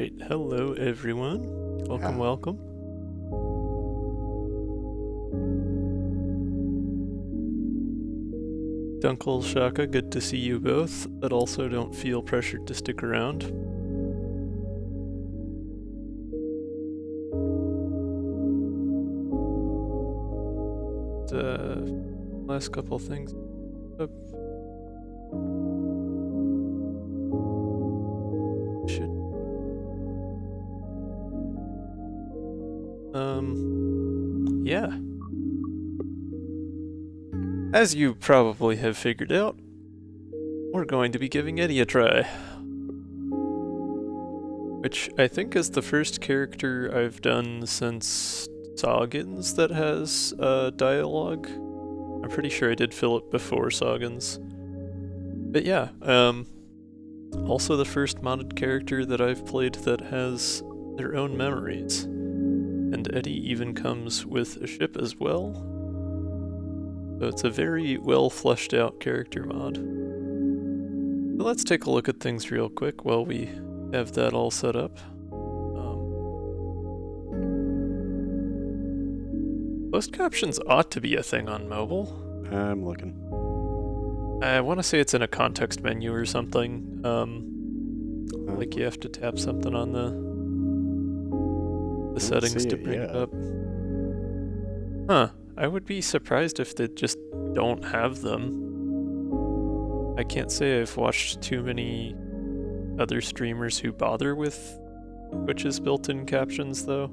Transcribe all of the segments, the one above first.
Alright, hello everyone. Welcome, welcome. Dunkel, Shaka, good to see you both, but also don't feel pressured to stick around. Last couple things up. Yeah. As you probably have figured out, we're going to be giving Eddie a try. Which I think is the first character I've done since Soggins that has dialogue. I'm pretty sure I did Philip before Soggins. But yeah, also the first modded character that I've played that has their own memories. And Eddie even comes with a ship as well. So it's a very well fleshed out character mod. So let's take a look at things real quick while we have that all set up. Closed captions ought to be a thing on mobile. I'm looking. I want to say it's in a context menu or something. Like you have to tap something on the settings to bring it up. Huh. I would be surprised if they just don't have them. I can't say I've watched too many other streamers who bother with Twitch's built-in captions, though.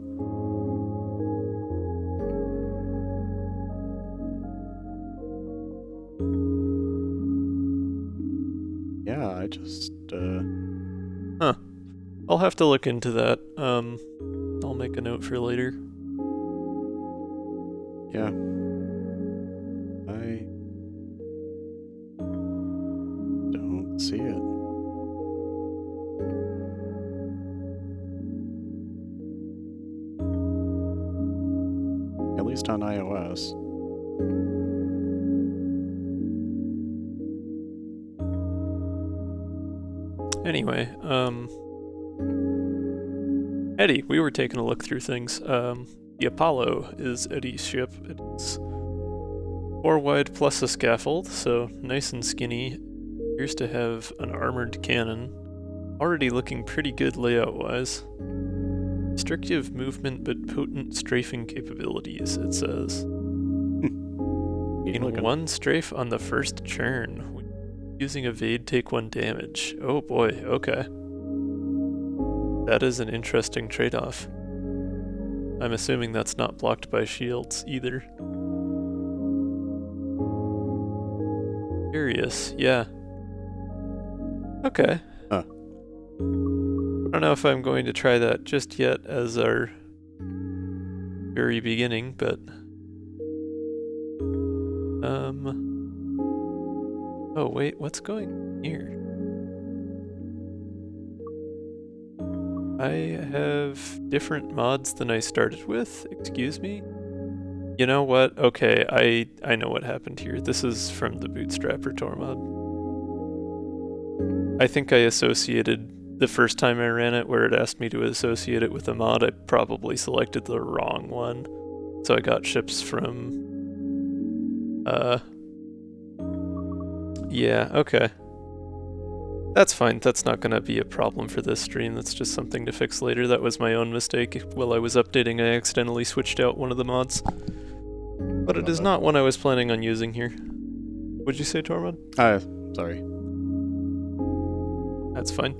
Yeah, I just, Huh. I'll have to look into that. I'll make a note for later. Yeah. I don't see it. At least on iOS. Anyway, Eddie, we were taking a look through things. The Apollo is Eddie's ship. It's 4 wide plus a scaffold, so nice and skinny. Appears to have an armored cannon. Already looking pretty good layout-wise. Restrictive movement but potent strafing capabilities, it says. In one strafe on the first churn. Using evade, take 1 damage. Oh boy, okay. That is an interesting trade-off. I'm assuming that's not blocked by shields either. Curious, yeah. Okay. Huh. I don't know if I'm going to try that just yet as our very beginning, but... Oh wait, what's going on here? I have different mods than I started with, excuse me? You know what? Okay, I know what happened here. This is from the Bootstrapper Tor mod. I think I associated, the first time I ran it, where it asked me to associate it with a mod, I probably selected the wrong one. So I got ships from... Yeah, okay. That's fine, that's not gonna be a problem for this stream, that's just something to fix later. That was my own mistake. While I was updating, I accidentally switched out one of the mods. But it is not one I was planning on using here. What'd you say, Tormod? Sorry. That's fine.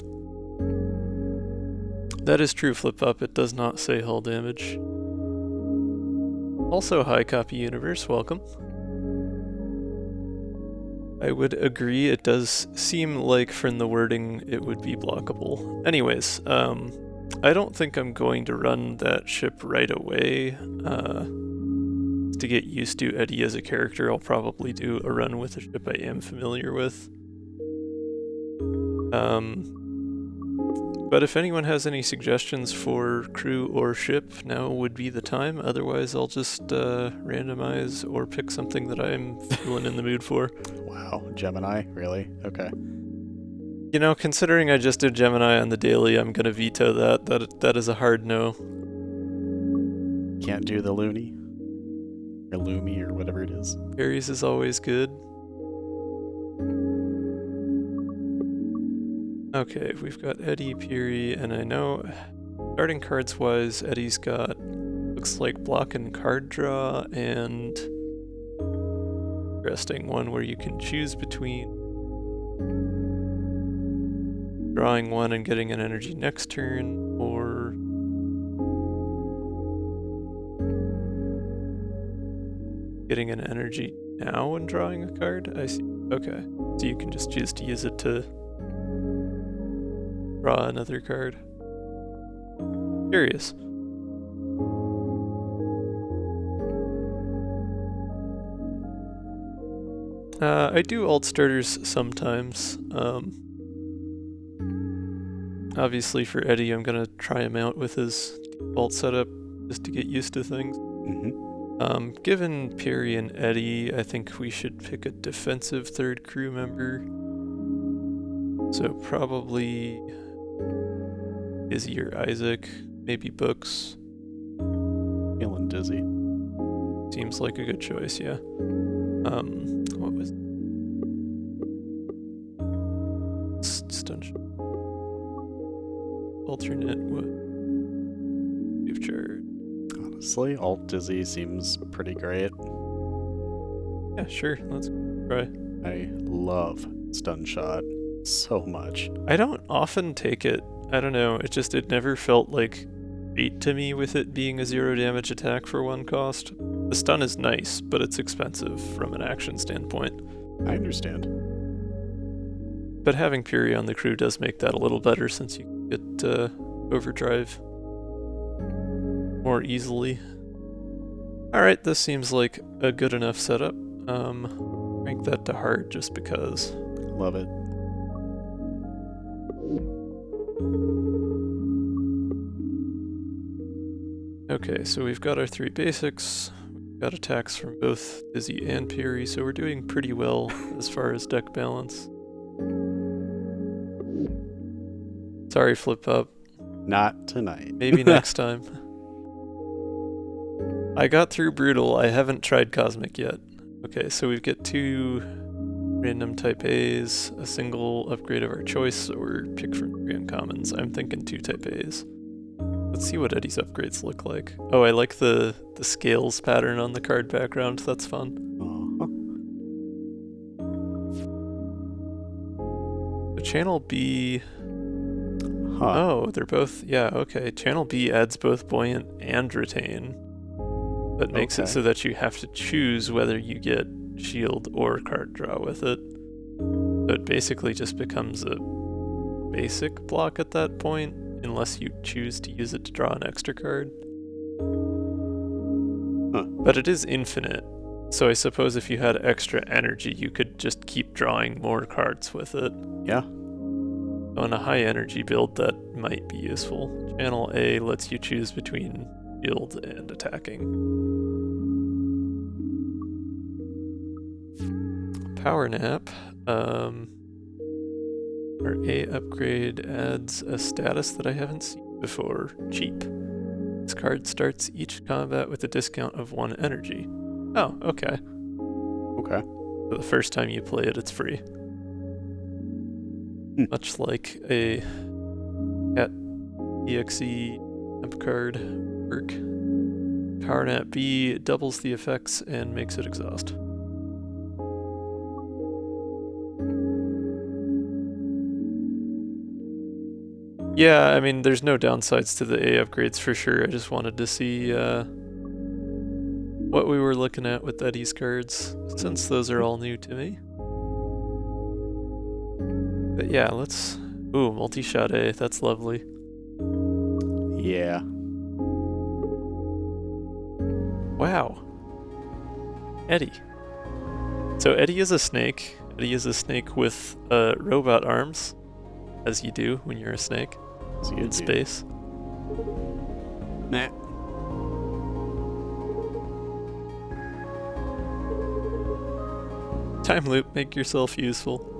That is true, Flip-Up, it does not say hull damage. Also, hi Copy Universe, welcome. I would agree, it does seem like from the wording it would be blockable. Anyways, I don't think I'm going to run that ship right away. To get used to Eddie as a character, I'll probably do a run with a ship I am familiar with. But if anyone has any suggestions for crew or ship, now would be the time. Otherwise, I'll just randomize or pick something that I'm feeling in the mood for. Wow, Gemini? Really? Okay. You know, considering I just did Gemini on the daily, I'm gonna veto that. That is a hard no. Can't do the loony? Or loomy, or whatever it is. Aries is always good. Okay, we've got Eddie, Peary, and I know, starting cards wise, Eddie's got, looks like block and card draw, and interesting one where you can choose between drawing one and getting an energy next turn, or getting an energy now and drawing a card? I see. Okay, so you can just choose to use it to draw another card. Curious. I do alt starters sometimes. Obviously for Eddie, I'm gonna try him out with his default setup just to get used to things. Given Peary and Eddie, I think we should pick a defensive third crew member. So probably Izzy or Isaac, maybe Books. Feeling dizzy. Seems like a good choice, yeah. What was stun alternate future? Honestly, alt dizzy seems pretty great. Yeah, sure. Let's try. I love stun shot so much. I don't often take it. I don't know. It never felt like bait to me with it being a 0 damage attack for 1 cost. The stun is nice, but it's expensive from an action standpoint. I understand. But having Peary on the crew does make that a little better since you can get overdrive more easily. Alright, this seems like a good enough setup. Rank that to hard just because. Love it. Okay, so we've got our 3 basics. We've got attacks from both Izzy and Peary, so we're doing pretty well as far as deck balance. Sorry, Flip Up. Not tonight. Maybe next time. I got through Brutal. I haven't tried Cosmic yet. Okay, so we've got 2 random type A's, a single upgrade of our choice, or pick from 3 uncommons. I'm thinking 2 type A's. Let's see what Eddie's upgrades look like. Oh, I like the scales pattern on the card background. That's fun. The Channel B... Oh, they're both... Yeah, okay. Channel B adds both Buoyant and Retain, but makes it so that you have to choose whether you get shield or card draw with it. So it basically just becomes a basic block at that point, unless you choose to use it to draw an extra card. But it is infinite, so I suppose if you had extra energy, you could just keep drawing more cards with it. Yeah. So in a high energy build, that might be useful. Channel A lets you choose between shield and attacking. Power Nap. Our A upgrade adds a status that I haven't seen before. Cheap. This card starts each combat with a discount of 1 energy. Oh, okay. Okay. So the first time you play it, it's free. Much like a Cat EXE temp card work. Power Nap B doubles the effects and makes it exhaust. Yeah, I mean, there's no downsides to the A upgrades for sure. I just wanted to see what we were looking at with Eddie's cards, since those are all new to me. But yeah, let's... Ooh, multi-shot A, that's lovely. Yeah. Wow. Eddie. So Eddie is a snake. Eddie is a snake with robot arms, as you do when you're a snake in space. Nah. Time loop, make yourself useful.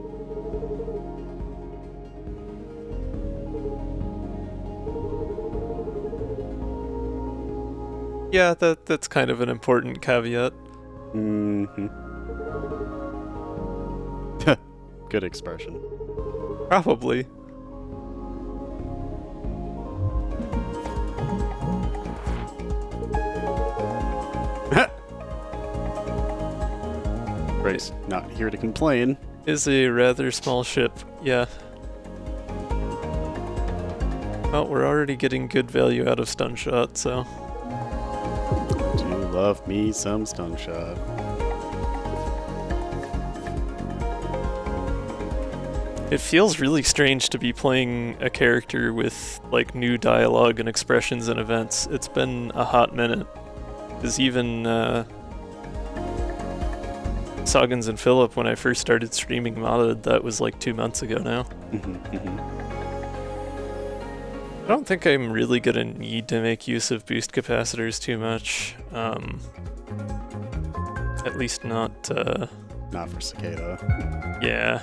Yeah, that's kind of an important caveat. Mm-hmm. Good expression. Probably. Right, not here to complain. Is a rather small ship, yeah. Well, we're already getting good value out of stun shot, so... Do love me some stun shot. It feels really strange to be playing a character with, like, new dialogue and expressions and events. It's been a hot minute. Because even, Soggins and Philip, when I first started streaming modded, that was like 2 months ago now. I don't think I'm really gonna need to make use of boost capacitors too much. At least not, Not for Cicada. yeah.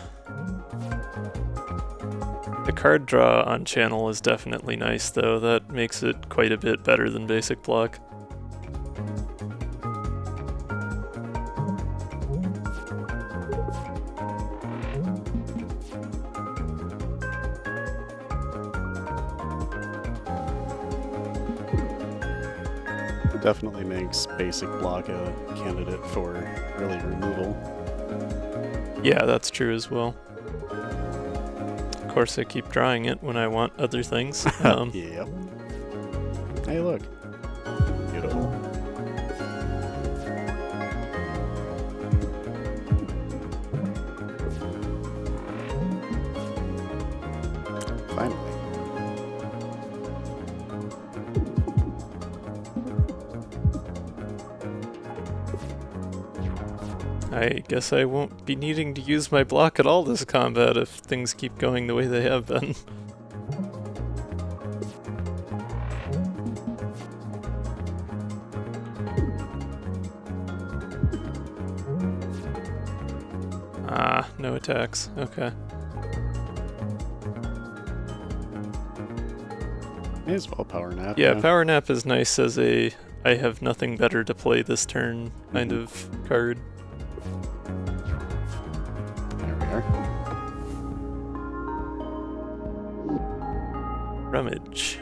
The card draw on channel is definitely nice though, that makes it quite a bit better than basic block. Definitely makes basic block a candidate for early removal. Yeah, that's true as well. Of course I keep drawing it when I want other things. Yep. Hey, look. Beautiful. Finally. I guess I won't be needing to use my block at all this combat if things keep going the way they have been. Ah, no attacks. Okay. May as well power nap. Yeah, power nap is nice as a I have nothing better to play this turn kind of card. There we are. Rummage.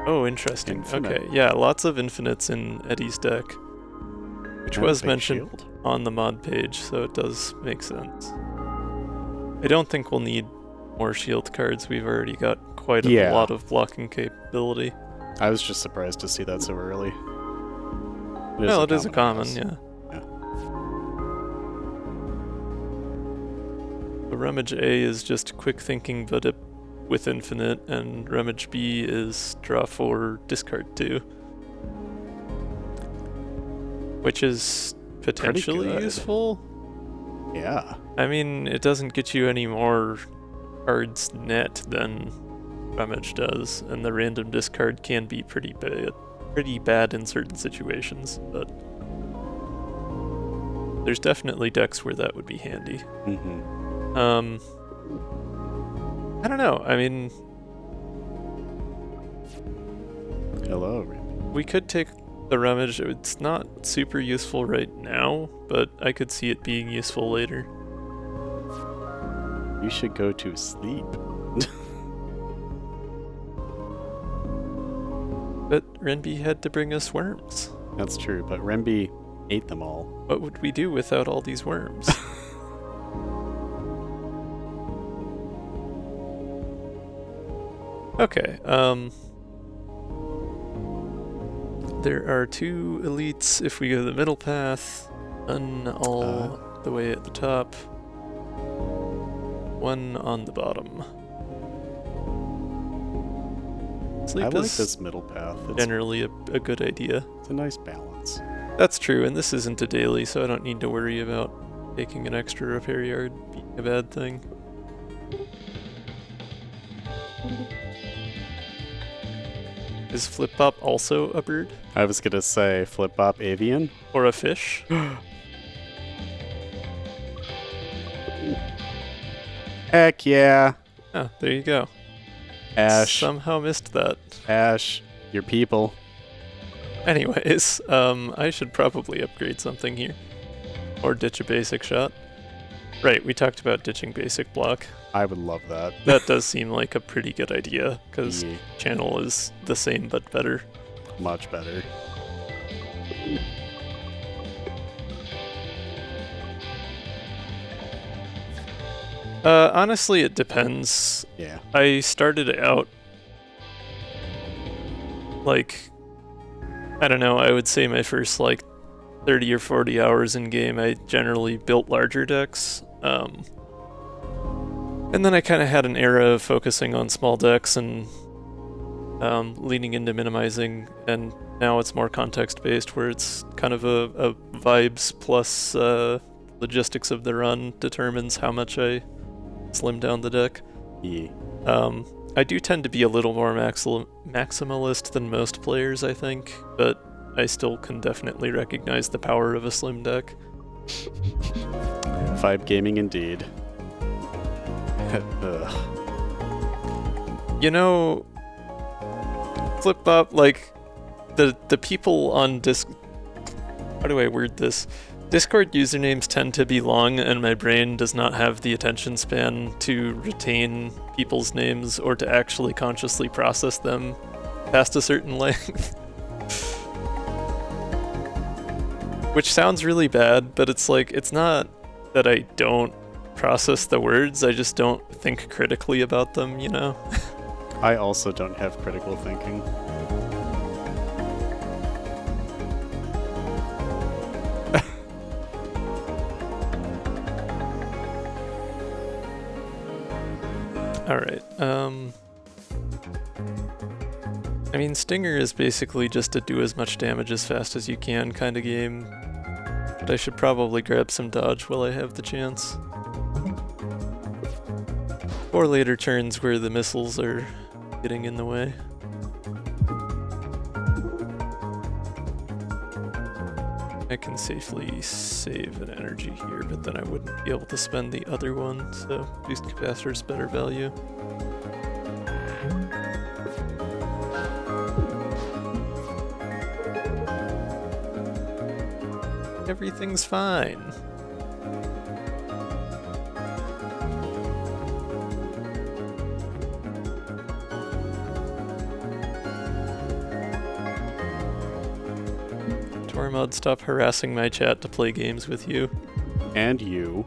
Oh, interesting. Infinite. Okay, yeah, lots of infinites in Eddie's deck. Which And a was big mentioned shield. on the mod page, so it does make sense. I don't think we'll need more shield cards. We've already got quite a lot of blocking capability. I was just surprised to see that so early. Well, it is a common, yeah. Yeah. The Rummage A is just quick thinking, but it, with infinite, and Rummage B is draw 4, discard 2. Which is potentially good. useful. Yeah. I mean, it doesn't get you any more cards net than Rummage does, and the random discard can be pretty bad in certain situations, but there's definitely decks where that would be handy. I don't know, I mean... Hello, Randy. We could take the Rummage. It's not super useful right now, but I could see it being useful later. You should go to sleep. But Renby had to bring us worms. That's true, but Remby ate them all. What would we do without all these worms? Okay, there are 2 elites if we go the middle path, none all the way at the top, 1 on the bottom. Sleep I like is this middle path. It's generally a good idea. a nice balance. That's true, and this isn't a daily, so I don't need to worry about taking an extra repair yard being a bad thing. Is Flip-Bop also a bird? I was gonna say Flip-Bop Avian. Or a fish? Heck yeah. Oh, there you go. Ash. Somehow missed that. Ash, your people. Anyways, I should probably upgrade something here. Or ditch a basic shot. Right, we talked about ditching basic block. I would love that. That does seem like a pretty good idea, because Yeah. channel is the same but better. Much better. Honestly, it depends. Yeah. I started out like, I don't know, I would say my first like 30 or 40 hours in game, I generally built larger decks. And then I kind of had an era of focusing on small decks and leaning into minimizing, and now it's more context-based, where it's kind of a vibes plus logistics of the run determines how much I slim down the deck. Yeah. I do tend to be a little more maximalist than most players, I think, but I still can definitely recognize the power of a slim deck. Vibe gaming indeed. You know, Flip-Bop, like, the people on how do I word this? Discord usernames tend to be long, and my brain does not have the attention span to retain people's names or to actually consciously process them past a certain length. Which sounds really bad, but it's like, it's not that I don't process the words, I just don't think critically about them, you know? I also don't have critical thinking. Alright, I mean, Stinger is basically just to do as much damage as fast as you can kind of game, but I should probably grab some dodge while I have the chance. Or later turns where the missiles are getting in the way. I can safely save an energy here, but then I wouldn't be able to spend the other one, so boost capacitor is better value. Everything's fine. Tormod, stop harassing my chat to play games with you. And you.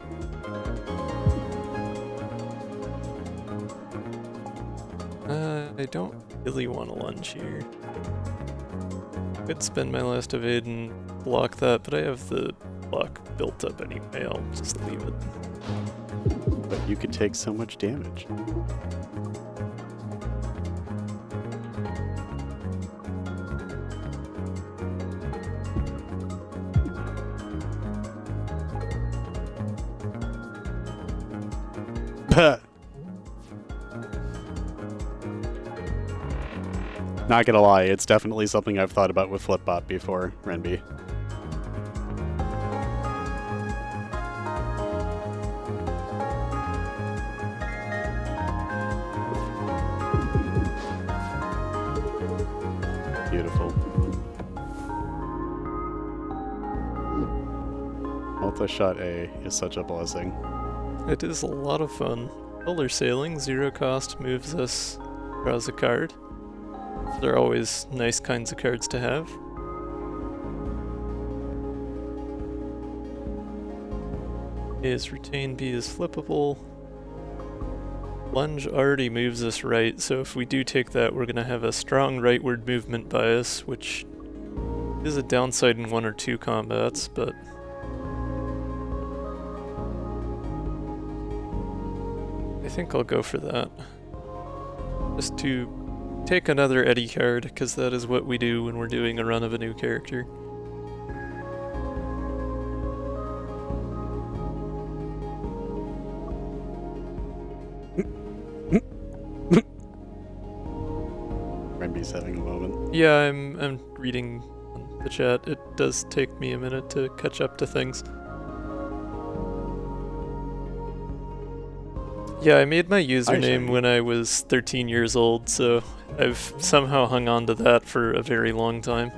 I don't really want to lunge here. Could spend my last evade and block that, but I have the block built up anyway, I'll just leave it. But you could take so much damage. Not gonna lie, it's definitely something I've thought about with Flip-Bop before, Renby. Beautiful. Multi-shot A is such a blessing. It is a lot of fun. Polar sailing, 0 cost, moves us, draws a card. They're always nice kinds of cards to have. A is retain, B is flippable. Lunge already moves us right, so if we do take that, we're going to have a strong rightward movement bias, which is a downside in 1 or 2 combats, but I think I'll go for that. Just to take another Eddy card, because that is what we do when we're doing a run of a new character. Renby's having a moment. Yeah, I'm reading the chat. It does take me a minute to catch up to things. Yeah, I made my username when I was 13 years old, so I've somehow hung on to that for a very long time.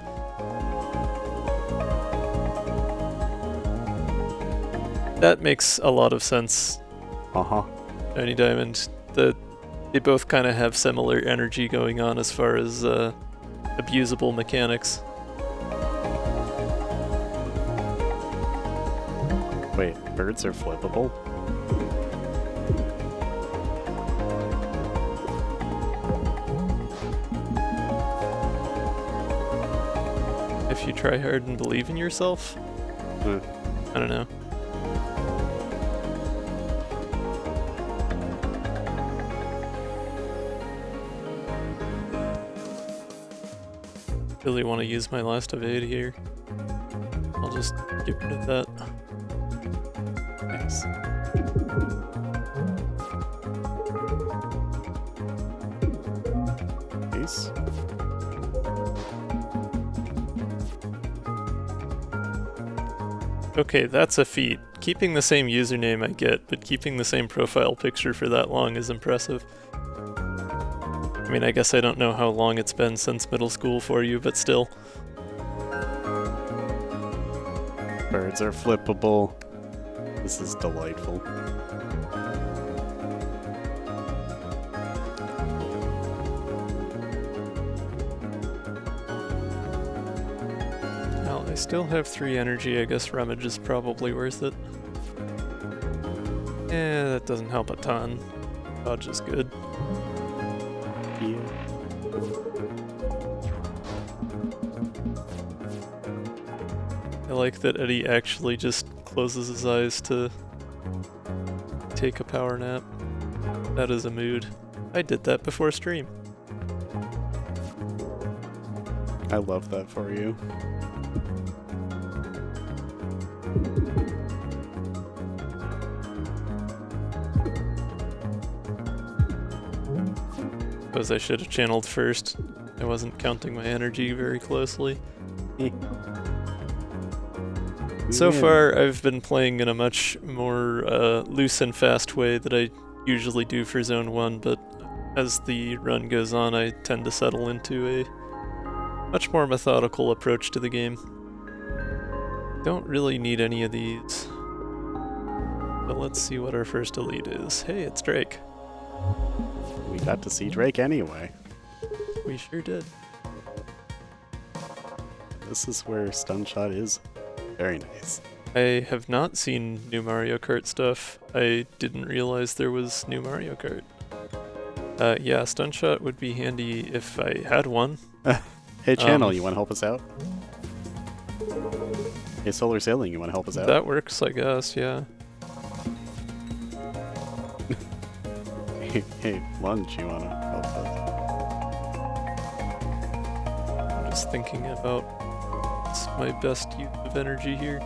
That makes a lot of sense, Uh-huh. Shiny Diamond. They both kind of have similar energy going on as far as abusable mechanics. Wait, birds are flippable? If you try hard and believe in yourself? I don't know. Really want to use my last evade here. I'll just get rid of that. Nice. Nice. Okay, that's a feat. Keeping the same username I get, but keeping the same profile picture for that long is impressive. I mean, I guess I don't know how long it's been since middle school for you, but still. Birds are flippable. This is delightful. Well, I still have 3 energy. I guess Rummage is probably worth it. That doesn't help a ton. Dodge is good. Yeah. I like that Eddie actually just closes his eyes to take a power nap. That is a mood. I did that before stream. I love that for you. Suppose I should have channeled first. I wasn't counting my energy very closely. So far, I've been playing in a much more loose and fast way that I usually do for Zone 1, but as the run goes on, I tend to settle into a much more methodical approach to the game. Don't really need any of these. But let's see what our first elite is. Hey, it's Drake. We got to see Drake anyway. We sure did. This is where Stunshot is. Very nice. I have not seen new Mario Kart stuff. I didn't realize there was new Mario Kart. Yeah, Stunshot would be handy if I had one. Hey Channel, you want to help us out? Hey Solar Sailing, you want to help us out? That works, I guess, yeah. Hey Lunch, you want to help us? I'm just thinking about what's my best use of energy here.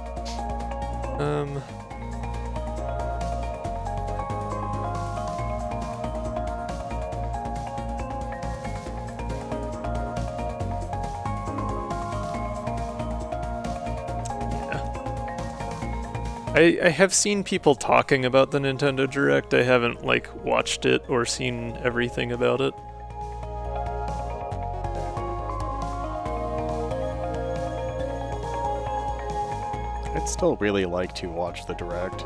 I have seen people talking about the Nintendo Direct. I haven't, like, watched it or seen everything about it. I'd still really like to watch the Direct.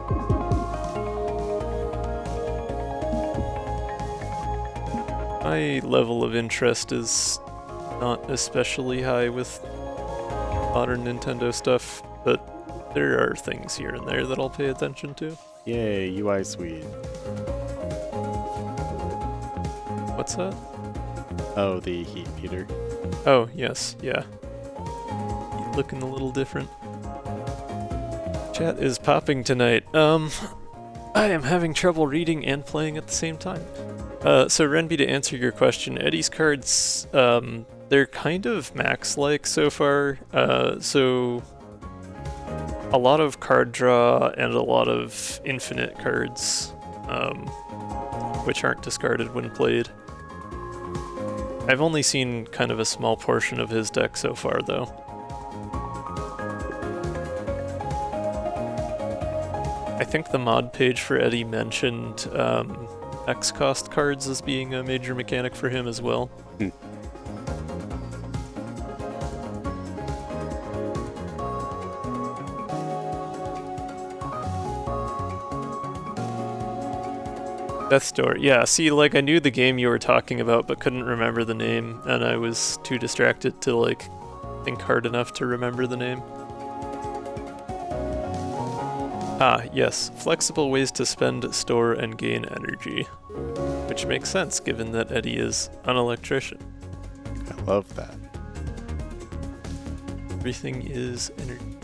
My level of interest is not especially high with modern Nintendo stuff, but there are things here and there that I'll pay attention to. Yay, UI Suite. What's that? Oh, the heat meter. Oh, yes, yeah. Looking a little different. Chat is popping tonight. I am having trouble reading and playing at the same time. So Renby, to answer your question, Eddie's cards, they're kind of max-like so far. So a lot of card draw and a lot of infinite cards, which aren't discarded when played. I've only seen kind of a small portion of his deck so far, though. I think the mod page for Eddie mentioned X-cost cards as being a major mechanic for him as well. Death's Door. Yeah, see, like, I knew the game you were talking about, but couldn't remember the name, and I was too distracted to, like, think hard enough to remember the name. Ah, yes. Flexible ways to spend, store, and gain energy. Which makes sense, given that Eddie is an electrician. I love that. Everything is energy.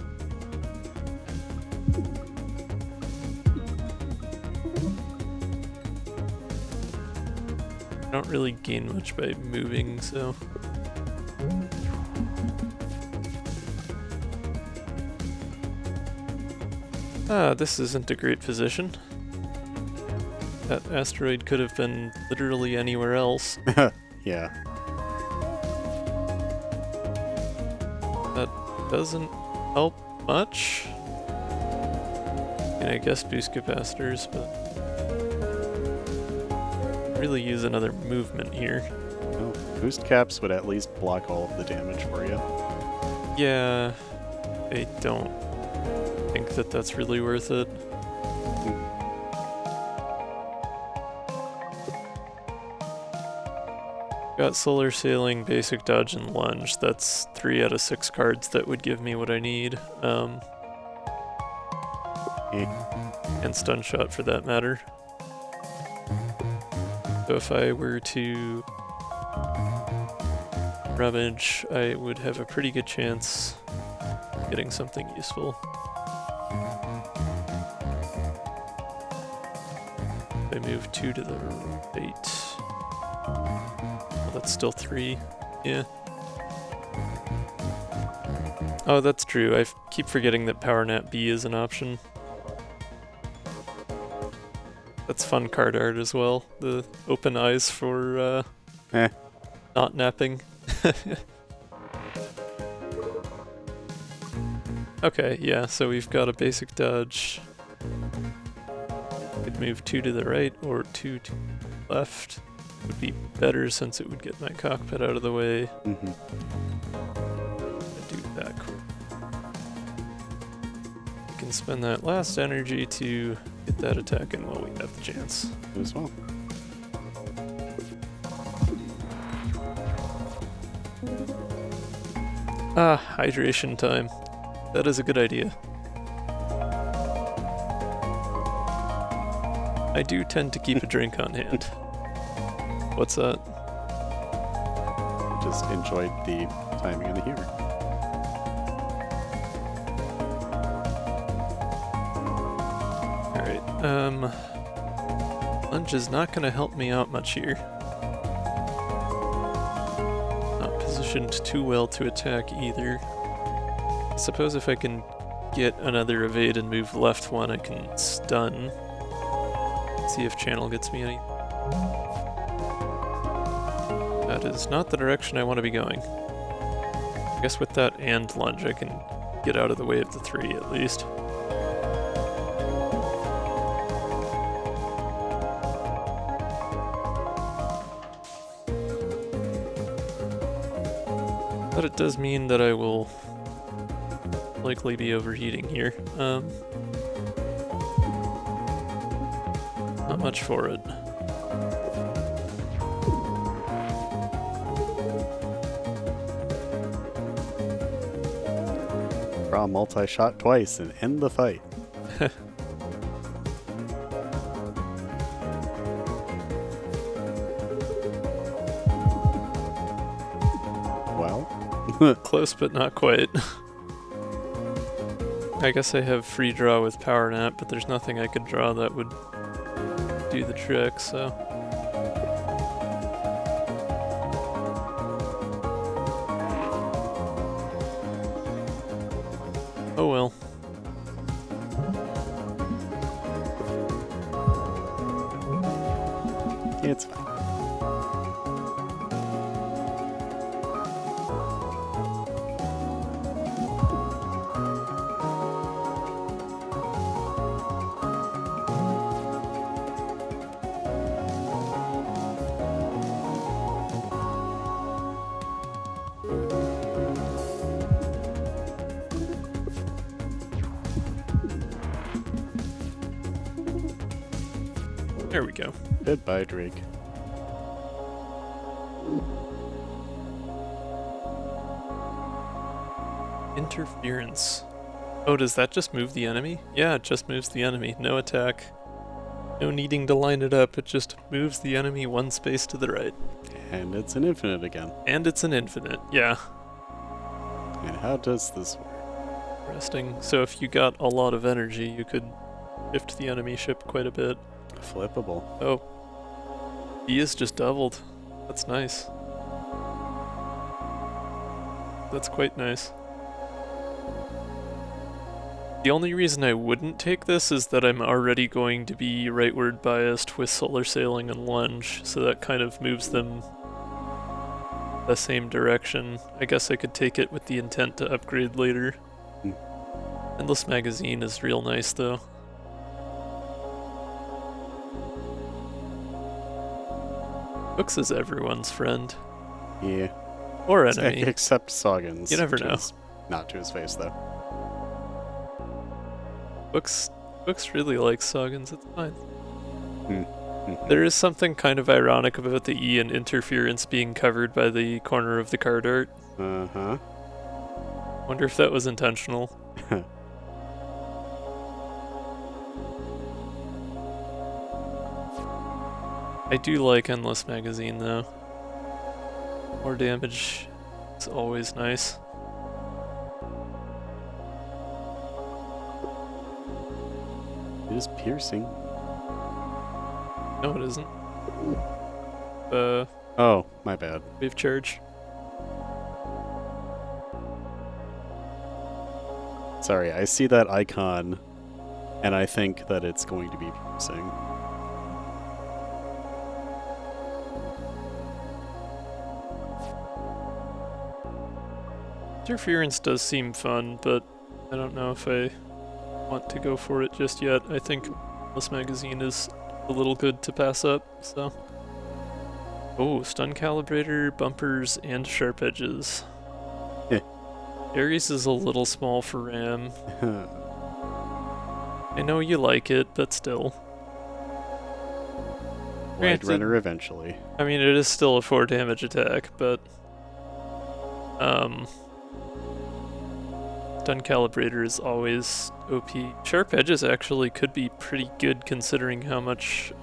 I don't really gain much by moving, so... Ah, this isn't a great position. That asteroid could have been literally anywhere else. Yeah. That doesn't help much. And I guess boost capacitors, but... really use another movement here. Well, boost caps would at least block all of the damage for you. Yeah, I don't think that that's really worth it. Got solar sailing, basic dodge, and lunge. That's 3 out of 6 cards that would give me what I need. And stun shot for that matter. So if I were to rummage, I would have a pretty good chance of getting something useful. I move 2 to the right. Oh, that's still 3. Yeah. Oh, that's true. I keep forgetting that Power Nap B is an option. That's fun card art as well. The open eyes for not napping. Okay, yeah, so we've got a basic dodge. Could move 2 to the right or 2 to the left. Would be better since it would get my cockpit out of the way. Mm-hmm. Do that quick. We can spend that last energy to get that attack in while we have the chance. As well. Ah, hydration time. That is a good idea. I do tend to keep a drink on hand. What's that? Just enjoyed the timing and the humor. Alright, lunge is not gonna help me out much here. Not positioned too well to attack either. I suppose if I can get another evade and move left one, I can stun. See if channel gets me any. That is not the direction I want to be going. I guess with that and lunge, I can get out of the way of the 3 at least. But it does mean that I will likely be overheating here. Not much for it. Draw multi-shot twice and end the fight. Well. Close but not quite. I guess I have free draw with Power Nap, but there's nothing I could draw that would do the trick, so... oh well. It's fine. There we go. Goodbye, Drake. Interference. Oh, does that just move the enemy? Yeah, it just moves the enemy. No attack. No needing to line it up. It just moves the enemy one space to the right. And it's an infinite again. And it's an infinite. Yeah. And how does this work? Interesting. So if you got a lot of energy, you could shift the enemy ship quite a bit. Flippable. Oh. He is just doubled. That's nice. That's quite nice. The only reason I wouldn't take this is that I'm already going to be rightward biased with solar sailing and lunge, so that kind of moves them the same direction. I guess I could take it with the intent to upgrade later. Endless Magazine is real nice though. Hooks is everyone's friend. Yeah. Or enemy. Except Sagan's. You never know. Not to his face, though. Hooks really likes Sagan's, it's fine. Mm-hmm. There is something kind of ironic about the E and interference being covered by the corner of the card art. Uh-huh. Wonder if that was intentional. I do like Endless Magazine though. More damage is always nice. It is piercing. No, it isn't. Oh, my bad. Wave charge. Sorry, I see that icon, and I think that it's going to be piercing. Interference does seem fun, but I don't know if I want to go for it just yet. I think this magazine is a little good to pass up, so. Oh, stun calibrator, bumpers, and sharp edges. Ares is a little small for RAM. I know you like it, but still. Blade Runner eventually. I mean, it is still a 4 damage attack, but stun calibrator is always OP. Sharp edges actually could be pretty good considering how much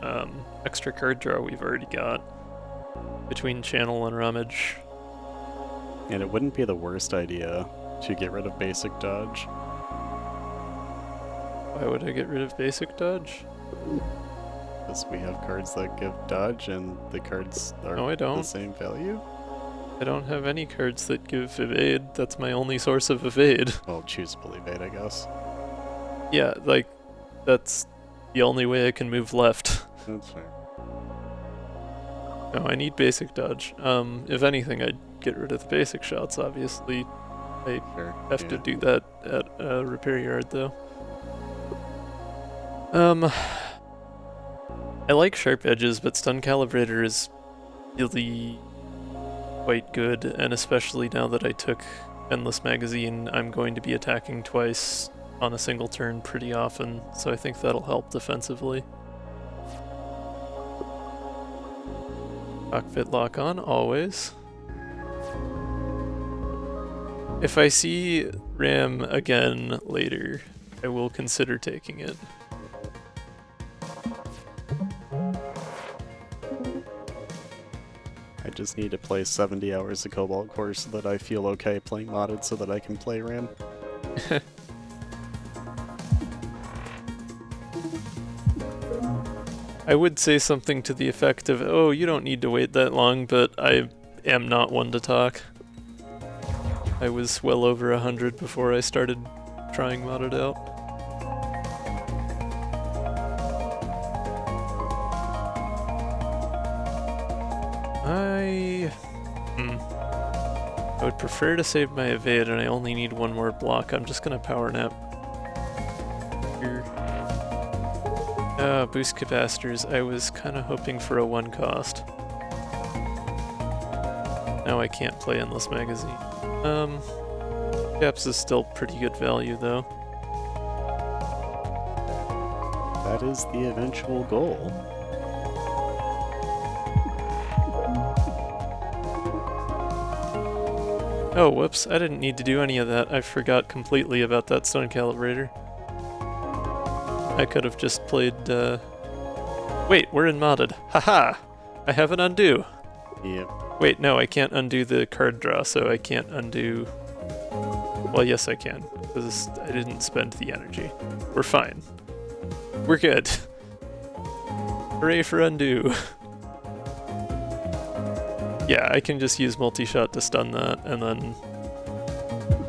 extra card draw we've already got between channel and rummage. And it wouldn't be the worst idea to get rid of basic dodge. Why would I get rid of basic dodge? Because we have cards that give dodge and the cards are No, I don't. the same value. I don't have any cards that give evade. That's my only source of evade. Well, choosable evade, I guess. Yeah, like, that's the only way I can move left. That's fair. No, I need basic dodge. If anything, I'd get rid of the basic shots, obviously. I have to do that at a repair yard, though. I like sharp edges, but stun calibrator is really quite good, and especially now that I took Endless Magazine, I'm going to be attacking twice on a single turn pretty often, so I think that'll help defensively. Cockpit lock on, always. If I see RAM again later, I will consider taking it. I just need to play 70 hours of Cobalt Core so that I feel okay playing modded so that I can play RAM. I would say something to the effect of, oh, you don't need to wait that long, but I am not one to talk. I was well over 100 before I started trying modded out. I would prefer to save my evade, and I only need one more block. I'm just gonna power nap here. Boost capacitors. I was kind of hoping for a 1 cost. Now I can't play Endless Magazine. Caps is still pretty good value though. That is the eventual goal. Oh, whoops, I didn't need to do any of that. I forgot completely about that stone calibrator. I could have just played, Wait, we're in modded. Haha! I have an undo! Yep. Wait, no, I can't undo the card draw, so I can't undo... Well, yes I can, because I didn't spend the energy. We're fine. We're good. Hooray for undo! Yeah, I can just use multi-shot to stun that, and then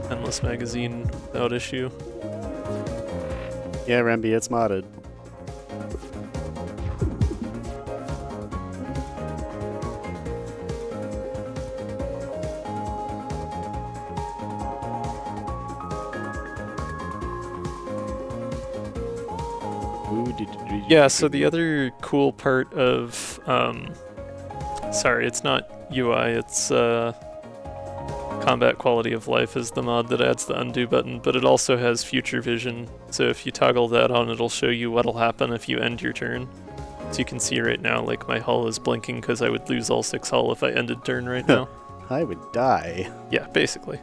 endless magazine without issue. Yeah, Remby, it's modded. Yeah, so the other cool part of, sorry, it's not UI, it's combat quality of life is the mod that adds the undo button, but it also has future vision, so if you toggle that on, it'll show you what'll happen if you end your turn. So you can see right now, like, my hull is blinking because I would lose all 6 hull if I ended turn right now. I would die. Yeah, basically.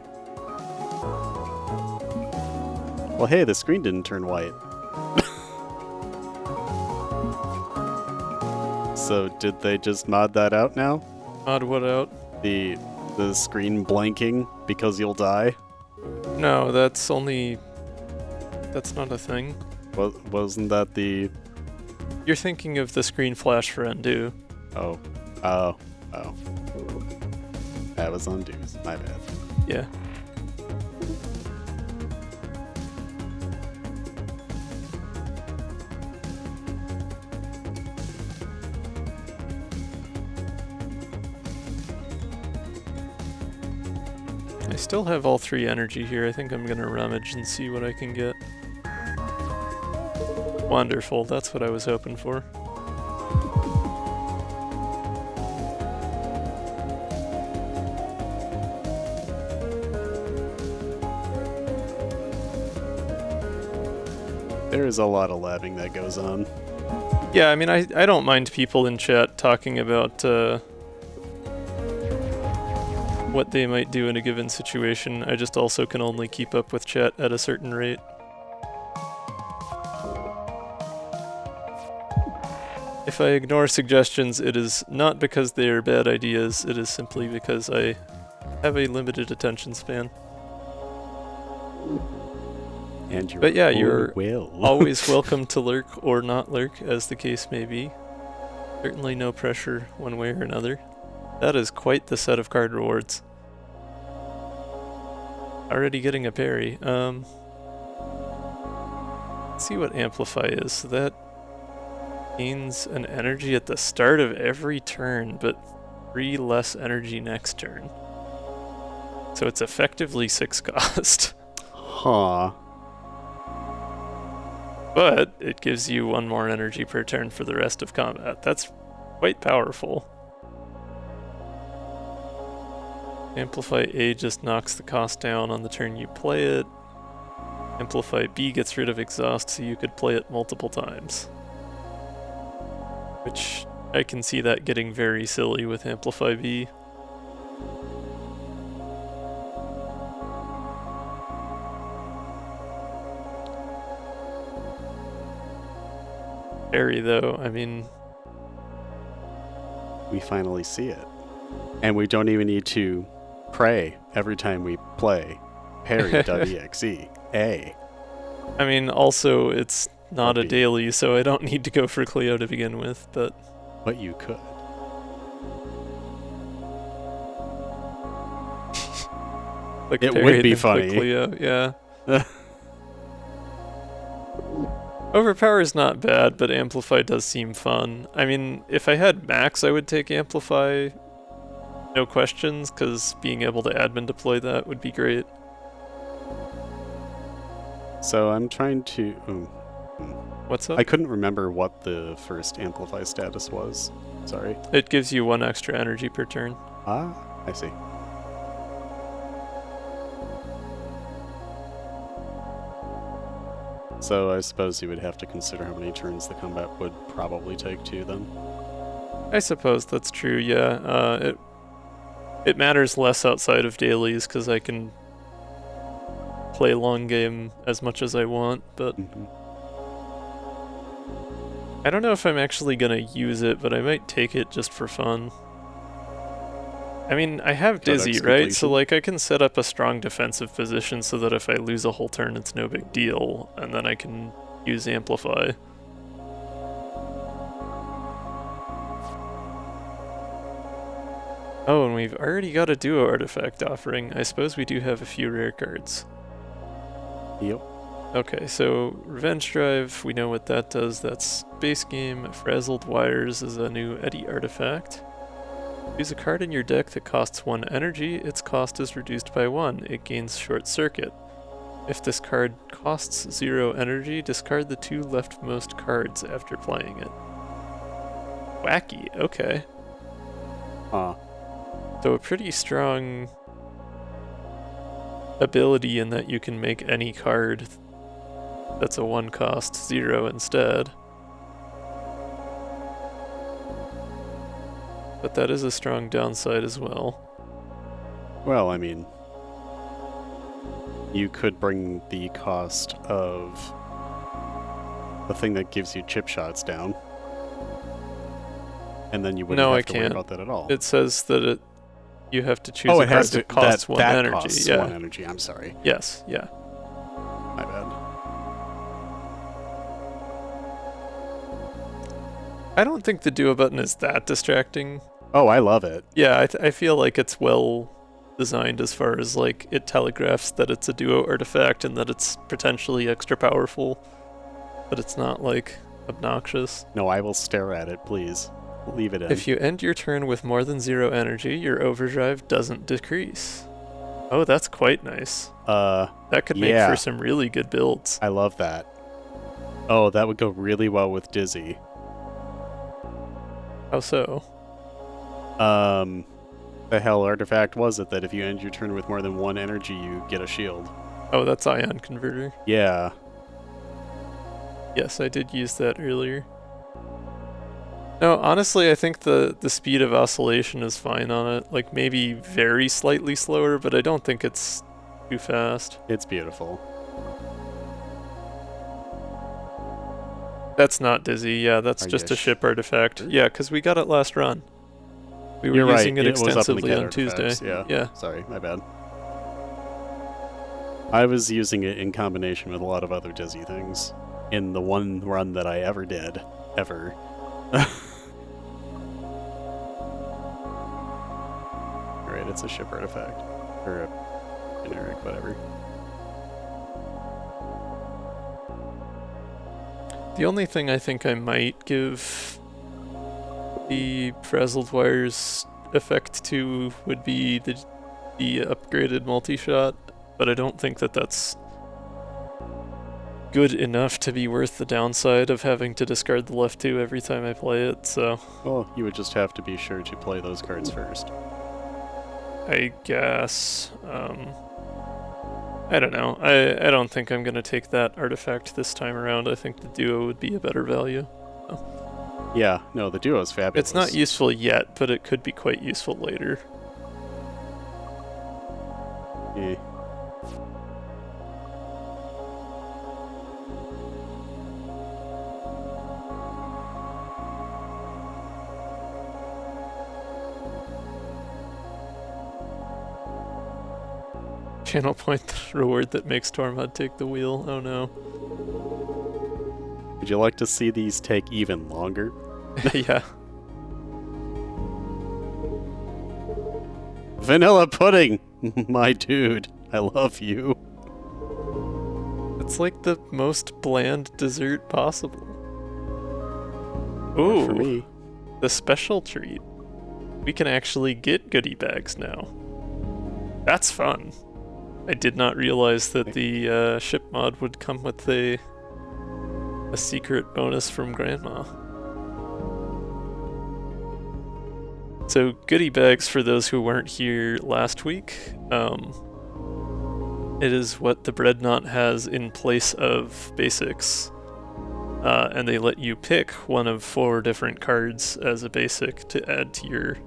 Well, hey, the screen didn't turn white. So did they just mod that out now? Mod what out? The screen blanking because you'll die? No, that's only... That's not a thing. Wasn't that the... You're thinking of the screen flash for undo. Oh. That was undo's. My bad. Yeah. I still have all 3 energy here. I think I'm gonna rummage and see what I can get. Wonderful, that's what I was hoping for. There is a lot of labbing that goes on. Yeah, I mean, I don't mind people in chat talking about what they might do in a given situation. I just also can only keep up with chat at a certain rate. If I ignore suggestions, it is not because they are bad ideas, it is simply because I have a limited attention span. And your But yeah, you're will. always welcome to lurk or not lurk, as the case may be. Certainly no pressure one way or another. That is quite the set of card rewards. Already getting a parry. Let's see what Amplify is. So that gains an energy at the start of every turn, but 3 less energy next turn. So it's effectively 6 cost. Huh. But it gives you 1 more energy per turn for the rest of combat. That's quite powerful. Amplify A just knocks the cost down on the turn you play it. Amplify B gets rid of exhaust so you could play it multiple times. Which I can see that getting very silly with Amplify B. Parry though, I mean... We finally see it. And we don't even need to pray every time we play. Parry WXE. A. I mean, also, it's not a daily, so I don't need to go for Cleo to begin with, but... But you could. Like it parry, would be then funny. Cleo, yeah. Overpower is not bad, but Amplify does seem fun. I mean, if I had max, I would take Amplify, no questions, because being able to admin deploy that would be great. So I'm trying to... What's up? I couldn't remember what the first Amplify status was. Sorry. It gives you 1 extra energy per turn. Ah, I see. So I suppose you would have to consider how many turns the combat would probably take too then. I suppose that's true, yeah. It matters less outside of dailies because I can play long game as much as I want, but I don't know if I'm actually gonna use it, but I might take it just for fun. I mean, I have Dizzy, right? So like I can set up a strong defensive position so that if I lose a whole turn it's no big deal, and then I can use Amplify. Oh, and we've already got a duo artifact offering. I suppose we do have a few rare cards. Yep. Okay, so Revenge Drive, we know what that does. That's base game. Frazzled Wires is a new Eddy artifact. Use a card in your deck that costs 1 energy. Its cost is reduced by 1. It gains Short Circuit. If this card costs 0 energy, discard the 2 leftmost cards after playing it. Wacky, okay. Huh. So a pretty strong ability in that you can make any card that's a 1 cost 0 instead. But that is a strong downside as well. Well, I mean, you could bring the cost of the thing that gives you chip shots down, and then you wouldn't have to worry about that at all. It says that you have to choose a card that costs 1 energy. Costs yeah. 1 energy, I'm sorry. Yes, yeah. My bad. I don't think the duo button is that distracting. Oh, I love it. Yeah, I feel like it's well designed as far as like it telegraphs that it's a duo artifact and that it's potentially extra powerful, but it's not like obnoxious. No, I will stare at it, please. Leave it in. If you end your turn with more than 0 energy, your overdrive doesn't decrease. Oh, that's quite nice. That could make for some really good builds. I love that. Oh, that would go really well with Dizzy. How so? The hell artifact was it that if you end your turn with more than 1 energy, you get a shield? Oh, that's Ion Converter. Yeah. Yes, I did use that earlier. No, honestly, I think the speed of oscillation is fine on it. Like, maybe very slightly slower, but I don't think it's too fast. It's beautiful. That's not Dizzy, yeah, that's just a ship artifact. Yeah, because we got it last run. We were using it extensively on Tuesday. Yeah. Sorry, my bad. I was using it in combination with a lot of other Dizzy things in the one run that I ever did. Ever. Alright, it's a ship artifact. Or a generic, whatever. The only thing I think I might give the Frazzled Wires effect to would be the upgraded multi-shot, but I don't think that that's good enough to be worth the downside of having to discard the left 2 every time I play it, so... Well, you would just have to be sure to play those cards first. I guess. I don't know. I don't think I'm going to take that artifact this time around. I think the duo would be a better value. So. Yeah, no, the duo's fabulous. It's not useful yet, but it could be quite useful later. Yeah. Channel point the reward that makes Tormod take the wheel. Oh no. Would you like to see these take even longer? Yeah. Vanilla pudding! My dude, I love you. It's like the most bland dessert possible. Ooh, for me. The special treat. We can actually get goodie bags now. That's fun. I did not realize that the ship mod would come with a secret bonus from Grandma. So goodie bags, for those who weren't here last week, it is what the Breadnought has in place of basics. And they let you pick one of 4 different cards as a basic to add to your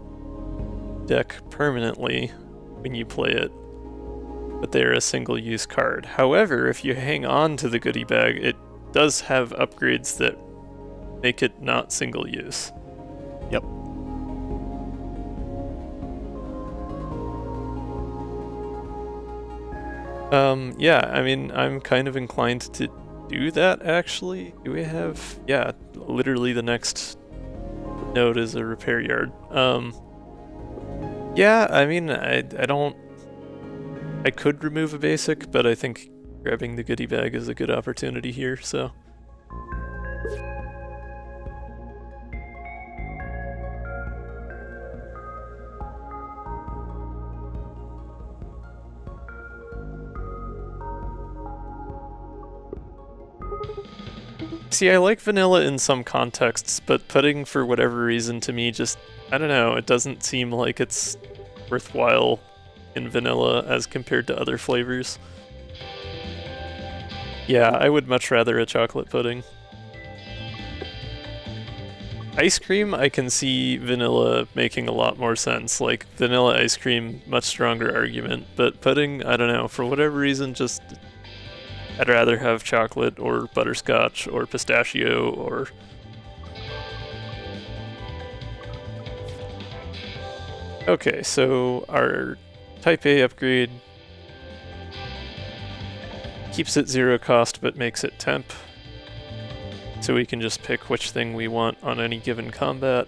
deck permanently when you play it, but they're a single-use card. However, if you hang on to the goodie bag, it does have upgrades that make it not single-use. Yep. Yeah, I mean, I'm kind of inclined to do that, actually. Do we have... Yeah, literally the next node is a repair yard. Yeah, I mean, I don't... I could remove a basic, but I think grabbing the goodie bag is a good opportunity here, so... See, I like vanilla in some contexts, but pudding, for whatever reason, to me just, I don't know, it doesn't seem like it's worthwhile in vanilla as compared to other flavors. Yeah, I would much rather a chocolate pudding. Ice cream, I can see vanilla making a lot more sense. Like, vanilla ice cream, much stronger argument, but pudding, I don't know, for whatever reason, just... I'd rather have chocolate or butterscotch or pistachio or... Okay, so our Type A upgrade keeps it 0 cost but makes it temp. So we can just pick which thing we want on any given combat.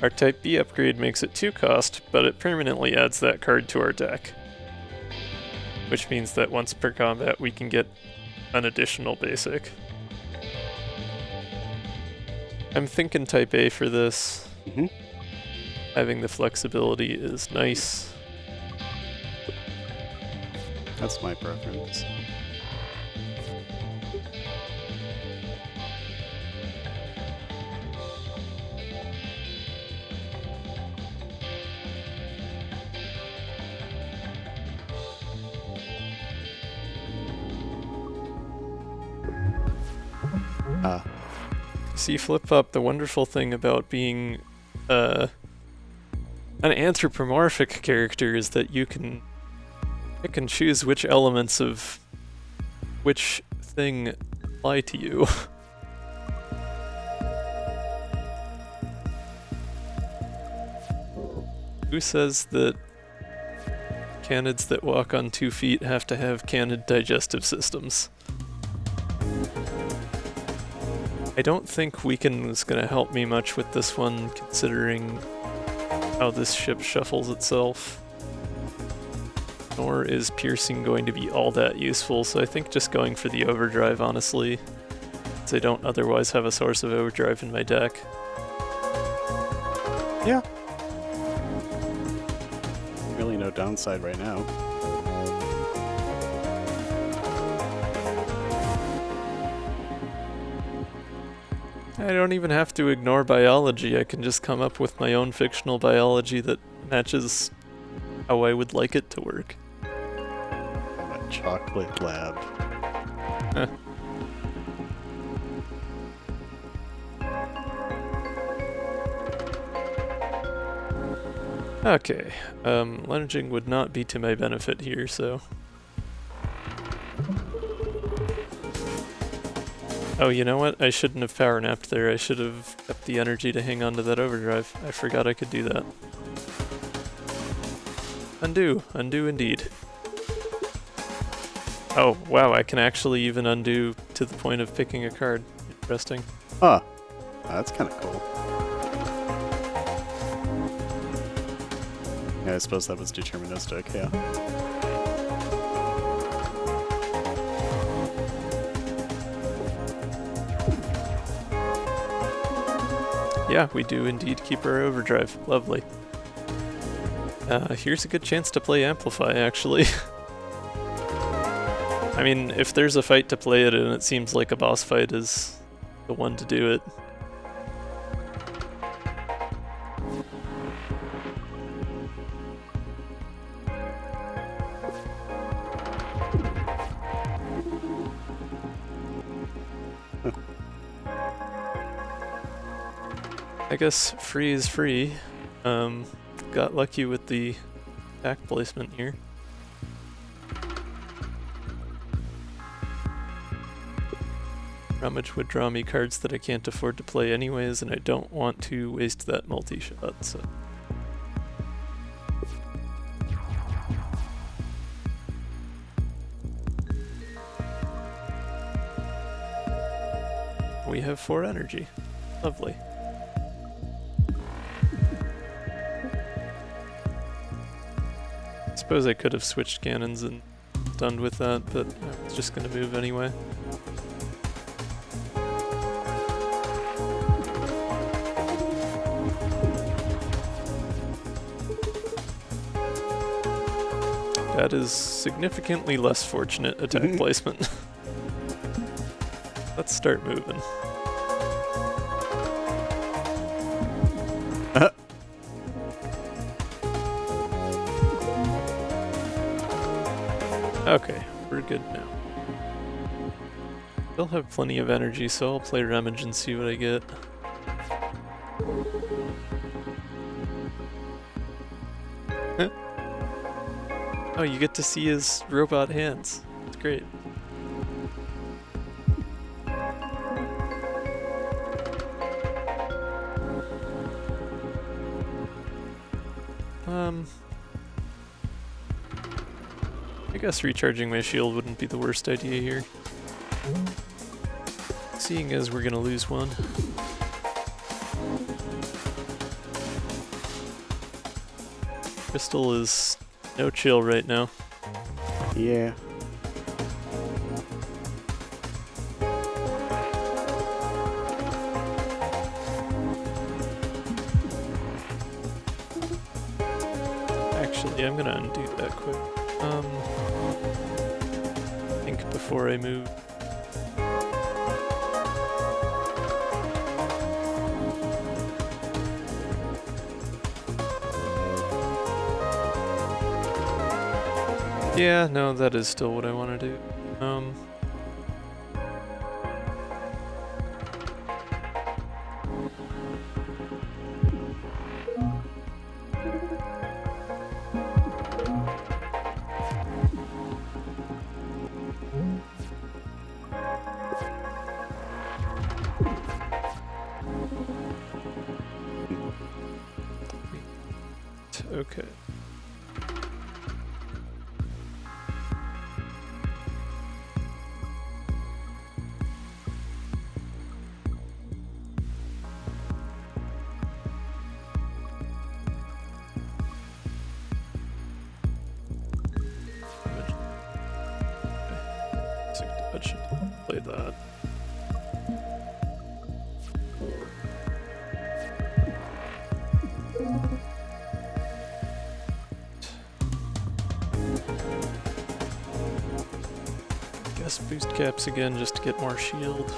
Our Type B upgrade makes it 2 cost, but it permanently adds that card to our deck. Which means that once per combat we can get an additional basic. I'm thinking Type A for this. Mm-hmm. Having the flexibility is nice. That's my preference. See, Flip-Flop, the wonderful thing about being an anthropomorphic character is that you can pick and choose which elements of which thing apply to you. Who says that canids that walk on 2 feet have to have canid digestive systems? I don't think Weaken is going to help me much with this one, considering how this ship shuffles itself. Nor is piercing going to be all that useful, so I think just going for the overdrive, honestly, since I don't otherwise have a source of overdrive in my deck. Yeah. Really no downside right now. I don't even have to ignore biology, I can just come up with my own fictional biology that matches how I would like it to work. I'm a chocolate lab. Okay, lunging would not be to my benefit here, so... Oh, you know what? I shouldn't have power napped there. I should have kept the energy to hang on to that overdrive. I forgot I could do that. Undo. Undo indeed. Oh, wow, I can actually even undo to the point of picking a card. Interesting. Huh. That's kind of cool. Yeah, I suppose that was deterministic, yeah. Yeah, we do indeed keep our overdrive. Lovely. Here's a good chance to play Amplify, actually. I mean, if there's a fight to play it and it seems like a boss fight is the one to do it. I guess free is free, got lucky with the attack placement here. Rummage would draw me cards that I can't afford to play anyways, and I don't want to waste that multi-shot, so... We have 4 energy. Lovely. Suppose I could have switched cannons and done with that, but I was just gonna move anyway. That is significantly less fortunate attack placement. Let's start moving. Okay, we're good now. Still have plenty of energy, so I'll play Rummage and see what I get. Oh, you get to see his robot hands. It's great. I guess recharging my shield wouldn't be the worst idea here. Seeing as we're gonna lose one. Crystal is no chill right now. Yeah. Actually, I'm gonna undo that quick. Think before I move. Yeah, no, that is still what I want to do. Okay. I should play that. Guess boost caps again just to get more shield.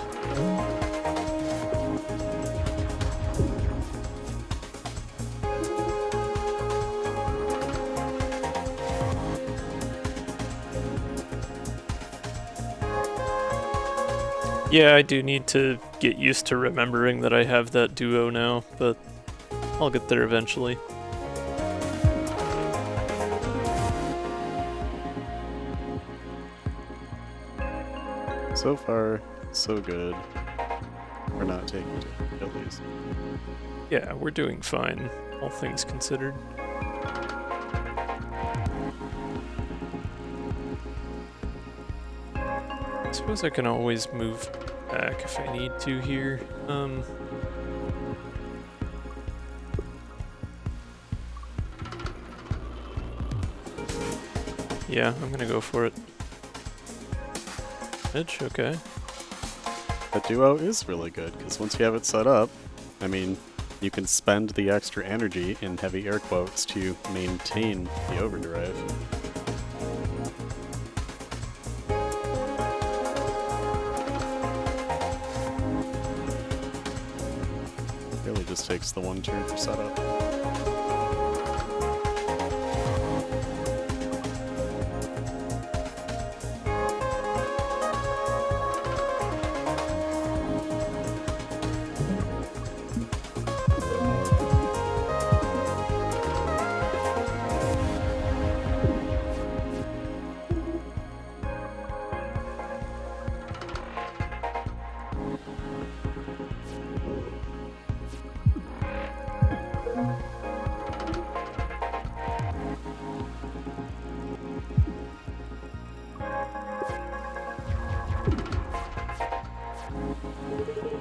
Yeah, I do need to get used to remembering that I have that duo now, but I'll get there eventually. So far, so good. We're not taking difficulties. Yeah, we're doing fine, all things considered. I suppose I can always move back if I need to here. Yeah, I'm gonna go for it. Edge, okay. The duo is really good, because once you have it set up, I mean, you can spend the extra energy in heavy air quotes to maintain the overdrive. Really just takes the one turn for setup.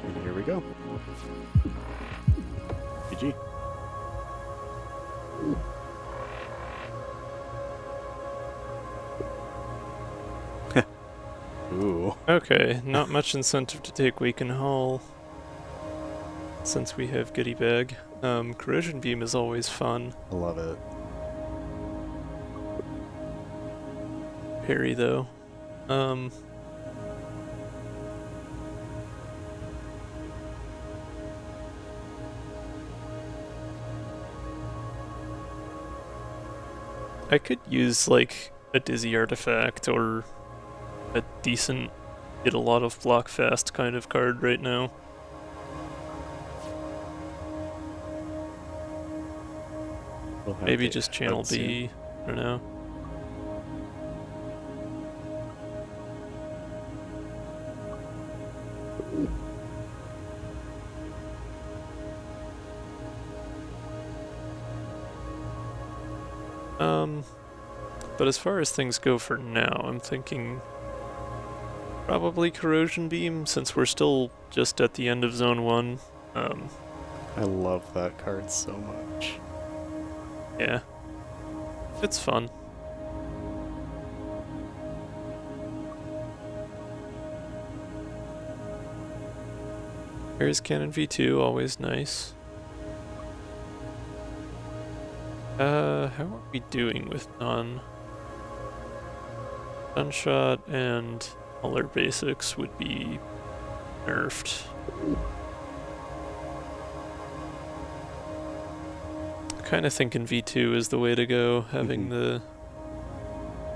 And here we go. GG. Ooh. Okay, not much incentive to take Wake and Haul since we have Goodie Bag. Corrosion Beam is always fun. I love it. Parry though. I could use like a Dizzy Artifact or a decent get a lot of block fast kind of card right now. We'll have Maybe the just Channel ad soon. B, I don't know. But as far as things go for now, I'm thinking probably Corrosion Beam, since we're still just at the end of Zone 1. I love that card so much. Yeah. It's fun. Here's Cannon V2, always nice. How are we doing with Gunshot and all our basics would be nerfed. Kinda thinking V2 is the way to go, having the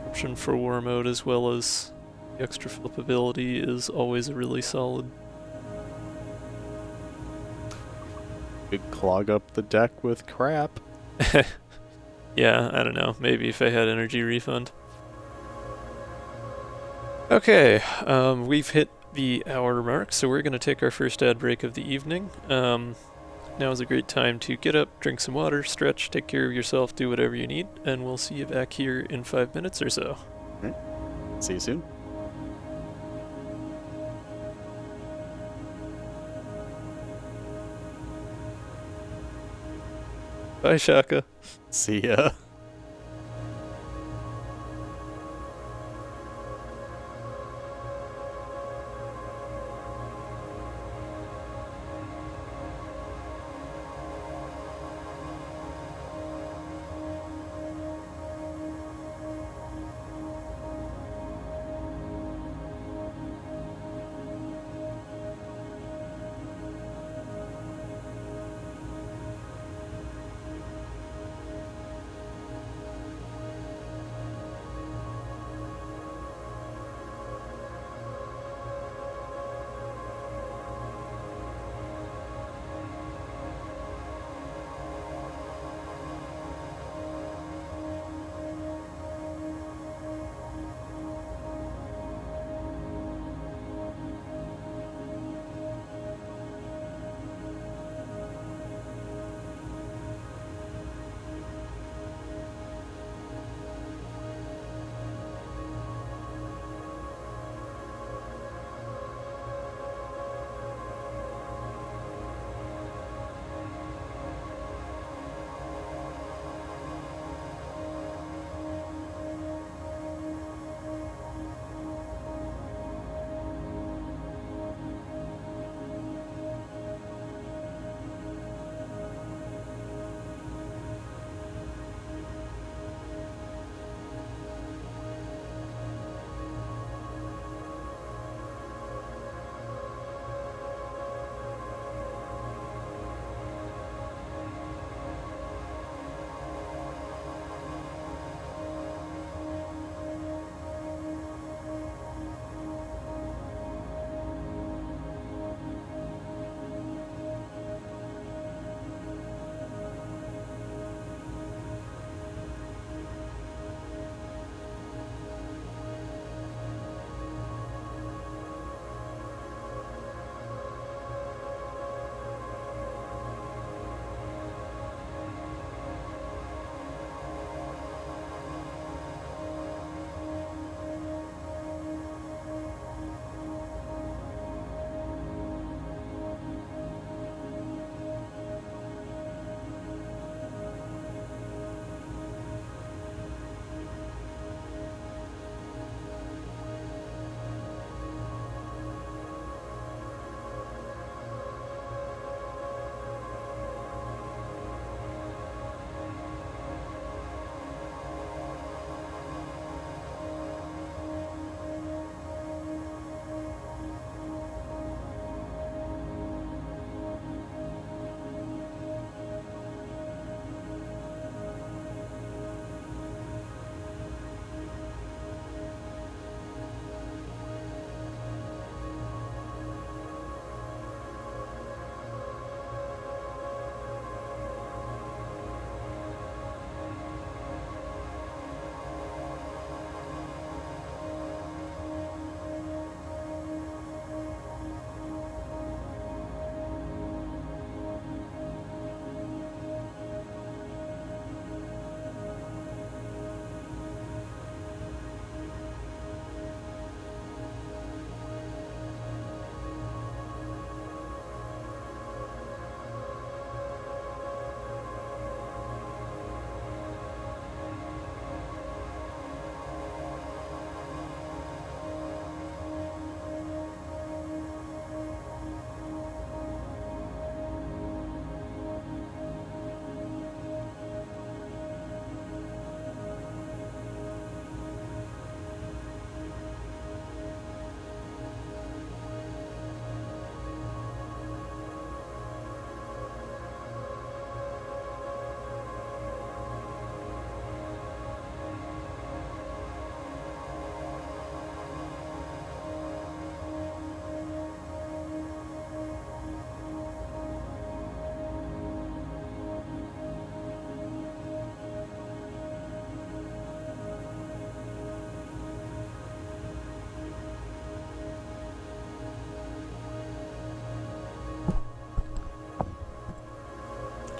option for War Mode as well as the extra flip ability is always a really solid. Could clog up the deck with crap. Yeah, I don't know, maybe if I had energy refund. Okay, we've hit the hour mark, so we're going to take our first ad break of the evening. Now is a great time to get up, drink some water, stretch, take care of yourself, do whatever you need, and we'll see you back here in 5 minutes or so. Alright. See you soon. Bye, Shaka. See ya.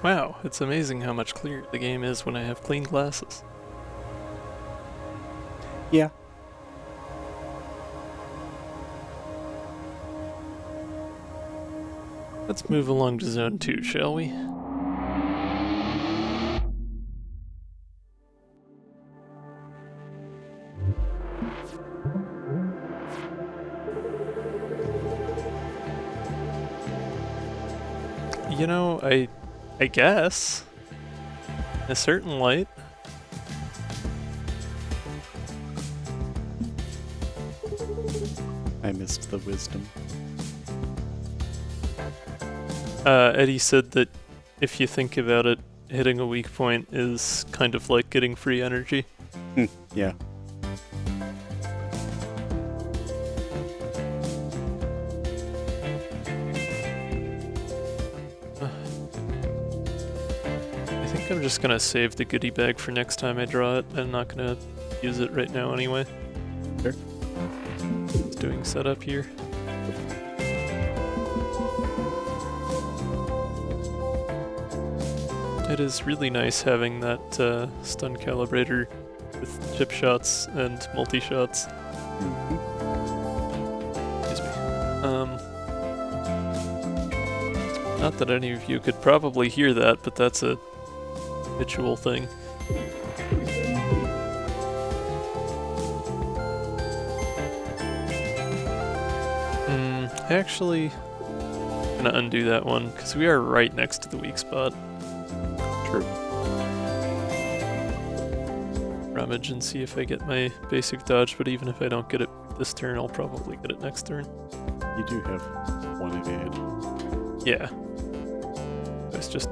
Wow, it's amazing how much clearer the game is when I have clean glasses. Yeah. Let's move along to Zone 2, shall we? You know, I guess. In a certain light. I missed the wisdom. Eddie said that if you think about it, hitting a weak point is kind of like getting free energy. Yeah. I think I'm just gonna save the goodie bag for next time I draw it. I'm not gonna use it right now anyway. Sure. Just doing setup here. It is really nice having that stun calibrator with chip shots and multi-shots. Excuse me. Not that any of you could probably hear that, but that's a habitual thing. Actually, I'm gonna undo that one, because we are right next to the weak spot. True. Rummage and see if I get my basic dodge, but even if I don't get it this turn, I'll probably get it next turn. You do have one evade. Yeah. I was just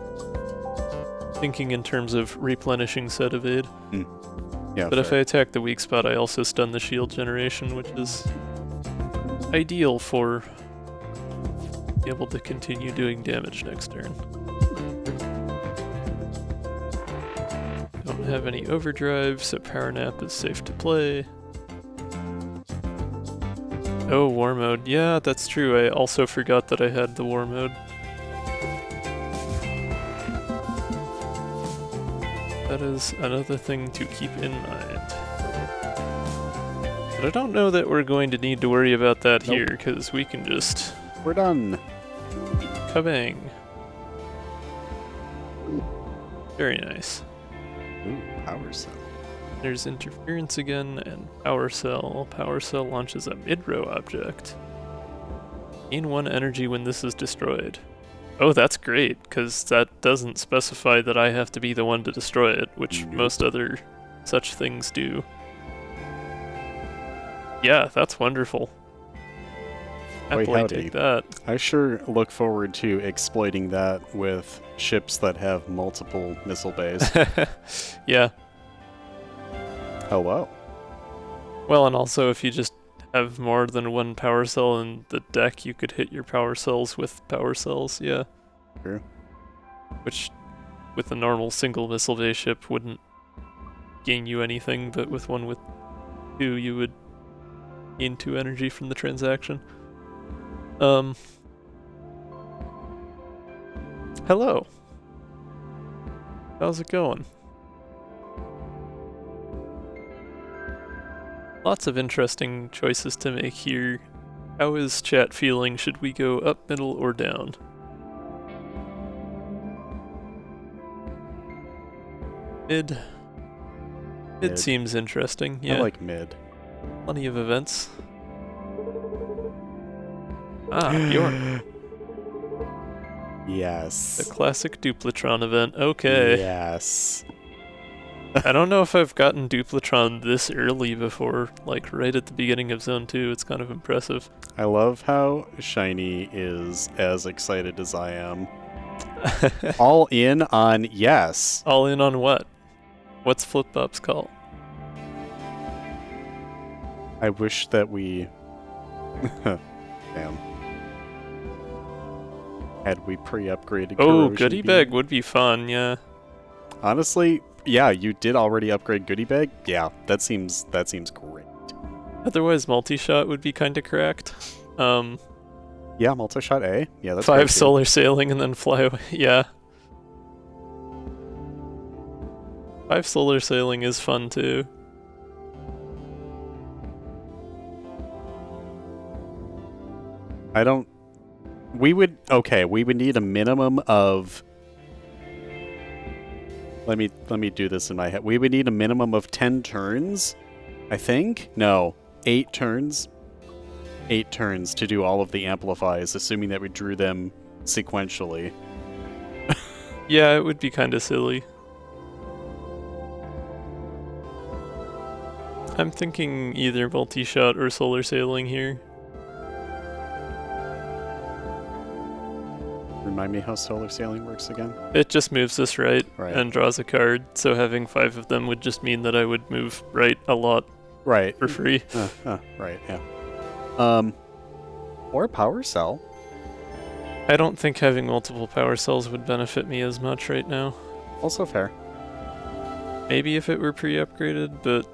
thinking in terms of replenishing set evade. Yeah, But if I fair. attack the weak spot, I also stun the shield generation, which is ideal for being able to continue doing damage next turn. Don't have any overdrive, so power nap is safe to play. Oh, war mode. Yeah, that's true. I also forgot that I had the war mode. That is another thing to keep in mind. But I don't know that we're going to need to worry about that Nope. here, because we can just We're done. kabang. Very nice. Ooh, power cell. There's interference again, and power cell. Power cell launches a mid-row object. Gain 1 energy when this is destroyed. Oh, that's great, because that doesn't specify that I have to be the one to destroy it, which Nope. most other such things do. Yeah, that's wonderful. Boy, Happily howdy. take that. I sure look forward to exploiting that with ships that have multiple missile bays. Yeah. Hello. Well, and also if you just have more than one power cell in the deck, you could hit your power cells with power cells, yeah. True. Which, with a normal single missile bay ship, wouldn't gain you anything, but with one with 2, you would gain 2 energy from the transaction. Hello. How's it going? Lots of interesting choices to make here. How is chat feeling? Should we go up, middle, or down? Mid. Mid Mid. seems interesting, yeah. I like mid. Plenty of events. Ah, Bjorn. Yes. The classic Duplatron event. Okay. Yes. I don't know if I've gotten Duplatron this early before, like right at the beginning of Zone 2. It's kind of impressive. I love how Shiny is as excited as I am. All in on yes. All in on what? What's Flip Bop's call? I wish that we... Damn. Had we pre-upgraded Oh, Corrosion goodie Beam. bag would be fun, yeah. Honestly, yeah, you did already upgrade goodie bag. Yeah, that seems great. Otherwise, multi-shot would be kind of cracked. Yeah, multi-shot A. Yeah, that's 5 great too. solar sailing and then fly away. Yeah. 5 solar sailing is fun too. We would need a minimum of... Let me do this in my head. We would need a minimum of 10 turns, I think? No, 8 turns. 8 turns to do all of the amplifies, assuming that we drew them sequentially. Yeah, it would be kind of silly. I'm thinking either multi-shot or solar sailing here. Remind me how solar sailing works again? It just moves us right Right. and draws a card, so having 5 of them would just mean that I would move right a lot Right. for free. Right, yeah. Or power cell. I don't think having multiple power cells would benefit me as much right now. Also fair. Maybe if it were pre-upgraded, but...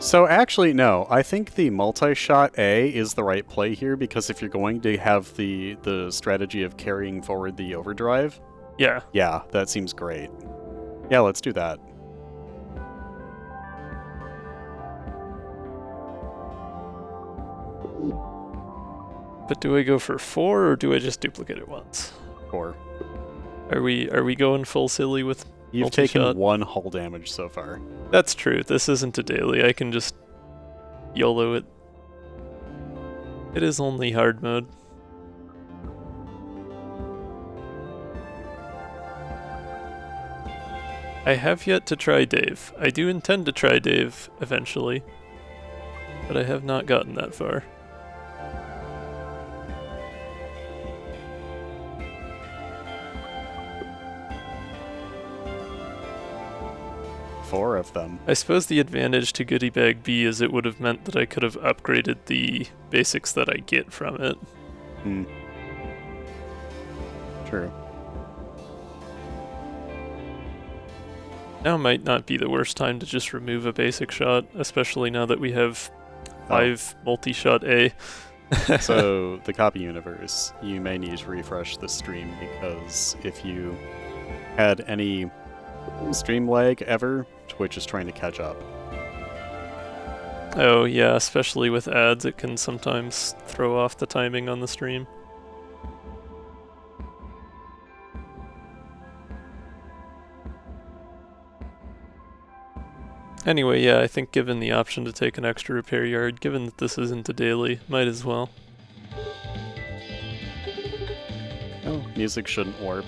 So actually, no. I think the multi-shot A is the right play here, because if you're going to have the strategy of carrying forward the overdrive, yeah. yeah, that seems great. Yeah, let's do that. But do I go for 4 or do I just duplicate it once? 4. Are we going full silly with You've multi-shot? taken 1 hull damage so far. That's true. This isn't a daily. I can just YOLO it. It is only hard mode. I have yet to try Dave. I do intend to try Dave eventually, but I have not gotten that far. Four of them. I suppose the advantage to Goodie Bag B is it would have meant that I could have upgraded the basics that I get from it. Hmm. True. Now might not be the worst time to just remove a basic shot, especially now that we have 5 multi-shot A. So, the copy universe, you may need to refresh the stream, because if you had any stream lag ever, Twitch is trying to catch up. Oh yeah, especially with ads, it can sometimes throw off the timing on the stream. Anyway, yeah, I think given the option to take an extra repair yard, given that this isn't a daily, might as well. Oh, music shouldn't warp.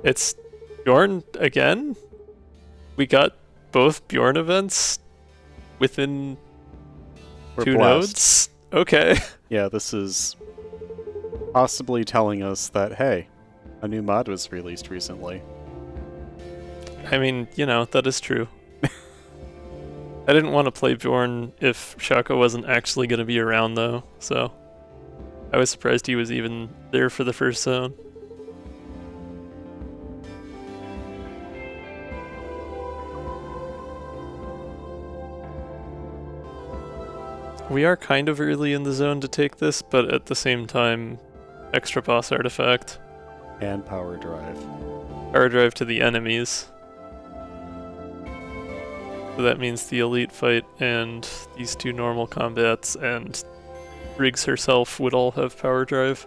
It's Bjorn again? We got both Bjorn events within We're 2 blessed. nodes? Okay. Yeah, this is possibly telling us that, hey, a new mod was released recently. I mean, you know, that is true. I didn't want to play Bjorn if Shaka wasn't actually going to be around, though, so I was surprised he was even there for the first zone. We are kind of early in the zone to take this, but at the same time, extra boss artifact. And power drive. Power drive to the enemies. So that means the elite fight and these 2 normal combats and Riggs herself would all have power drive.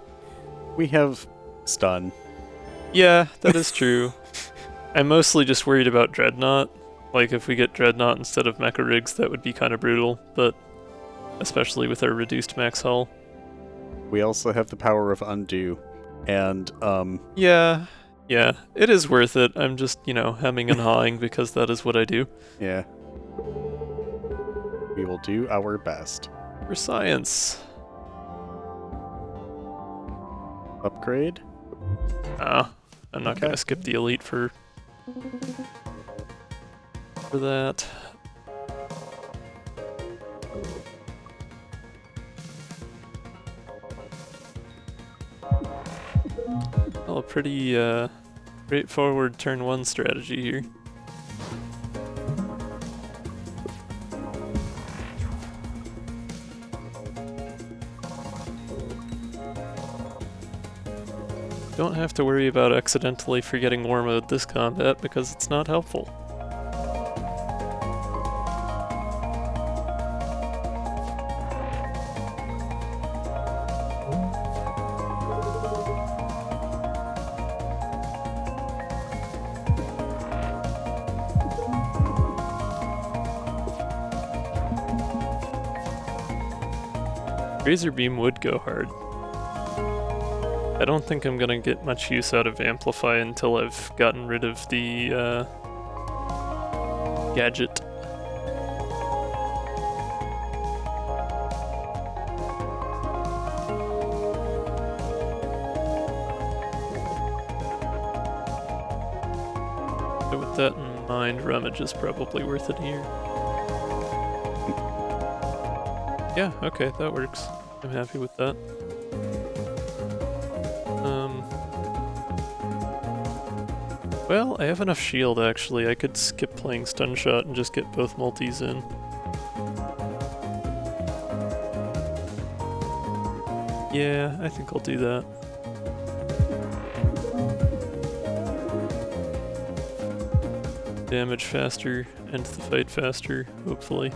We have stun. Yeah, that is true. I'm mostly just worried about Dreadnought. Like, if we get Dreadnought instead of Mecha Riggs, that would be kind of brutal, but especially with our reduced max hull. We also have the power of undo. And, Yeah, it is worth it. I'm just, you know, hemming and hawing because that is what I do. yeah. We will do our best. For science. Upgrade? I'm not Okay. gonna skip the elite for that. Well, a pretty straightforward turn 1 strategy here. don't have to worry about accidentally forgetting war mode this combat because it's not helpful. Razor beam would go hard. I don't think I'm gonna get much use out of Amplify until I've gotten rid of the gadget. So with that in mind, Rummage is probably worth it here. Yeah, okay, that works. I'm happy with that. Well, I have enough shield actually. I could skip playing Stun Shot and just get both multis in. Yeah, I think I'll do that. Damage faster, end the fight faster, hopefully.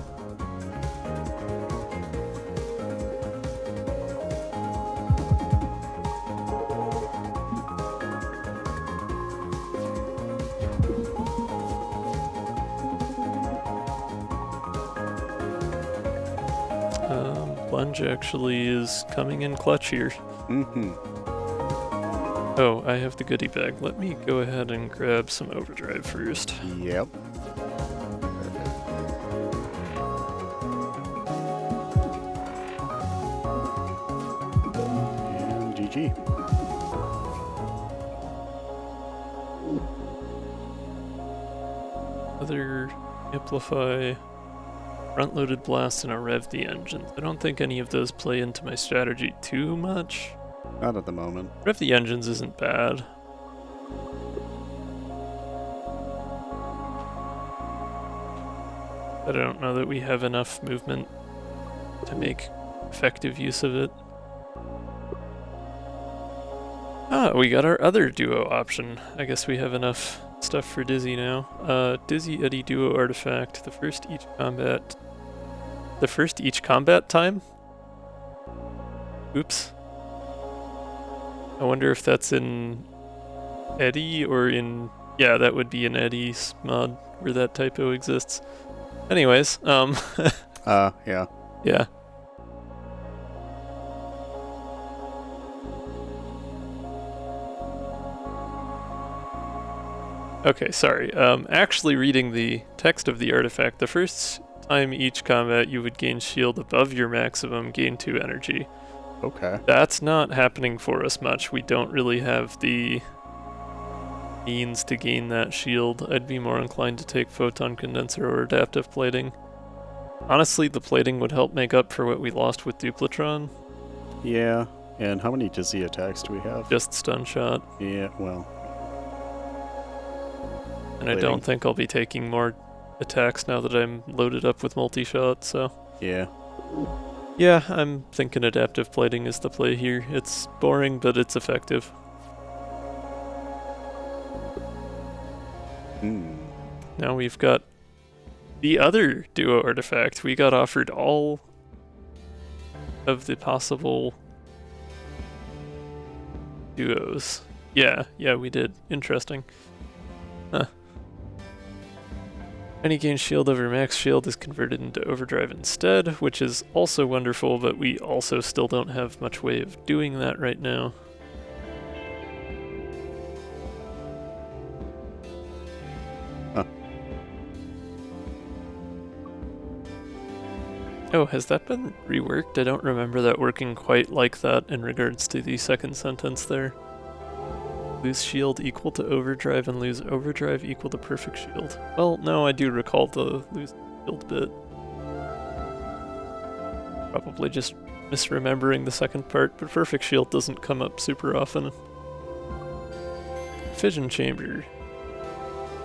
Plunge actually is coming in clutch here. Oh, I have the goodie bag. Let me go ahead and grab some overdrive first. Yep. And GG. Other Amplify, front-loaded blast, and a rev the engines. I don't think any of those play into my strategy too much. Not at the moment. Rev the engines isn't bad. But I don't know that we have enough movement to make effective use of it. Ah, we got our other duo option. I guess we have enough stuff for Dizzy now. Dizzy Eddy Duo Artifact. The first each combat time? Oops. I wonder if that's in Eddy or in... Yeah, that would be in Eddy's mod where that typo exists. Anyways, yeah. Yeah. Okay, sorry. Actually reading the text of the artifact, the first time each combat you would gain shield above your maximum, gain 2 energy. Okay. That's not happening for us much. We don't really have the means to gain that shield. I'd be more inclined to take photon condenser or adaptive plating. Honestly, the plating would help make up for what we lost with Duplatron. Yeah. And how many dizzy attacks do we have? Just Stun Shot. Yeah, well. And I don't think I'll be taking more attacks now that I'm loaded up with multi-shot, so... Yeah. Yeah, I'm thinking adaptive plating is the play here. It's boring, but it's effective. Now we've got the other duo artifact. We got offered all of the possible duos. Yeah, we did. Interesting. Huh. Any gain shield over max shield is converted into overdrive instead, which is also wonderful, but we also still don't have much way of doing that right now. Oh, has that been reworked? I don't remember that working quite like that in regards to the second sentence there. Lose shield equal to overdrive and lose overdrive equal to perfect shield. Well, no, I do recall the lose shield bit. Probably just misremembering the second part, but perfect shield doesn't come up super often. Fission chamber.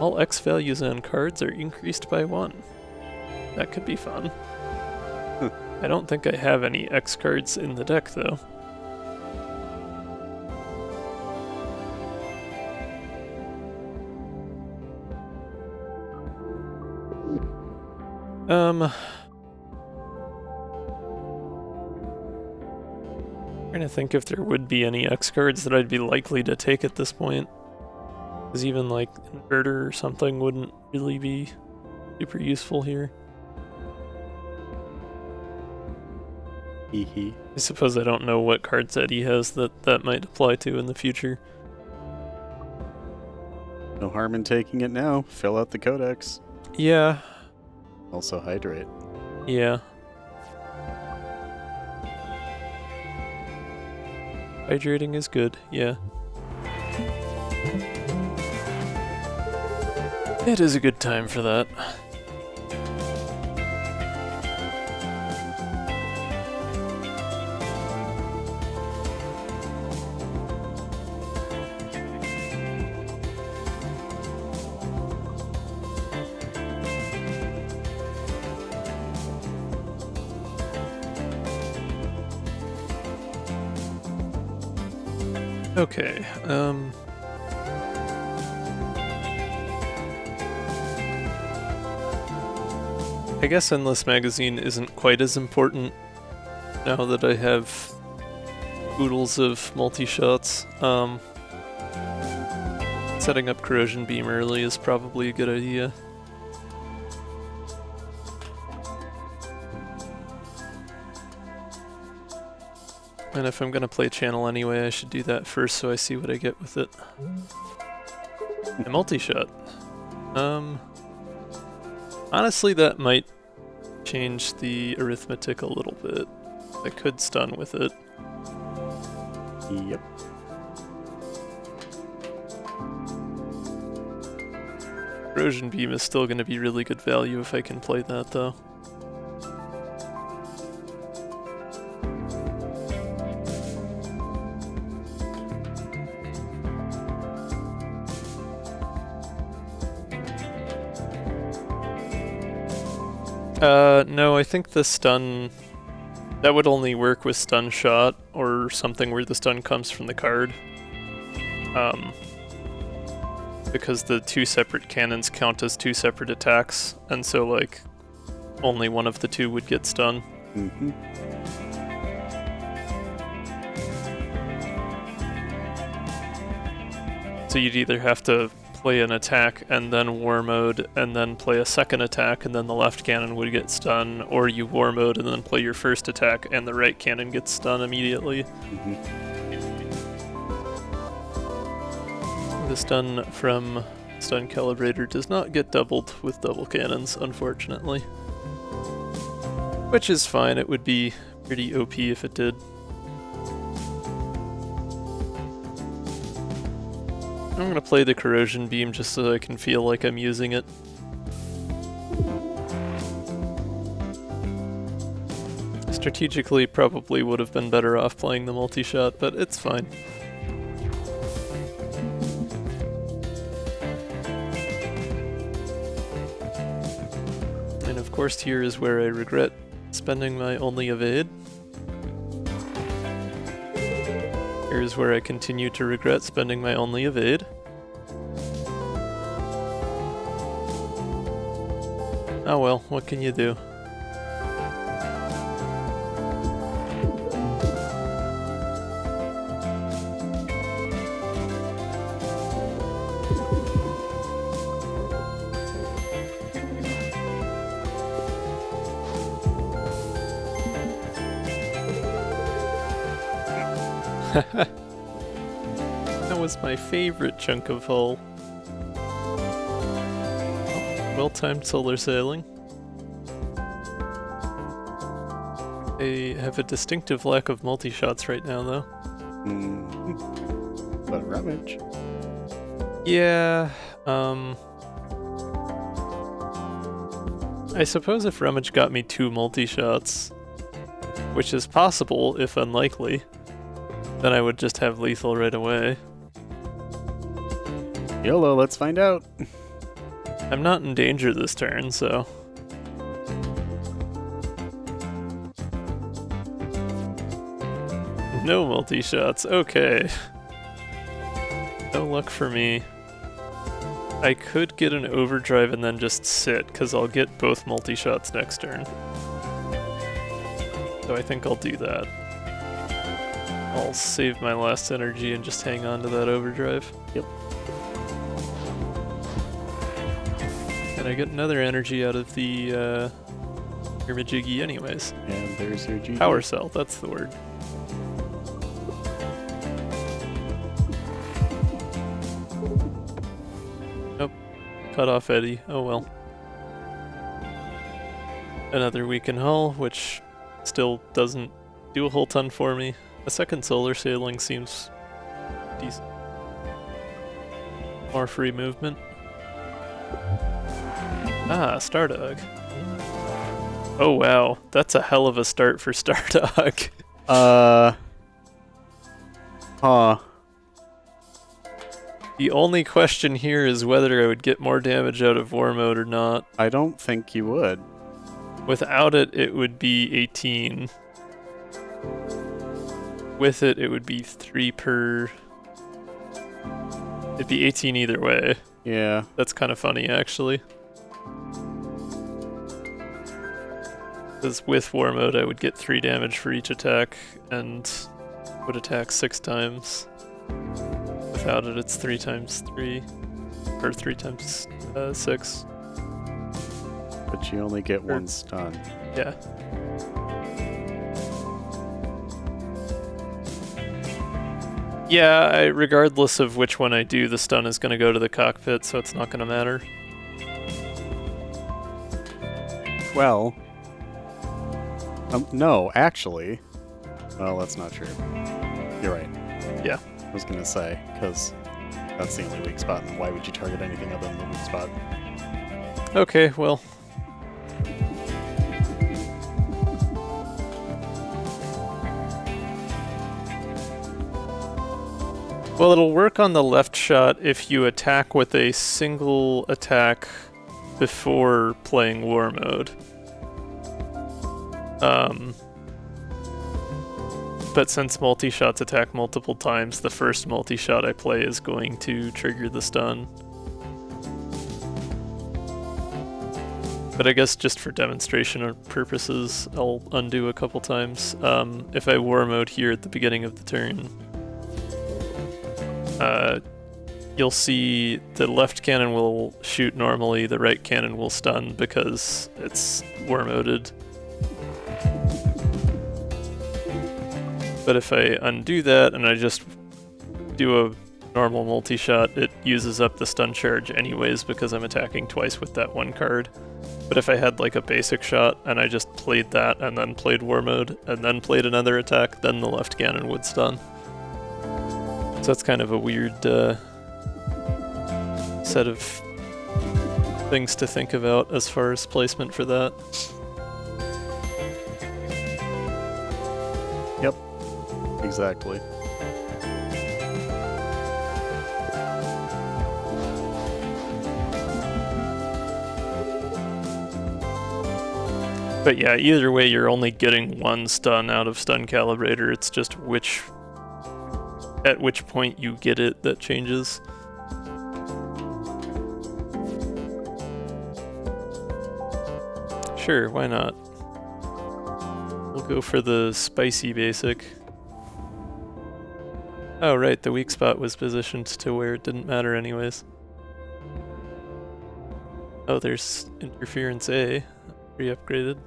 All X values on cards are increased by 1. That could be fun. I don't think I have any X cards in the deck, though. Trying to think if there would be any X cards that I'd be likely to take at this point. Because even like Inverter or something wouldn't really be super useful here. Hee. I suppose I don't know what card set he has that might apply to in the future. No harm in taking it now. Fill out the codex. Yeah. Also hydrate. Yeah. Hydrating is good, yeah. It is a good time for that. Okay, I guess Endless Magazine isn't quite as important now that I have oodles of multi-shots. Setting up Corrosion Beam early is probably a good idea. And if I'm gonna play Channel anyway, I should do that first so I see what I get with it. A multi-shot. Honestly, that might change the arithmetic a little bit. I could stun with it. Yep. Corrosion Beam is still gonna be really good value if I can play that though. No, I think the stun... That would only work with stun shot, or something where the stun comes from the card. Because the two separate cannons count as two separate attacks, and so, like, only one of the two would get stun. Mm-hmm. So you'd either have to play an attack and then war mode and then play a second attack and then the left cannon would get stun, or you war mode and then play your first attack and the right cannon gets stun immediately. Mm-hmm. The stun from Stun Calibrator does not get doubled with double cannons, unfortunately. Which is fine, it would be pretty OP if it did. I'm gonna play the Corrosion Beam just so I can feel like I'm using it. Strategically, probably would have been better off playing the multi-shot, but it's fine. And of course here is where I regret spending my only evade. Here's where I continue to regret spending my only evade. Oh well, what can you do? That was my favorite chunk of hull. Oh, well-timed solar sailing. They have a distinctive lack of multi-shots right now, though. But Rummage. Yeah, I suppose if Rummage got me 2 multi-shots, which is possible, if unlikely, then I would just have lethal right away. YOLO, let's find out. I'm not in danger this turn, so... No multi-shots, okay. No luck for me. I could get an overdrive and then just sit, because I'll get both multi-shots next turn. So I think I'll do that. I'll save my last energy and just hang on to that overdrive. Yep. And I get another energy out of the Hermajiggy anyways. And there's your GG. Power cell, that's the word. Nope. Cut off Eddie. Oh well. Another weaken hull, which still doesn't do a whole ton for me. A second solar sailing seems decent. More free movement. Ah, Stardog. Oh wow, that's a hell of a start for Stardog. Huh. The only question here is whether I would get more damage out of War Mode or not. I don't think you would. Without it, it would be 18. With it, it would be 3 per... It'd be 18 either way. Yeah. That's kind of funny, actually. Because with War Mode, I would get 3 damage for each attack, and would attack 6 times. Without it, it's 3 times 3. Or 3 times 6. But you only get 1 stun. Yeah. Yeah, regardless of which one I do, the stun is going to go to the cockpit, so it's not going to matter. Well... no, actually... Well, that's not true. You're right. Yeah. I was gonna say, because that's the only weak spot, and why would you target anything other than the weak spot? Okay, well... Well, it'll work on the left shot if you attack with a single attack before playing War Mode. But since multi-shots attack multiple times, the first multi-shot I play is going to trigger the stun. But I guess just for demonstration purposes, I'll undo a couple times. If I War Mode here at the beginning of the turn, you'll see the left cannon will shoot normally, the right cannon will stun because it's War Moded. But if I undo that and I just do a normal multi-shot, it uses up the stun charge anyways because I'm attacking twice with that one card. But if I had like a basic shot and I just played that and then played War Mode and then played another attack, then the left cannon would stun. So that's kind of a weird set of things to think about as far as placement for that. Yep. Exactly. But yeah, either way, you're only getting 1 stun out of Stun Calibrator. It's just at which point you get it that changes. Sure, why not? We'll go for the spicy basic. Oh right, the weak spot was positioned to where it didn't matter anyways. Oh, there's interference A, re-upgraded.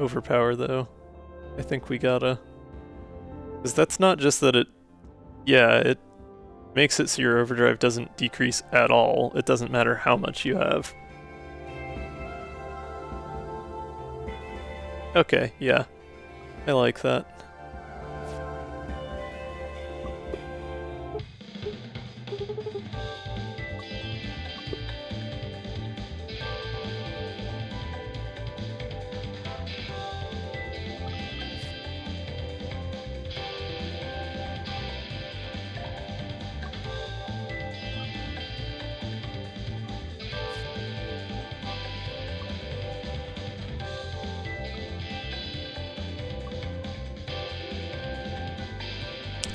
Overpower though. I think we gotta... Because that's not just that it... Yeah, it makes it so your overdrive doesn't decrease at all. It doesn't matter how much you have. Okay, yeah. I like that.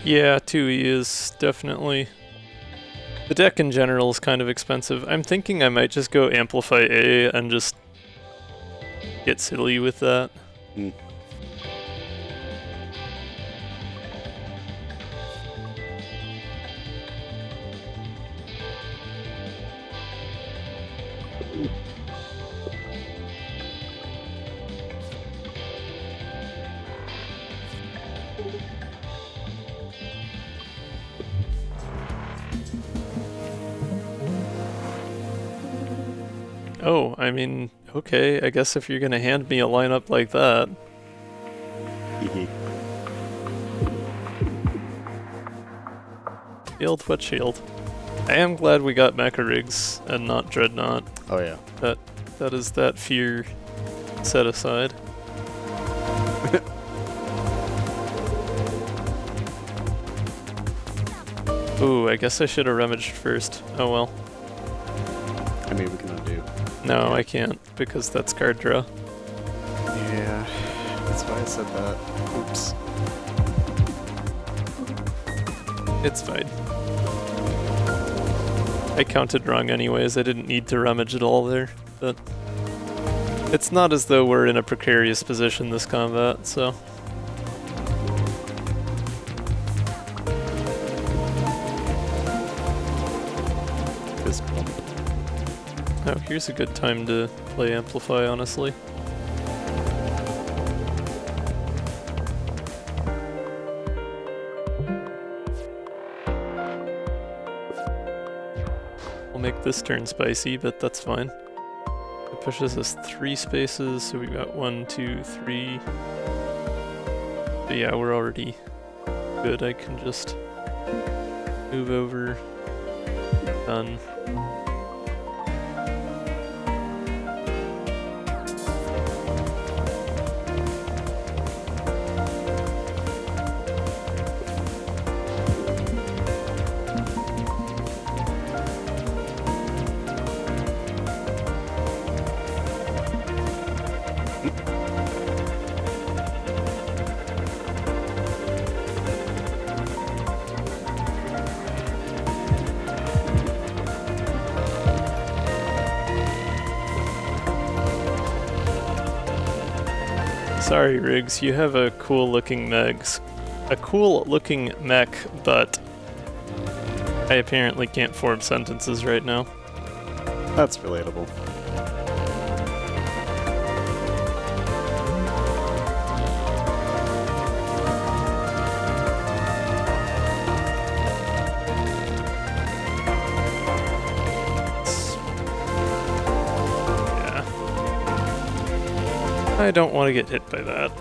Yeah, 2E is definitely The deck in general is kind of expensive. I'm thinking I might just go Amplify A and just get silly with that. Mm. Oh, I mean, okay, I guess if you're gonna hand me a lineup like that. Shield, what shield? I am glad we got Mecha Rigs and not Dreadnought. Oh yeah. That is that fear set aside. Ooh, I guess I should have rummaged first. Oh well. I mean, we can undo. No, I can't, because that's card draw. Yeah, that's why I said that. Oops. It's fine. I counted wrong anyways, I didn't need to rummage at all there, but it's not as though we're in a precarious position this combat, so... Fist bump. Oh, here's a good time to play Amplify, honestly. We'll make this turn spicy, but that's fine. It pushes us 3 spaces, so we've got 1, 2, 3. But yeah, we're already good. I can just move over. Done. Sorry, Riggs, you have a cool looking mech, but I apparently can't form sentences right now. That's relatable. I don't want to get hit by that.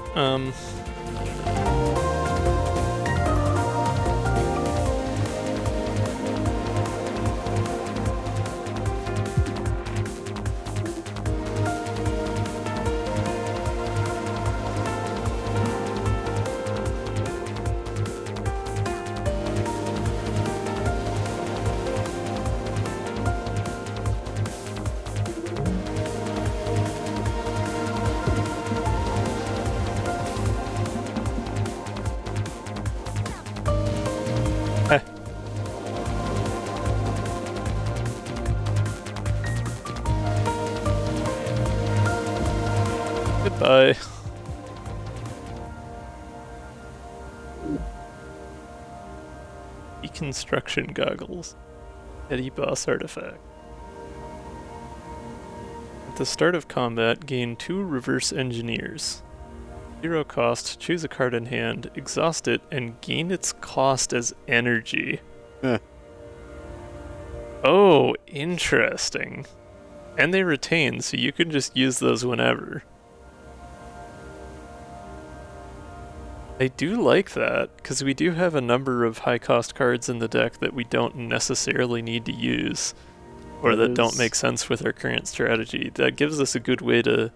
Goodbye. Deconstruction goggles. Petty boss artifact. At the start of combat, gain 2 reverse engineers. 0 cost, choose a card in hand, exhaust it, and gain its cost as energy. Huh. Oh, interesting. And they retain, so you can just use those whenever. I do like that, because we do have a number of high-cost cards in the deck that we don't necessarily need to use, or that don't make sense with our current strategy. That gives us a good way to,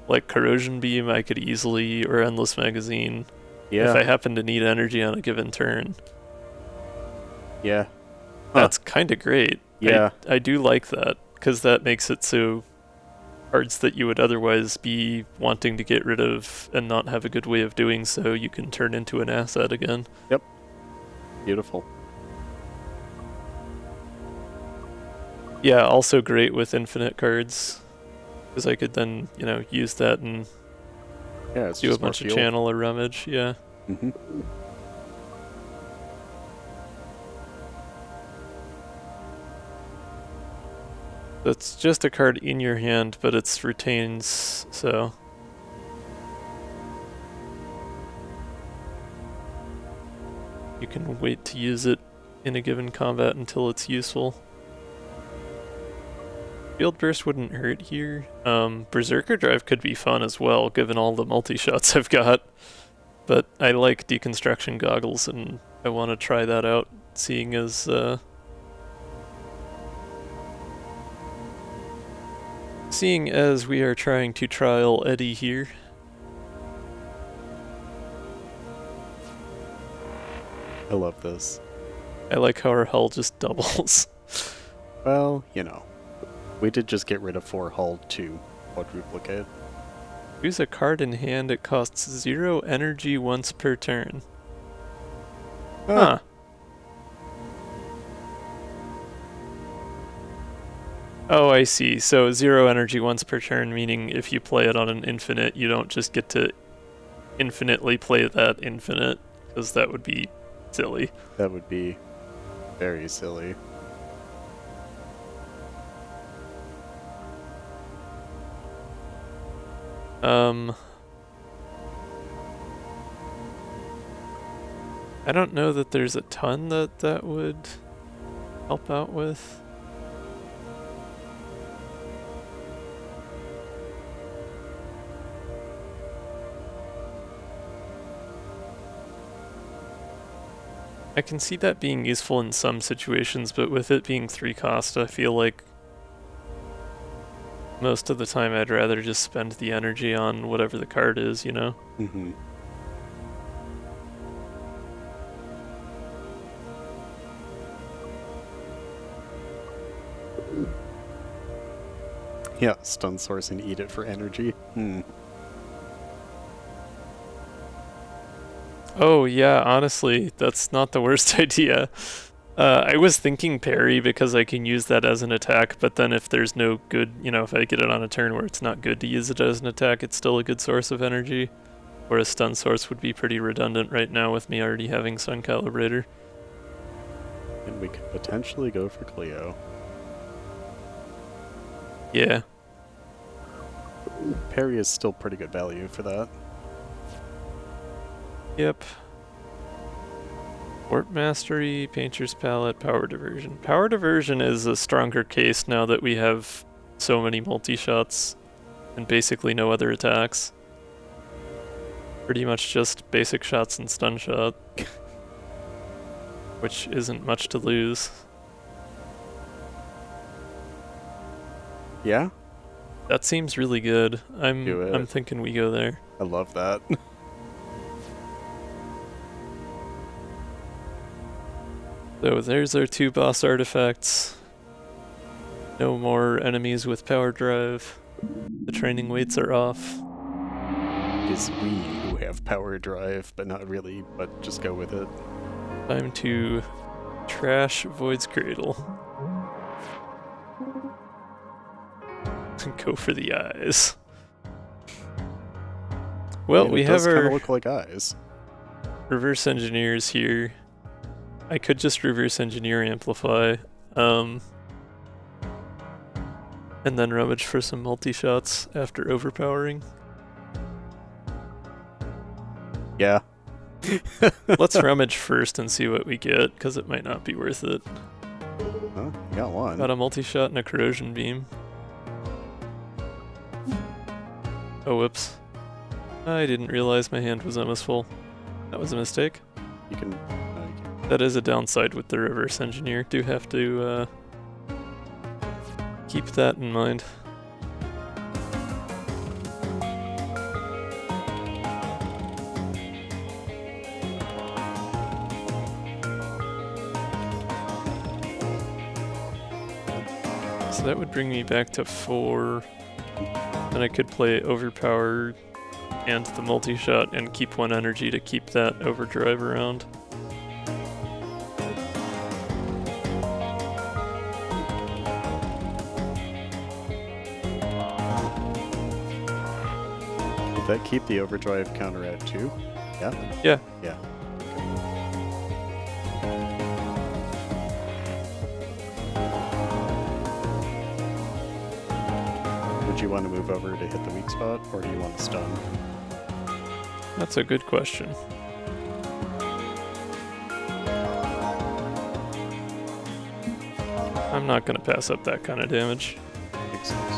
like Corrosion Beam, I could easily, or Endless Magazine, if I happen to need energy on a given turn. Yeah. That's kind of great. Yeah. I do like that, because that makes it so cards that you would otherwise be wanting to get rid of and not have a good way of doing so, you can turn into an asset again. Yep. Beautiful. Yeah, also great with infinite cards. Because I could then, you know, use that and Yeah, it's do a just more bunch of fuel. channel or rummage, yeah. Mm-hmm. That's just a card in your hand, but it's retains, so... You can wait to use it in a given combat until it's useful. Field Burst wouldn't hurt here. Berserker Drive could be fun as well, given all the multi-shots I've got. But I like Deconstruction Goggles, and I want to try that out, seeing as, we are trying to trial Eddie here. I love this. I like how our hull just doubles. Well, you know. We did just get rid of 4 hull to quadruplicate. Use a card in hand, it costs 0 energy once per turn. Huh. Oh, I see. So 0 energy once per turn, meaning if you play it on an infinite, you don't just get to infinitely play that infinite, because that would be silly. That would be very silly. I don't know that there's a ton that would help out with. I can see that being useful in some situations, but with it being 3 cost, I feel like most of the time I'd rather just spend the energy on whatever the card is, you know? Mm-hmm. Yeah, stun source and eat it for energy. Oh yeah, honestly, that's not the worst idea. I was thinking parry because I can use that as an attack, but then if there's no good, you know, if I get it on a turn where it's not good to use it as an attack, it's still a good source of energy. Whereas stun source would be pretty redundant right now with me already having Sun Calibrator. And we could potentially go for Cleo. Yeah. Parry is still pretty good value for that. Yep. Warp Mastery, Painter's Palette, Power Diversion. Power Diversion is a stronger case now that we have so many multi-shots and basically no other attacks. Pretty much just basic shots and stun shot. Which isn't much to lose. Yeah? That seems really good. I'm thinking we go there. I love that. So there's our 2 boss artifacts. No more enemies with power drive. The training weights are off. It is we who have power drive, but not really, but just go with it. Time to trash Void's Cradle. Go for the eyes. Well, And we it have does kind our of look like eyes. reverse engineers here. I could just reverse engineer amplify, and then rummage for some multi-shots after overpowering. Yeah. Let's rummage first and see what we get, because it might not be worth it. Huh? You got one. Got a multi-shot and a corrosion beam. Oh, whoops. I didn't realize my hand was almost full. That was a mistake. You can... That is a downside with the reverse engineer. Do have to keep that in mind. So that would bring me back to 4. Then I could play Overpower and the multi-shot and keep 1 energy to keep that overdrive around. that keep the overdrive counter at 2? Yeah? Yeah. Yeah. Would you want to move over to hit the weak spot, or do you want to stun? That's a good question. I'm not gonna pass up that kind of damage. Makes sense.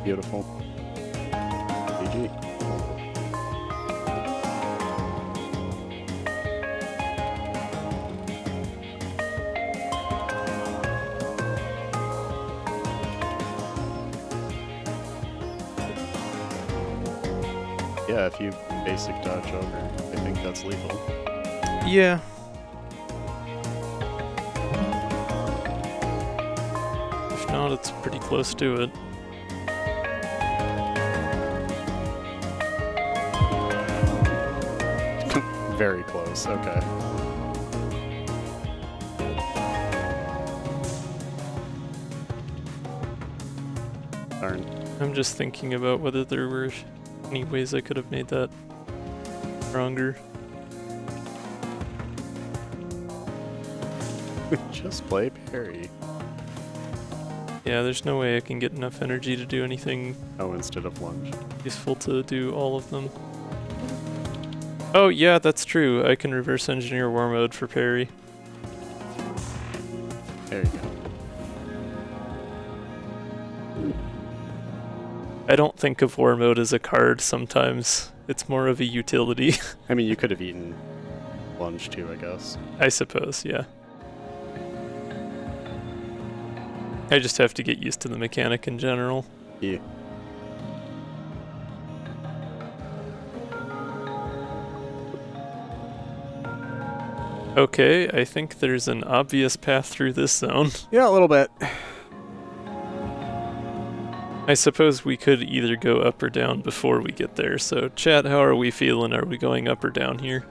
Beautiful. GG. Yeah, if you basic dodge over, I think that's lethal. Yeah. If not, it's pretty close to it. Very close, okay. Darn. I'm just thinking about whether there were any ways I could have made that stronger. Just play parry. Yeah, there's no way I can get enough energy to do anything Oh, instead of lunge. useful to do all of them. Oh yeah, that's true. I can reverse engineer war mode for parry. There you go. I don't think of war mode as a card sometimes. It's more of a utility. I mean, you could have eaten lunge too, I guess. I suppose, yeah. I just have to get used to the mechanic in general. Yeah. Okay, I think there's an obvious path through this zone. Yeah, a little bit. I suppose we could either go up or down before we get there, so chat, how are we feeling? Are we going up or down here?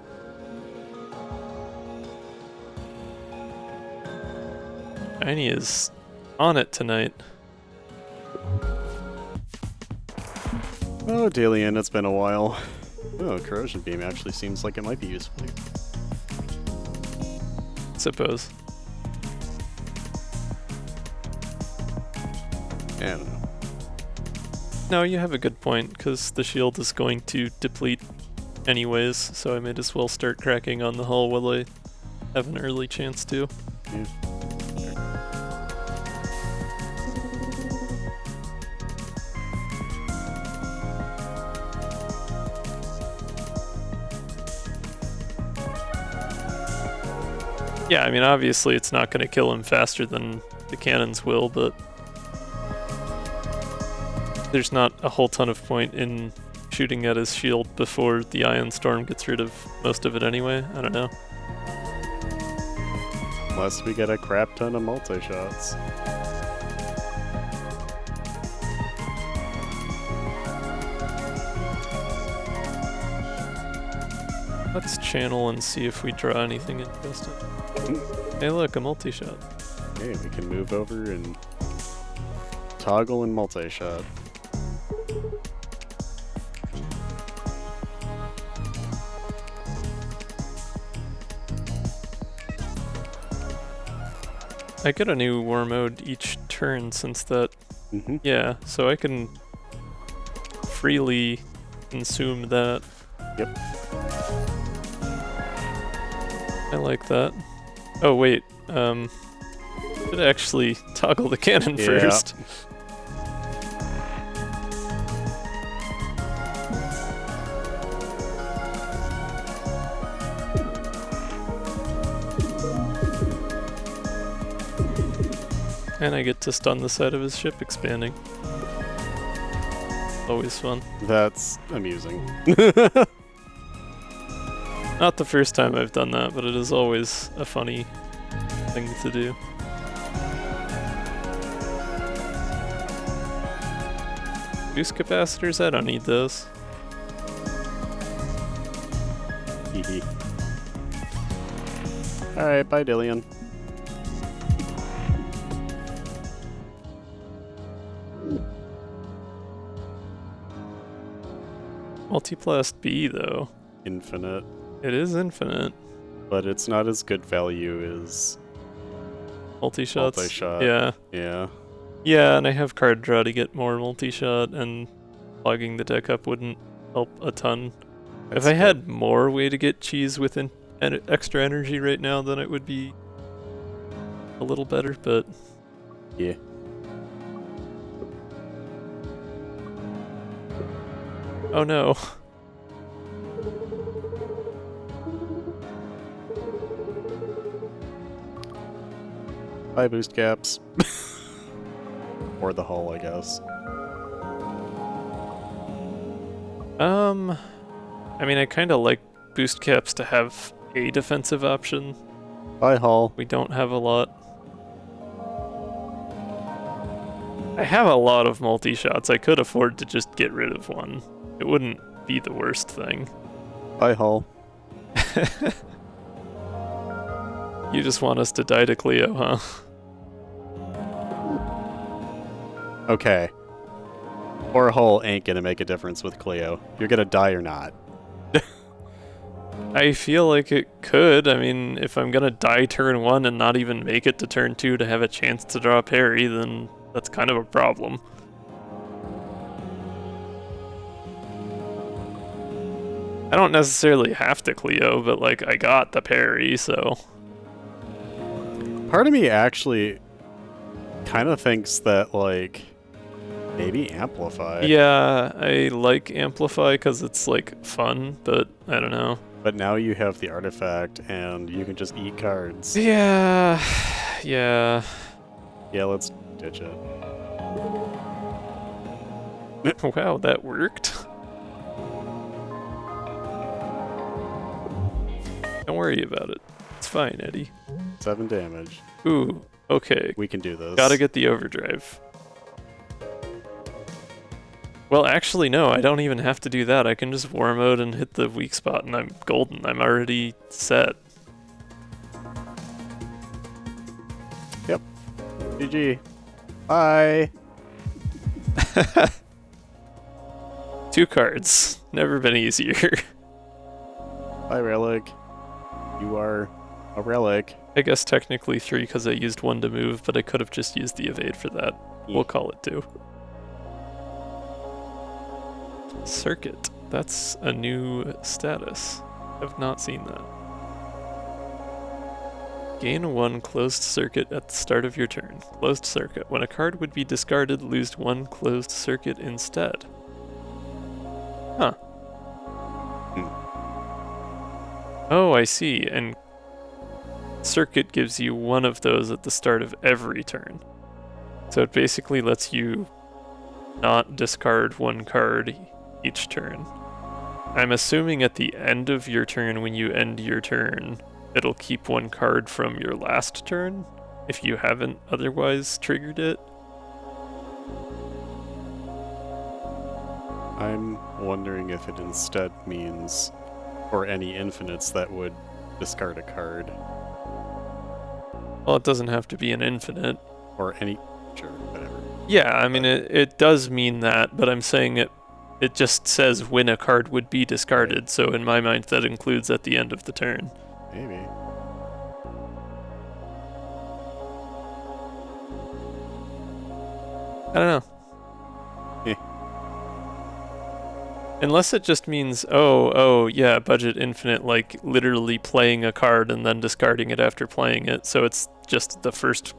Tiny is on it tonight. Oh, Dalian, it's been a while. Oh, corrosion beam actually seems like it might be useful. Suppose. I don't know. No, you have a good point, because the shield is going to deplete anyways, so I might as well start cracking on the hull while I have an early chance to. Yeah. Yeah, I mean, obviously it's not going to kill him faster than the cannons will, but there's not a whole ton of point in shooting at his shield before the Ion Storm gets rid of most of it anyway. I don't know. Unless we get a crap ton of multi-shots. Let's channel and see if we draw anything interesting. Hey look, a multi-shot. Okay, we can move over and toggle and multi-shot. I get a new war mode each turn since that. Mm-hmm. Yeah, so I can freely consume that. Yep. I like that. Oh wait, should actually toggle the cannon Yeah. first. And I get to stun the side of his ship expanding. Always fun. That's amusing. Not the first time I've done that, but it is always a funny thing to do. Boost capacitors? I don't need those. Hee. Alright, bye Dillion. Multiplast B, though. Infinite. It is infinite. But it's not as good value as Multi-shots? multi-shot. Yeah. Yeah. Yeah, and I have card draw to get more multi-shot, and clogging the deck up wouldn't help a ton. That's if I good. had more way to get cheese with extra energy right now, then it would be a little better, but... Yeah. Oh no. Bye boost caps. Or the hull, I guess. I mean, I kind of like boost caps to have a defensive option. Bye hull. We don't have a lot. I have a lot of multi-shots. I could afford to just get rid of one. It wouldn't be the worst thing. Bye hull. You just want us to die to Cleo, huh? Okay. Or hull ain't gonna make a difference with Cleo. You're gonna die or not. I feel like it could. I mean, if I'm gonna die turn 1 and not even make it to turn 2 to have a chance to draw a parry, then that's kind of a problem. I don't necessarily have to Cleo, but like, I got the parry, so... Part of me actually kind of thinks that, like, maybe Amplify. Yeah, I like Amplify because it's, like, fun, but I don't know. But now you have the artifact, and you can just eat cards. Yeah, yeah. Yeah, let's ditch it. Wow, that worked. Don't worry about it. It's fine, Eddie. 7 damage. Ooh, okay. We can do this. Gotta get the overdrive. Well, actually, no, I don't even have to do that. I can just war mode and hit the weak spot and I'm golden. I'm already set. Yep. GG. Bye. 2 cards. Never been easier. Bye, Relic. You are a relic. I guess technically 3 because I used 1 to move, but I could have just used the evade for that. We'll call it 2. Circuit. That's a new status. I've not seen that. Gain 1 closed circuit at the start of your turn. Closed circuit. When a card would be discarded, lose 1 closed circuit instead. Huh. Oh, I see. And circuit gives you 1 of those at the start of every turn. So it basically lets you not discard 1 card each turn. I'm assuming at the end of your turn, when you end your turn, it'll keep 1 card from your last turn, if you haven't otherwise triggered it. I'm wondering if it instead means for any infinites that would discard a card. Well, it doesn't have to be an infinite. Or any... Sure, whatever. Yeah, I mean, it does mean that, but I'm saying it just says when a card would be discarded, so in my mind that includes at the end of the turn. Maybe. I don't know. Yeah. Unless it just means, oh, yeah, budget infinite, like literally playing a card and then discarding it after playing it, so it's just the first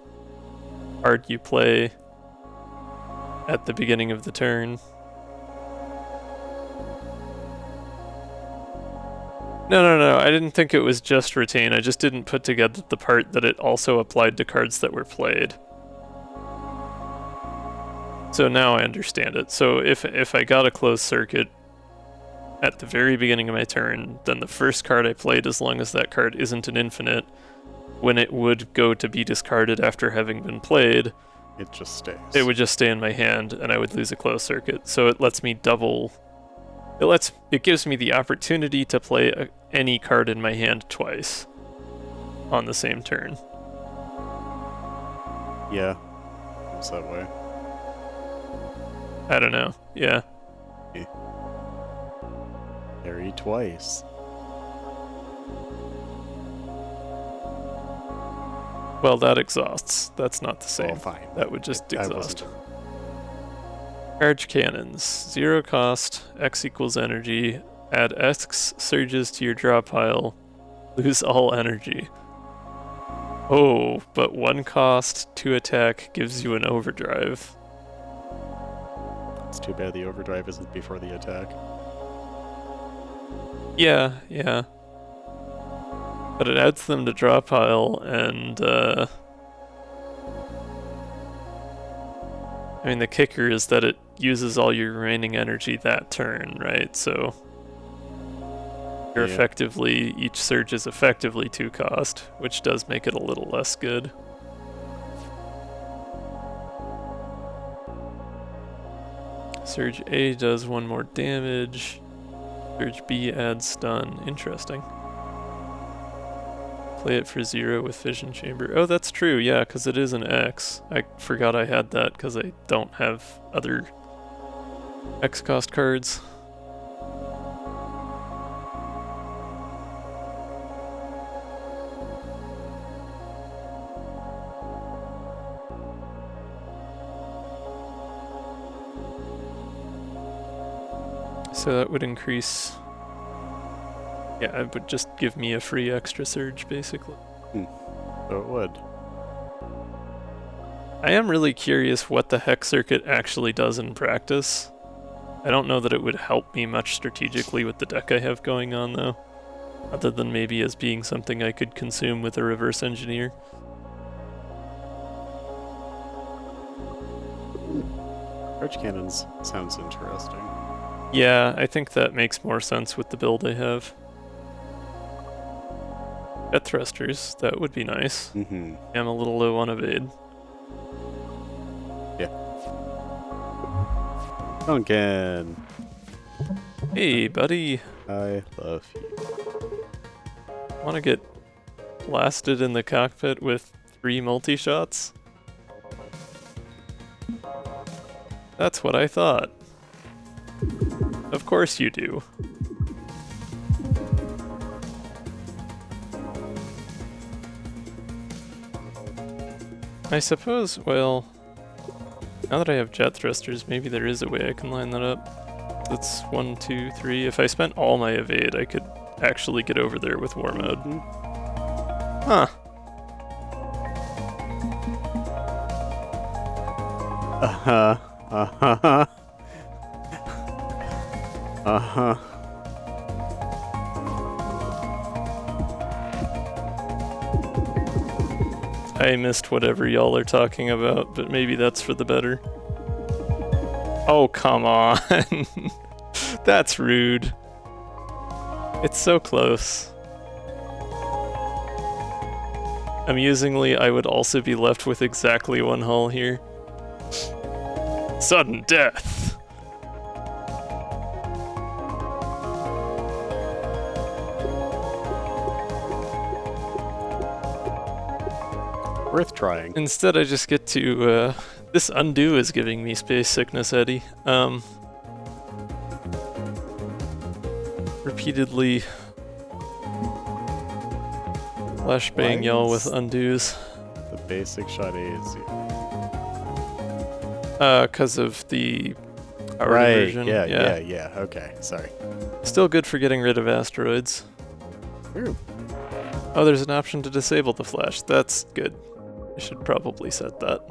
card you play at the beginning of the turn. No, I didn't think it was just retain, I just didn't put together the part that it also applied to cards that were played. So now I understand it. So if I got a closed circuit at the very beginning of my turn, then the first card I played, as long as that card isn't an infinite, when it would go to be discarded after having been played, It just stays. It would just stay in my hand, and I would lose a closed circuit. So it lets me double. It gives me the opportunity to play any card in my hand twice on the same turn. Yeah. It's that way. I don't know. Yeah. Parry twice. Well, that exhausts. That's not the same. Oh, fine. That would just exhaust. wasn't- Charge cannons. 0 cost, X equals energy. Add X surges to your draw pile. Lose all energy. Oh, but 1 cost, 2 attack gives you an overdrive. It's too bad the overdrive isn't before the attack. Yeah, yeah. But it adds them to draw pile, and I mean, the kicker is that it uses all your remaining energy that turn, right? So you're effectively, each surge is effectively 2 cost, which does make it a little less good. Surge A does 1 more damage. Surge B adds stun. Interesting. Play it for 0 with Fission Chamber. Oh, that's true, yeah, because it is an X. I forgot I had that because I don't have other X cost cards. So that would increase. Yeah, it would just give me a free extra surge, basically. So it would. I am really curious what the Hex Circuit actually does in practice. I don't know that it would help me much strategically with the deck I have going on, though. Other than maybe as being something I could consume with a reverse engineer. Charge cannons sounds interesting. Yeah, I think that makes more sense with the build I have. Jet thrusters, that would be nice. Mm-hmm. I'm a little low on evade. Yeah. Duncan! Hey, buddy. I love you. Want to get blasted in the cockpit with 3 multi-shots? That's what I thought. Of course you do. I suppose, well, now that I have jet thrusters, maybe there is a way I can line that up. That's 1, 2, 3. If I spent all my evade, I could actually get over there with war mode. Huh. Uh-huh. Uh-huh. Uh-huh. I missed whatever y'all are talking about, but maybe that's for the better. Oh, come on. That's rude. It's so close. Amusingly, I would also be left with exactly 1 hull here. Sudden death. Worth trying. Instead, I just get to, this undo is giving me space sickness, Eddie. Repeatedly flashbang y'all with undos. The basic shot is... 'Cause of the power Right, diversion. yeah, okay, sorry. Still good for getting rid of asteroids. Ooh. Oh, there's an option to disable the flash. That's good. I should probably set that.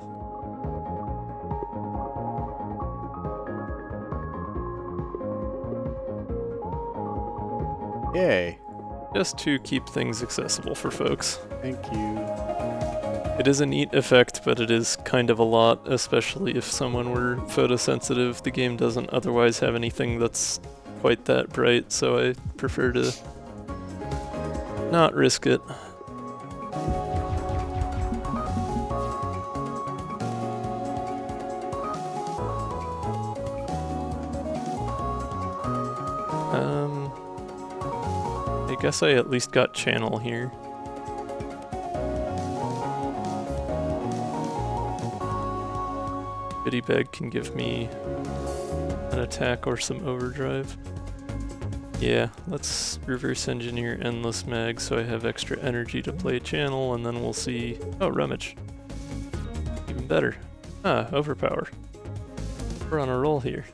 Yay. Just to keep things accessible for folks. Thank you. It is a neat effect, but it is kind of a lot, especially if someone were photosensitive. The game doesn't otherwise have anything that's quite that bright, so I prefer to not risk it. I guess I at least got channel here. Goodie bag can give me an attack or some overdrive. Yeah, let's reverse engineer endless mag so I have extra energy to play channel, and then we'll see... Oh, rummage. Even better. Ah, overpower. We're on a roll here.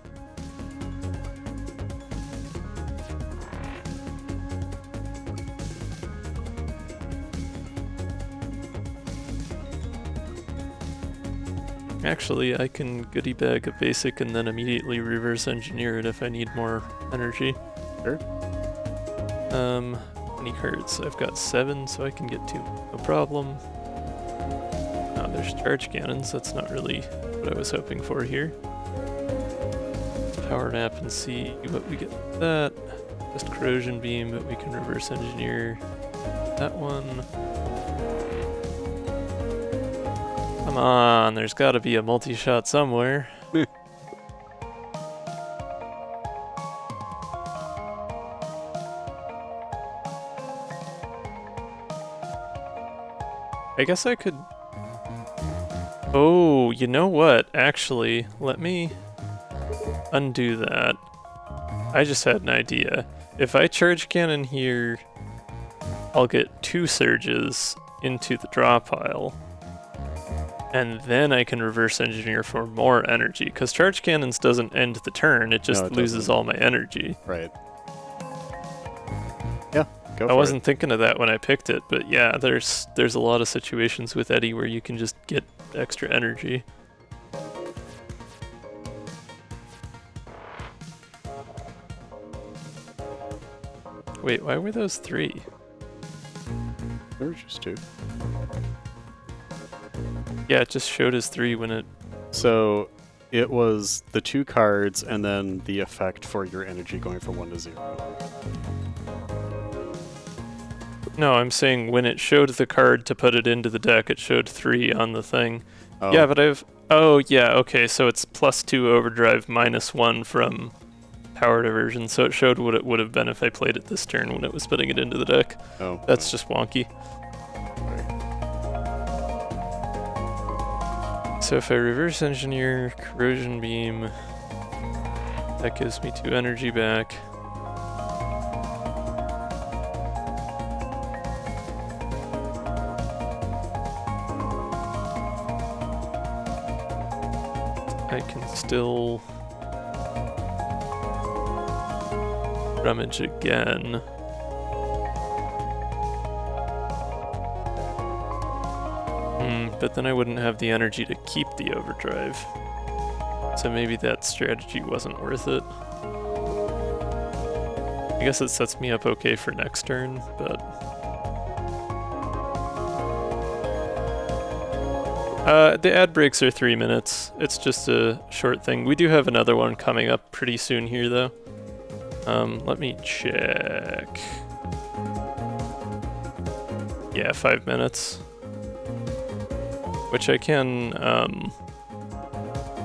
Actually, I can goodie bag a basic and then immediately reverse engineer it if I need more energy. Sure. Many cards? I've got 7, so I can get 2. No problem. Oh, there's charge cannons. That's not really what I was hoping for here. Power nap and see what we get with that. Just corrosion beam, but we can reverse engineer that one. Come on, there's gotta be a multi-shot somewhere. I guess I could... Oh, you know what? Actually, let me undo that. I just had an idea. If I charge cannon here, I'll get 2 surges into the draw pile. And then I can reverse engineer for more energy, because charge cannons doesn't end the turn, it just loses all my energy. Right. Yeah, go for it. I wasn't thinking of that when I picked it, but yeah, there's a lot of situations with Eddie where you can just get extra energy. Wait, why were those 3? There were just 2. Yeah, it just showed as 3 when it... So, it was the 2 cards and then the effect for your energy going from 1 to 0. No, I'm saying when it showed the card to put it into the deck, it showed 3 on the thing. Oh. Yeah, but I've... Oh, yeah, okay, so it's +2 overdrive, -1 from power diversion, so it showed what it would have been if I played it this turn when it was putting it into the deck. Oh. That's just wonky. So if I reverse engineer corrosion beam, that gives me 2 energy back. I can still rummage again. But then I wouldn't have the energy to keep the overdrive. So maybe that strategy wasn't worth it. I guess it sets me up okay for next turn, but... the ad breaks are 3 minutes. It's just a short thing. We do have another one coming up pretty soon here, though. Let me check. Yeah, 5 minutes. Which I can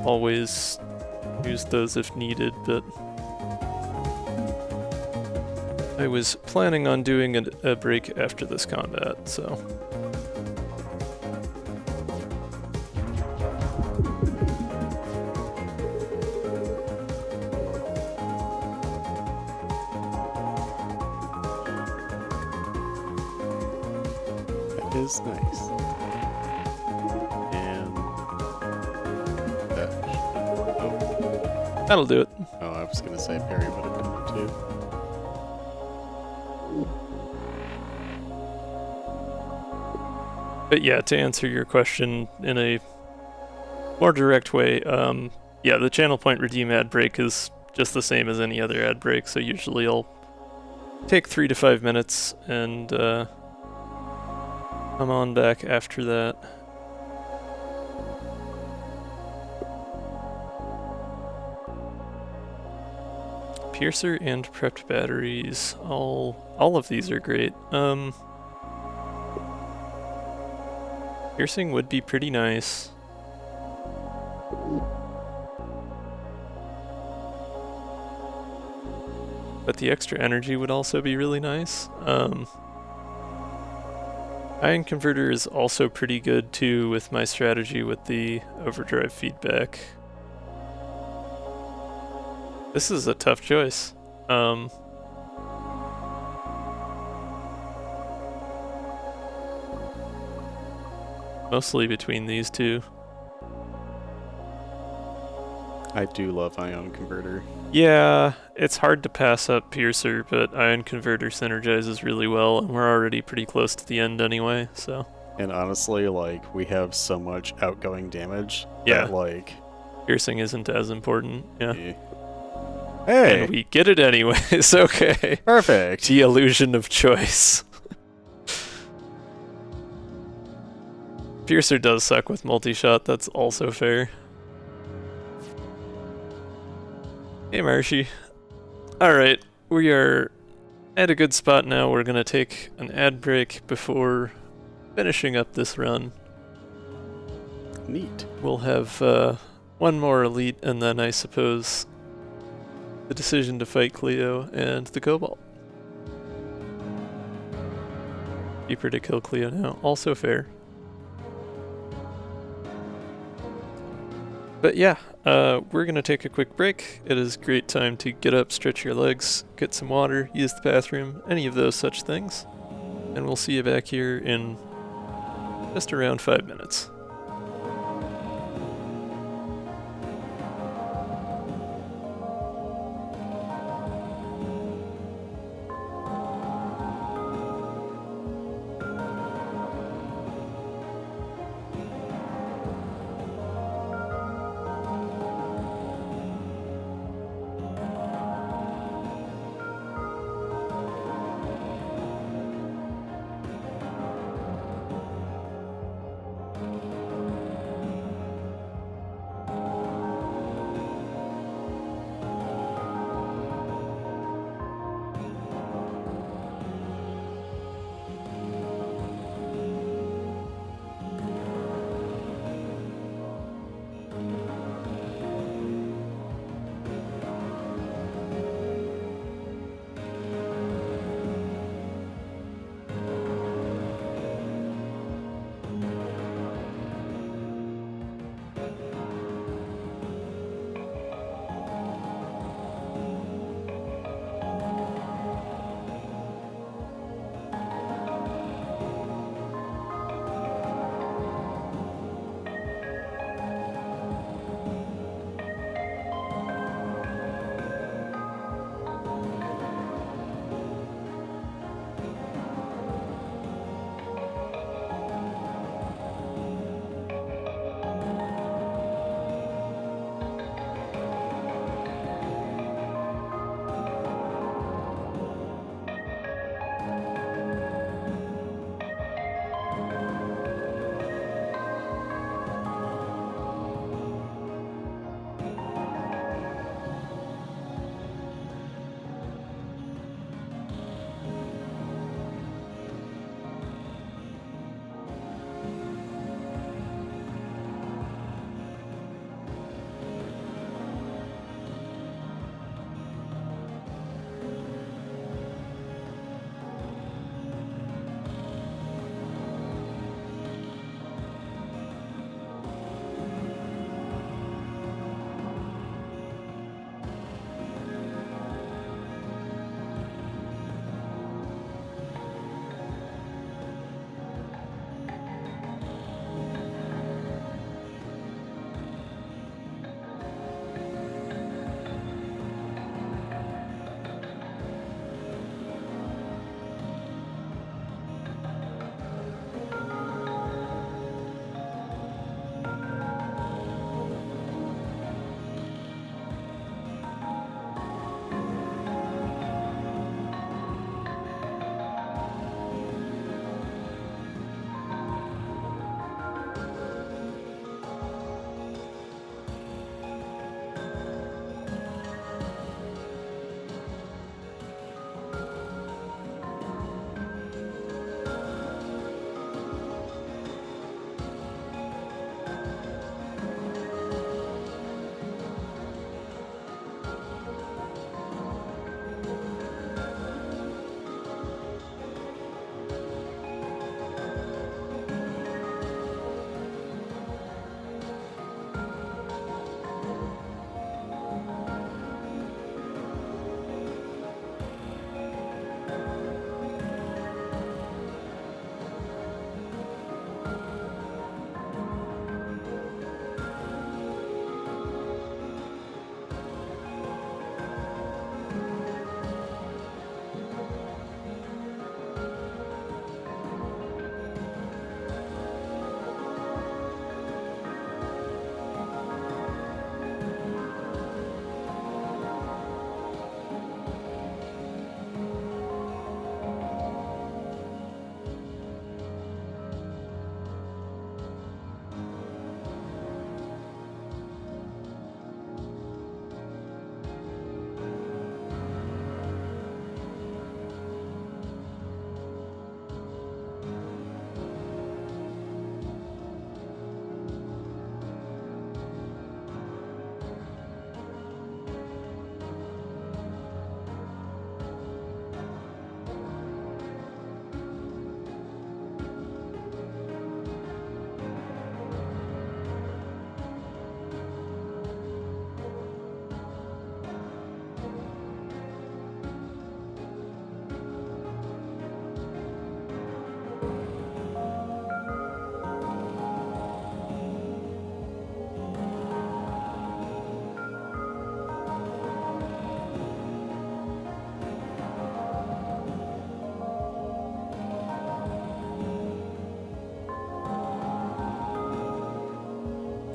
always use those if needed, but I was planning on doing a break after this combat, so... That is nice. That'll do it. Oh, I was gonna say parry would have done it too. But yeah, to answer your question in a more direct way, yeah, the channel point redeem ad break is just the same as any other ad break, so usually I'll take 3 to 5 minutes and come on back after that. Piercer and prepped batteries, all of these are great. Piercing would be pretty nice. but the extra energy would also be really nice. Ion Converter is also pretty good too with my strategy with the overdrive feedback. This is a tough choice. Mostly between these two. I do love Ion Converter. Yeah, it's hard to pass up Piercer, but Ion Converter synergizes really well, and we're already pretty close to the end anyway, so. And honestly, like, we have so much outgoing damage Yeah. that, like... Piercing isn't as important, yeah. Hey! And we get it anyways, okay. Perfect! The illusion of choice. Piercer does suck with multi-shot, that's also fair. Hey Marshy. Alright, we are at a good spot now. We're gonna take an ad break before finishing up this run. Neat. We'll have one more elite and then I suppose the decision to fight Cleo and the Cobalt. Cheaper to kill Cleo now, also fair. But yeah, we're gonna take a quick break. It is a great time to get up, stretch your legs, get some water, use the bathroom, any of those such things. And we'll see you back here in just around 5 minutes.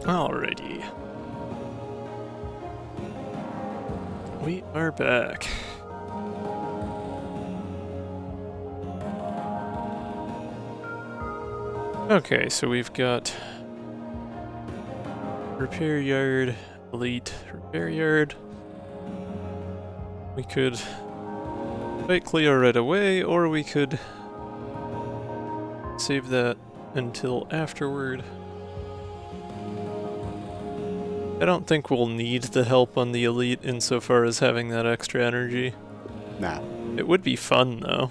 Alrighty. We are back. Okay, so we've got repair yard, elite repair yard. We could fight Cleo right away, or we could save that until afterward. I don't think we'll need the help on the elite insofar as having that extra energy. Nah. It would be fun though.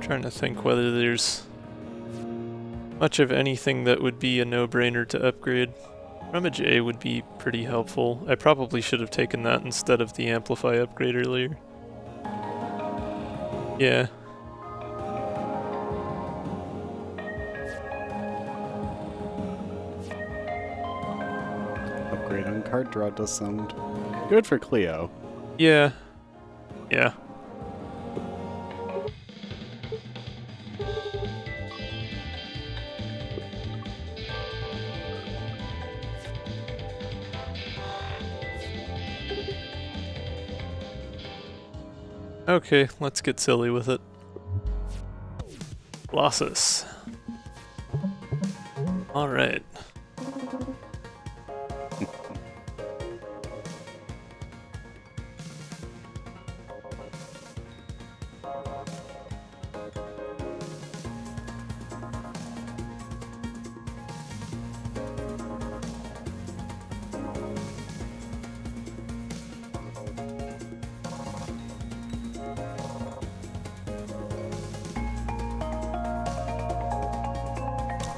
Trying to think whether there's much of anything that would be a no-brainer to upgrade. Rummage A would be pretty helpful. I probably should have taken that instead of the Amplify upgrade earlier. Yeah. Upgrade on card draw does sound good for Cleo. Yeah. Yeah. Okay, let's get silly with it. Losses. Alright.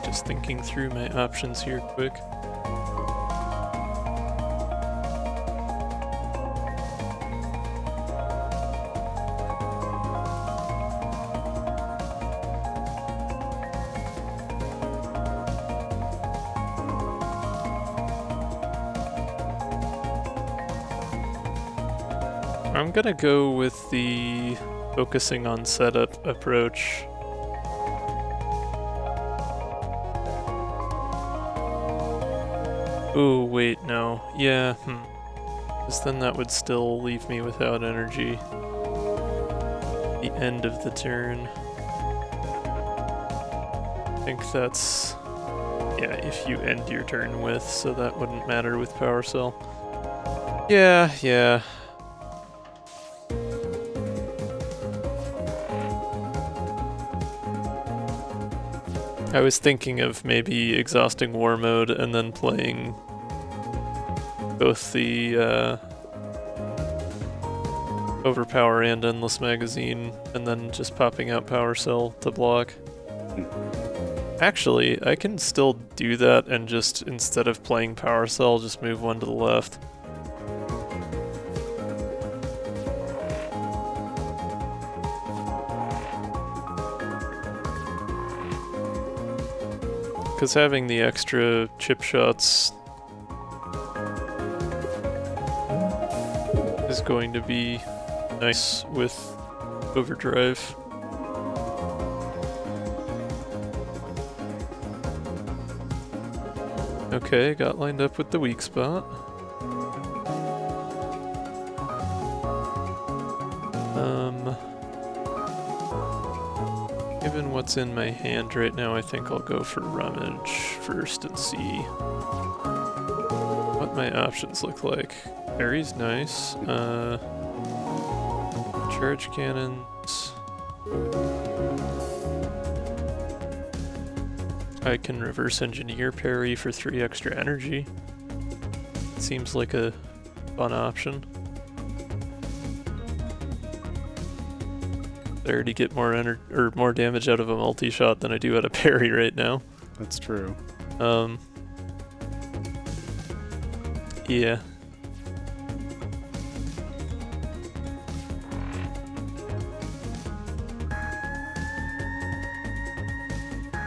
Just thinking through my options here quick. I'm gonna go with the focusing on setup approach. Oh, wait, no. Yeah, because then that would still leave me without energy. The end of the turn. I think that's... yeah, if you end your turn with, so that wouldn't matter with Power Cell. Yeah, yeah. I was thinking of maybe exhausting War Mode and then playing both the Overpower and Endless Magazine, and then just popping out Power Cell to block. Actually, I can still do that and just, instead of playing Power Cell, just move one to the left. Because having the extra chip shots is going to be nice with Overdrive. Okay, got lined up with the weak spot. Given what's in my hand right now, I think I'll go for Rummage first and see what my options look like. Berry's nice. Charge cannons. I can reverse engineer parry for 3 extra energy. Seems like a fun option. I already get more more damage out of a multi-shot than I do out of parry right now. That's true. Yeah.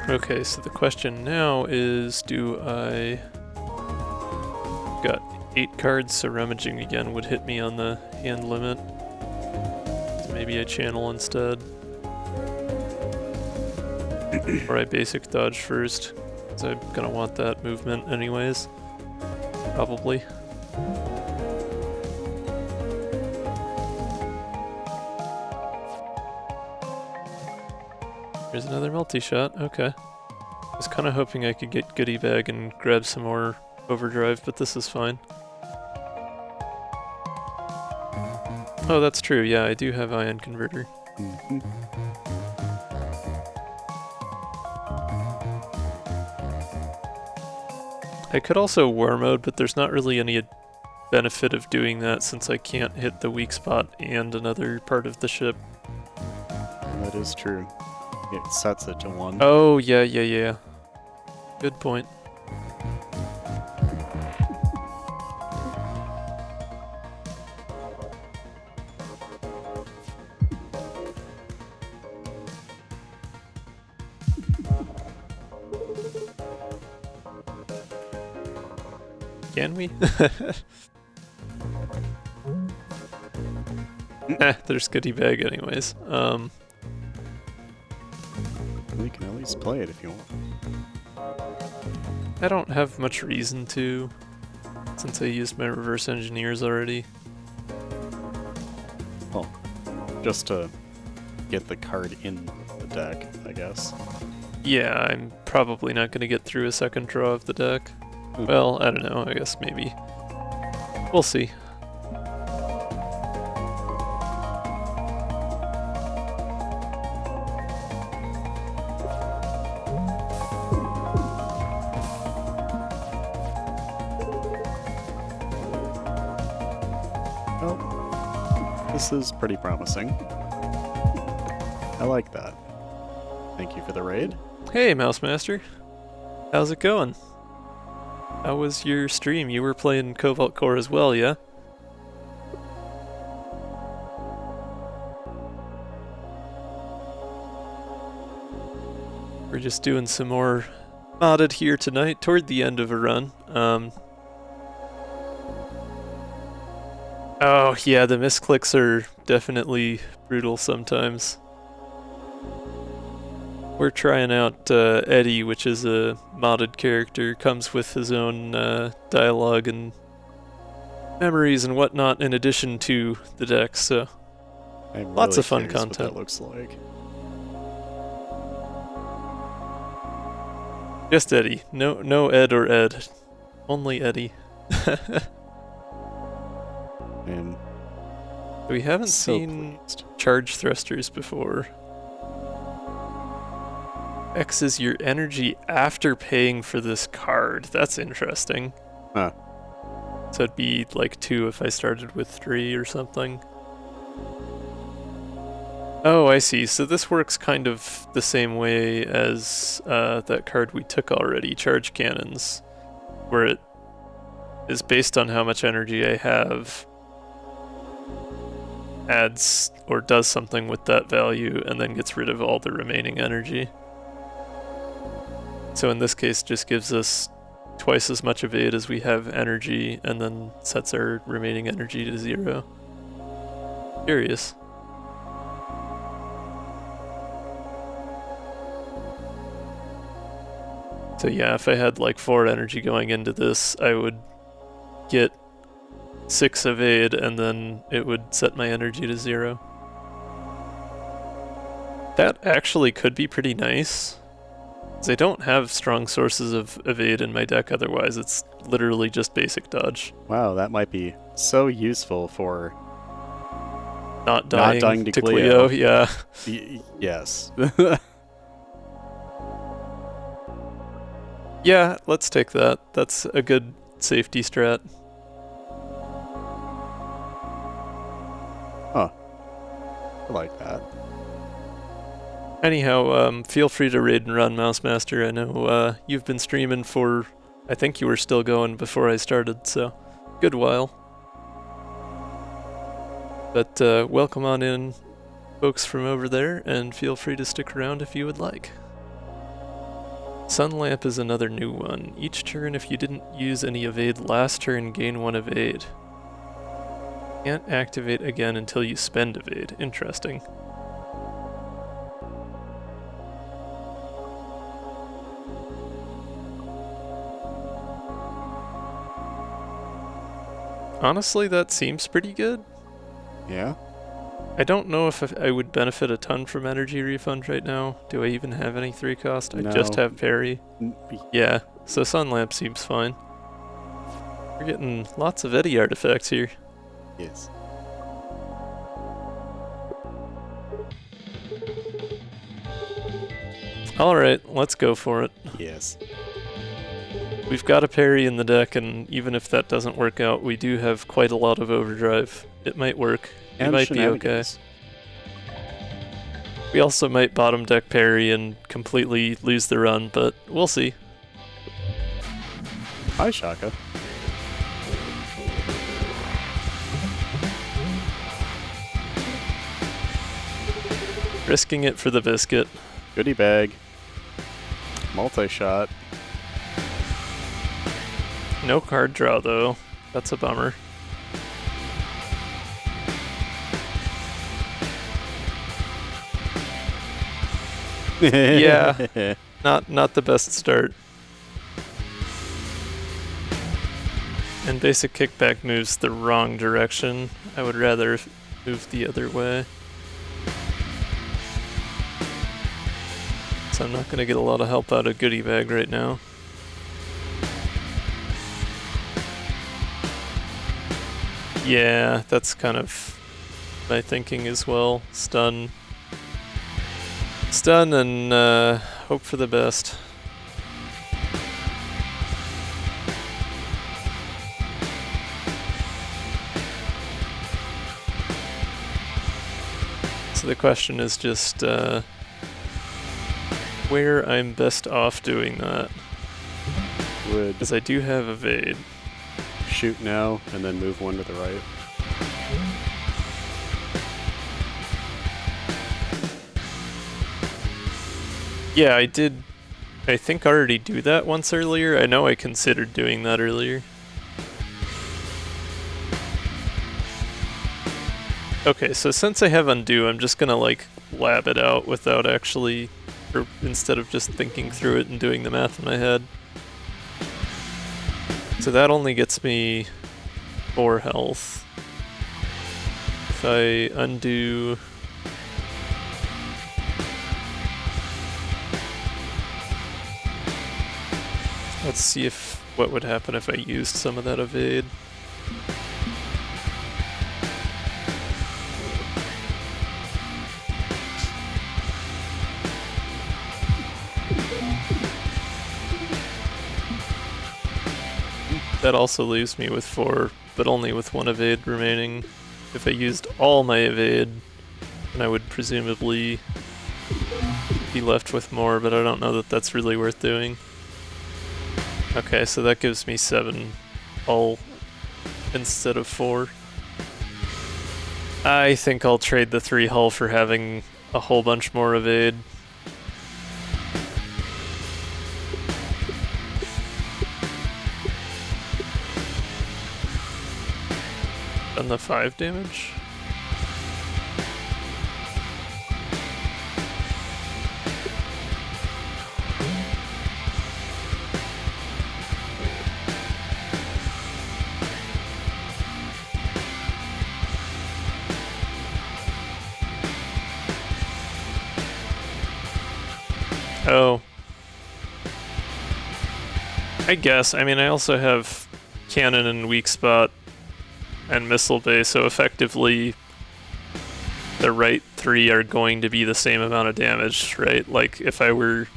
Okay, so the question now is, do I... got 8 cards, so rummaging again would hit me on the hand limit. maybe I channel instead. Or I basic dodge first, because I'm gonna want that movement anyways. Probably. Here's another multi-shot, okay. I was kinda hoping I could get goodie bag and grab some more overdrive, but this is fine. Oh, that's true, yeah, I do have ion converter. Mm-hmm. I could also war mode, but there's not really any benefit of doing that since I can't hit the weak spot and another part of the ship. That is true. It sets it to 1. Oh, yeah. Good point. Can we? There's goodie bag anyways. You can at least play it if you want. I don't have much reason to, since I used my reverse engineers already. Well, just to get the card in the deck, I guess. Yeah, I'm probably not going to get through a second draw of the deck. Well, I don't know, I guess maybe. We'll see. Well, this is pretty promising. I like that. Thank you for the raid. Hey, Mouse Master. How's it going? How was your stream? You were playing Cobalt Core as well, yeah? We're just doing some more modded here tonight, toward the end of a run. Oh yeah, the misclicks are definitely brutal sometimes. We're trying out Eddie, which is a modded character, comes with his own dialogue and memories and whatnot in addition to the deck, so I'm lots really of fun curious content. what that looks like. Just Eddie. No Ed or Ed. Only Eddie. And We haven't so seen pleased. charge thrusters before. X is your energy after paying for this card. That's interesting. Huh. So it'd be like 2 if I started with 3 or something. Oh, I see. So this works kind of the same way as that card we took already, Charge Cannons, where it is based on how much energy I have, adds or does something with that value, and then gets rid of all the remaining energy. So in this case, just gives us twice as much evade as we have energy, and then sets our remaining energy to 0. Curious. So yeah, if I had like 4 energy going into this, I would get 6 evade, and then it would set my energy to 0. That actually could be pretty nice, because I don't have strong sources of evade in my deck otherwise. It's literally just basic dodge. Wow, that might be so useful for Not dying to to Cleo. Cleo, yeah. Yes. Yeah, let's take that. That's a good safety strat. Huh. I like that. Anyhow, feel free to raid and run, Mouse Master. I know you've been streaming for, I think you were still going before I started, so good while. But welcome on in, folks from over there, and feel free to stick around if you would like. Sun Lamp is another new one. Each turn, if you didn't use any evade last turn, gain 1 evade. Can't activate again until you spend evade. Interesting. Honestly, that seems pretty good. Yeah? I don't know if I would benefit a ton from energy refund right now. Do I even have any 3 cost? I just No. have parry. Yeah, so Sun Lamp seems fine. We're getting lots of Eddy artifacts here. Yes. Alright, let's go for it. Yes. We've got a parry in the deck, and even if that doesn't work out, we do have quite a lot of overdrive. It might work. We And might be okay. We also might bottom deck parry and completely lose the run, but we'll see. Hi, Shaka. Risking it for the biscuit. Goodie bag. Multi-shot. No card draw, though. That's a bummer. Yeah. Not the best start. And basic kickback moves the wrong direction. I would rather move the other way. So I'm not going to get a lot of help out of goodie bag right now. Yeah, that's kind of my thinking as well. Stun. Stun and hope for the best. So the question is just where I'm best off doing that. Would Because I do have evade. shoot now and then move one to the right. Yeah, I did, I think, already do that once earlier. I know I considered doing that earlier. Okay, so since I have undo, I'm just gonna like lab it out without actually, or instead of just thinking through it and doing the math in my head. So that only gets me 4 health. If I undo... Let's see if what would happen if I used some of that evade. That also leaves me with 4, but only with 1 evade remaining. If I used all my evade, then I would presumably be left with more, but I don't know that that's really worth doing. Okay, so that gives me 7 hull instead of 4. I think I'll trade the 3 hull for having a whole bunch more evade. And the 5 damage? Oh. I guess. I mean, I also have cannon and weak spot and missile bay, so effectively the right 3 are going to be the same amount of damage, right? Like, if I were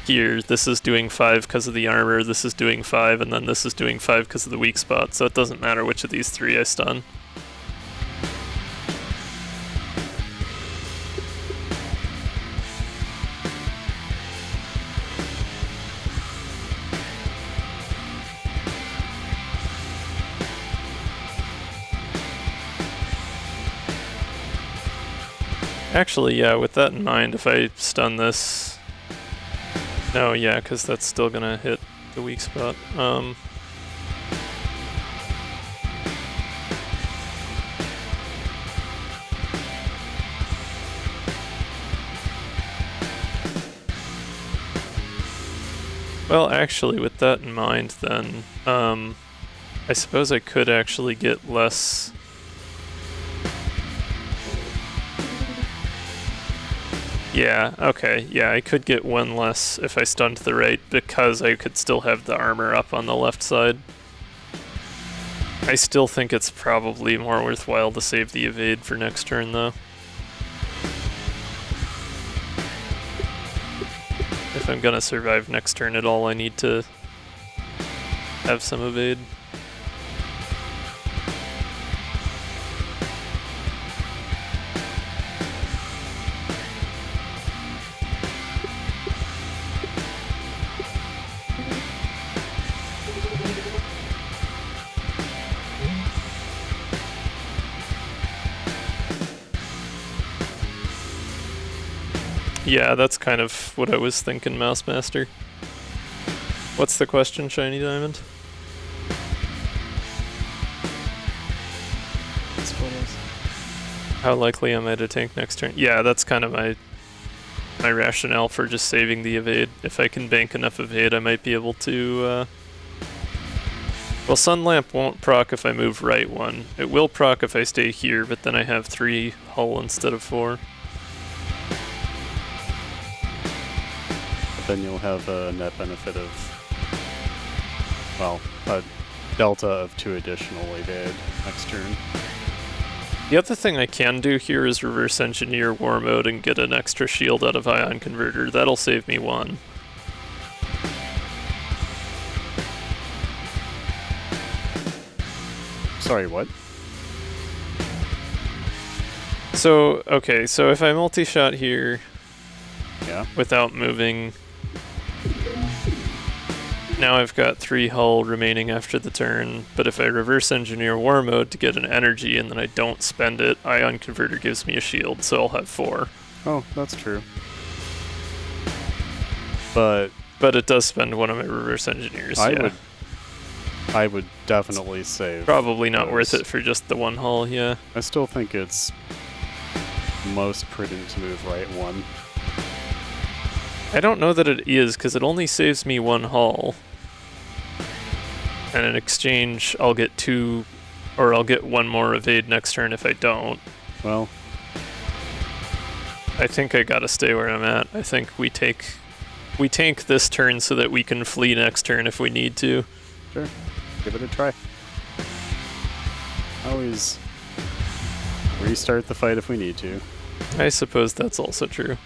here, this is doing 5 because of the armor, this is doing 5, and then this is doing 5 because of the weak spot, so it doesn't matter which of these 3 I stun. Actually, yeah, with that in mind, if I stun this... No, yeah, because that's still gonna hit the weak spot. Well, actually, with that in mind, then, I suppose I could actually get less... Yeah, okay, yeah, I could get one less if I stunned the right, because I could still have the armor up on the left side. I still think it's probably more worthwhile to save the evade for next turn, though. If I'm gonna survive next turn at all, I need to have some evade. Yeah, that's kind of what I was thinking, Mouse Master. What's the question, Shiny Diamond? How likely am I to tank next turn? Yeah, that's kind of my rationale for just saving the evade. If I can bank enough evade, I might be able to... Well, Sun Lamp won't proc if I move right one. It will proc if I stay here, but then I have 3 hull instead of 4. Then you'll have a net benefit of, well, a delta of 2 additional evade next turn. The other thing I can do here is reverse engineer War Mode and get an extra shield out of Ion Converter. That'll save me 1. Sorry, what? So, okay, so if I multi-shot here without moving, now I've got 3 hull remaining after the turn, but if I reverse engineer War Mode to get an energy and then I don't spend it, Ion Converter gives me a shield, so I'll have 4. Oh, that's true. But it does spend one of my reverse engineers, I would definitely save. Probably not worth it for just the 1 hull, yeah. I still think it's most prudent to move right one. I don't know that it is, because it only saves me 1 hull. And in exchange, I'll get 2, or I'll get 1 more evade next turn if I don't. Well, I think I gotta stay where I'm at. I think we tank this turn so that we can flee next turn if we need to. Sure. Give it a try. Always restart the fight if we need to. I suppose that's also true.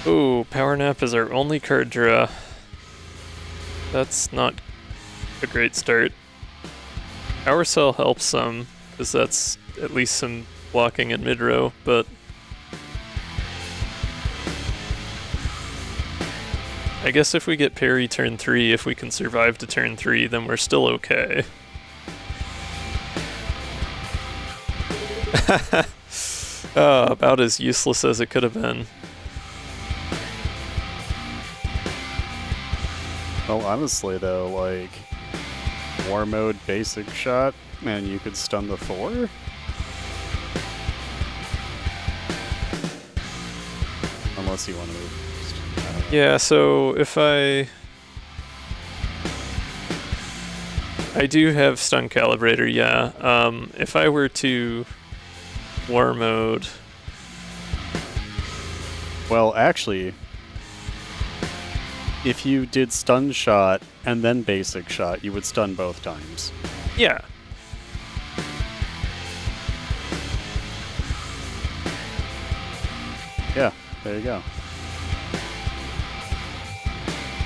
Ooh, Power Nap is our only card draw. That's not a great start. Power Cell helps some, because that's at least some blocking in mid-row, but... I guess if we get parry turn 3, if we can survive to turn 3, then we're still okay. About as useless as it could have been. Well, honestly though, like, War Mode basic shot, and you could stun the 4? Unless you want to move first. I don't know. Yeah, so if I do have Stun Calibrator, yeah. If I were to War Mode... Well, actually, if you did stun shot and then basic shot, you would stun both times. Yeah. Yeah, there you go.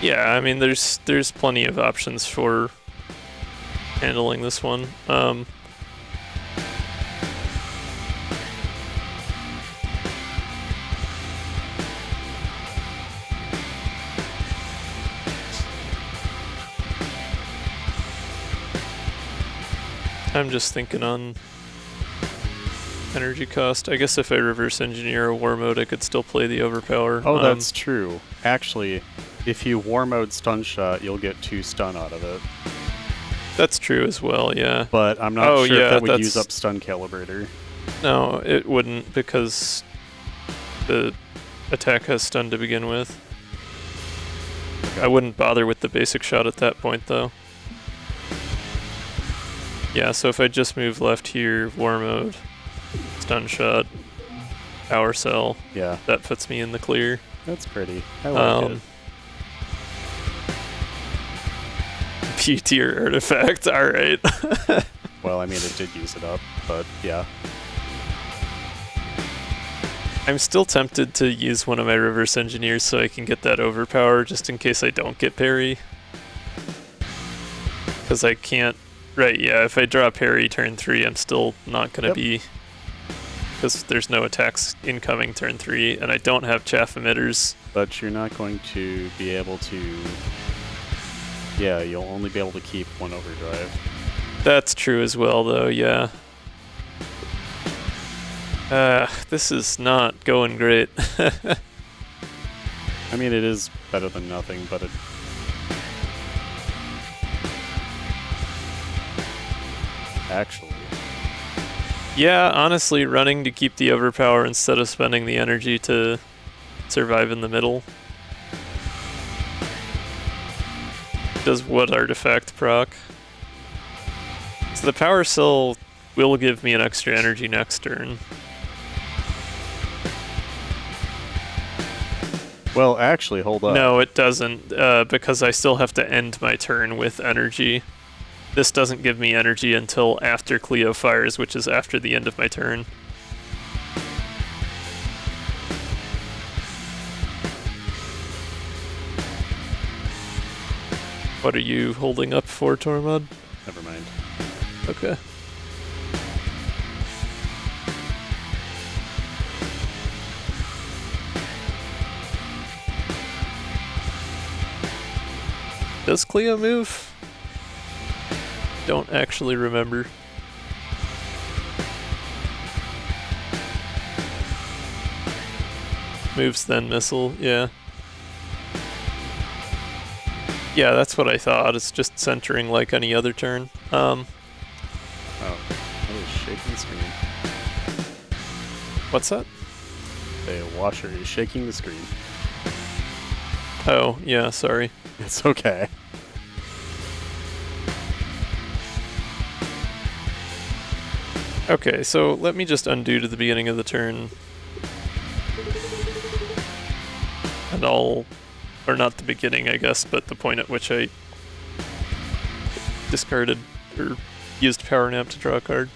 Yeah, I mean, there's plenty of options for handling this one. I'm just thinking on energy cost. I guess if I reverse engineer a War Mode, I could still play the Overpower. Oh, that's true. Actually, if you War Mode stun shot, you'll get 2 stun out of it. That's true as well, yeah. But I'm not sure if that would use up Stun Calibrator. No, it wouldn't, because the attack has stun to begin with. Okay. I wouldn't bother with the basic shot at that point, though. Yeah, so if I just move left here, war mode, stun shot, power cell, Yeah, that puts me in the clear. that's pretty. I like it. P-tier artifact, alright. Well, I mean, it did use it up, but yeah. I'm still tempted to use one of my reverse engineers so I can get that overpower just in case I don't get parry. Because I can't... Right, yeah, if I draw parry turn 3, I'm still not going to be... Because there's no attacks incoming turn 3, and I don't have chaff emitters. But you're not going to be able to... Yeah, you'll only be able to keep one overdrive. That's true as well, though, yeah. This is not going great. I mean, it is better than nothing, but it... Actually... Yeah, honestly, running to keep the overpower instead of spending the energy to survive in the middle. Does what artifact proc? So the power cell will give me an extra energy next turn. Well, actually, hold up. No, it doesn't, because I still have to end my turn with energy. This doesn't give me energy until after Cleo fires, which is after the end of my turn. What are you holding up for, Tormod? Never mind. Okay. Does Cleo move? Don't actually remember. Moves then missile, yeah. Yeah, that's what I thought. It's just centering like any other turn. Oh, I was shaking the screen. What's that? The washer is shaking the screen. Oh, yeah, sorry. It's okay. Okay, so let me just undo to the beginning of the turn. And I'll... Or not the beginning, I guess, but the point at which I discarded or used Power Nap to draw a card.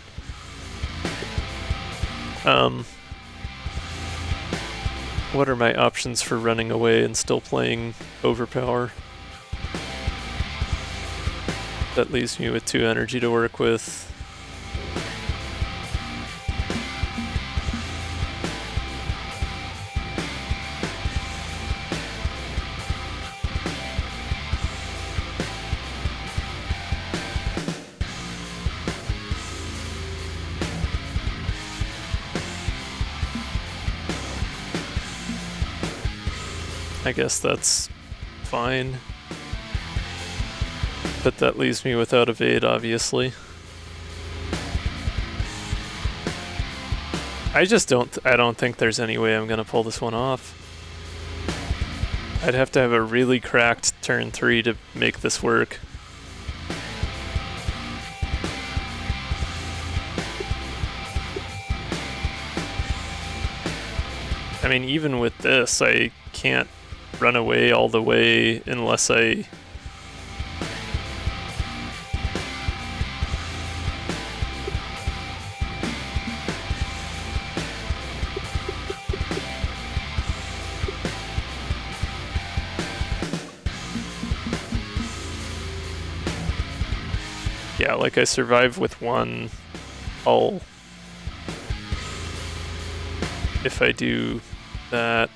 What are my options for running away and still playing Overpower? That leaves me with 2 energy to work with. I guess that's fine. But that leaves me without evade, obviously. I don't think there's any way I'm gonna pull this one off. I'd have to have a really cracked turn 3 to make this work. I mean, even with this, I can't run away all the way unless I... Yeah, like I survive with 1, I'll... If I do that,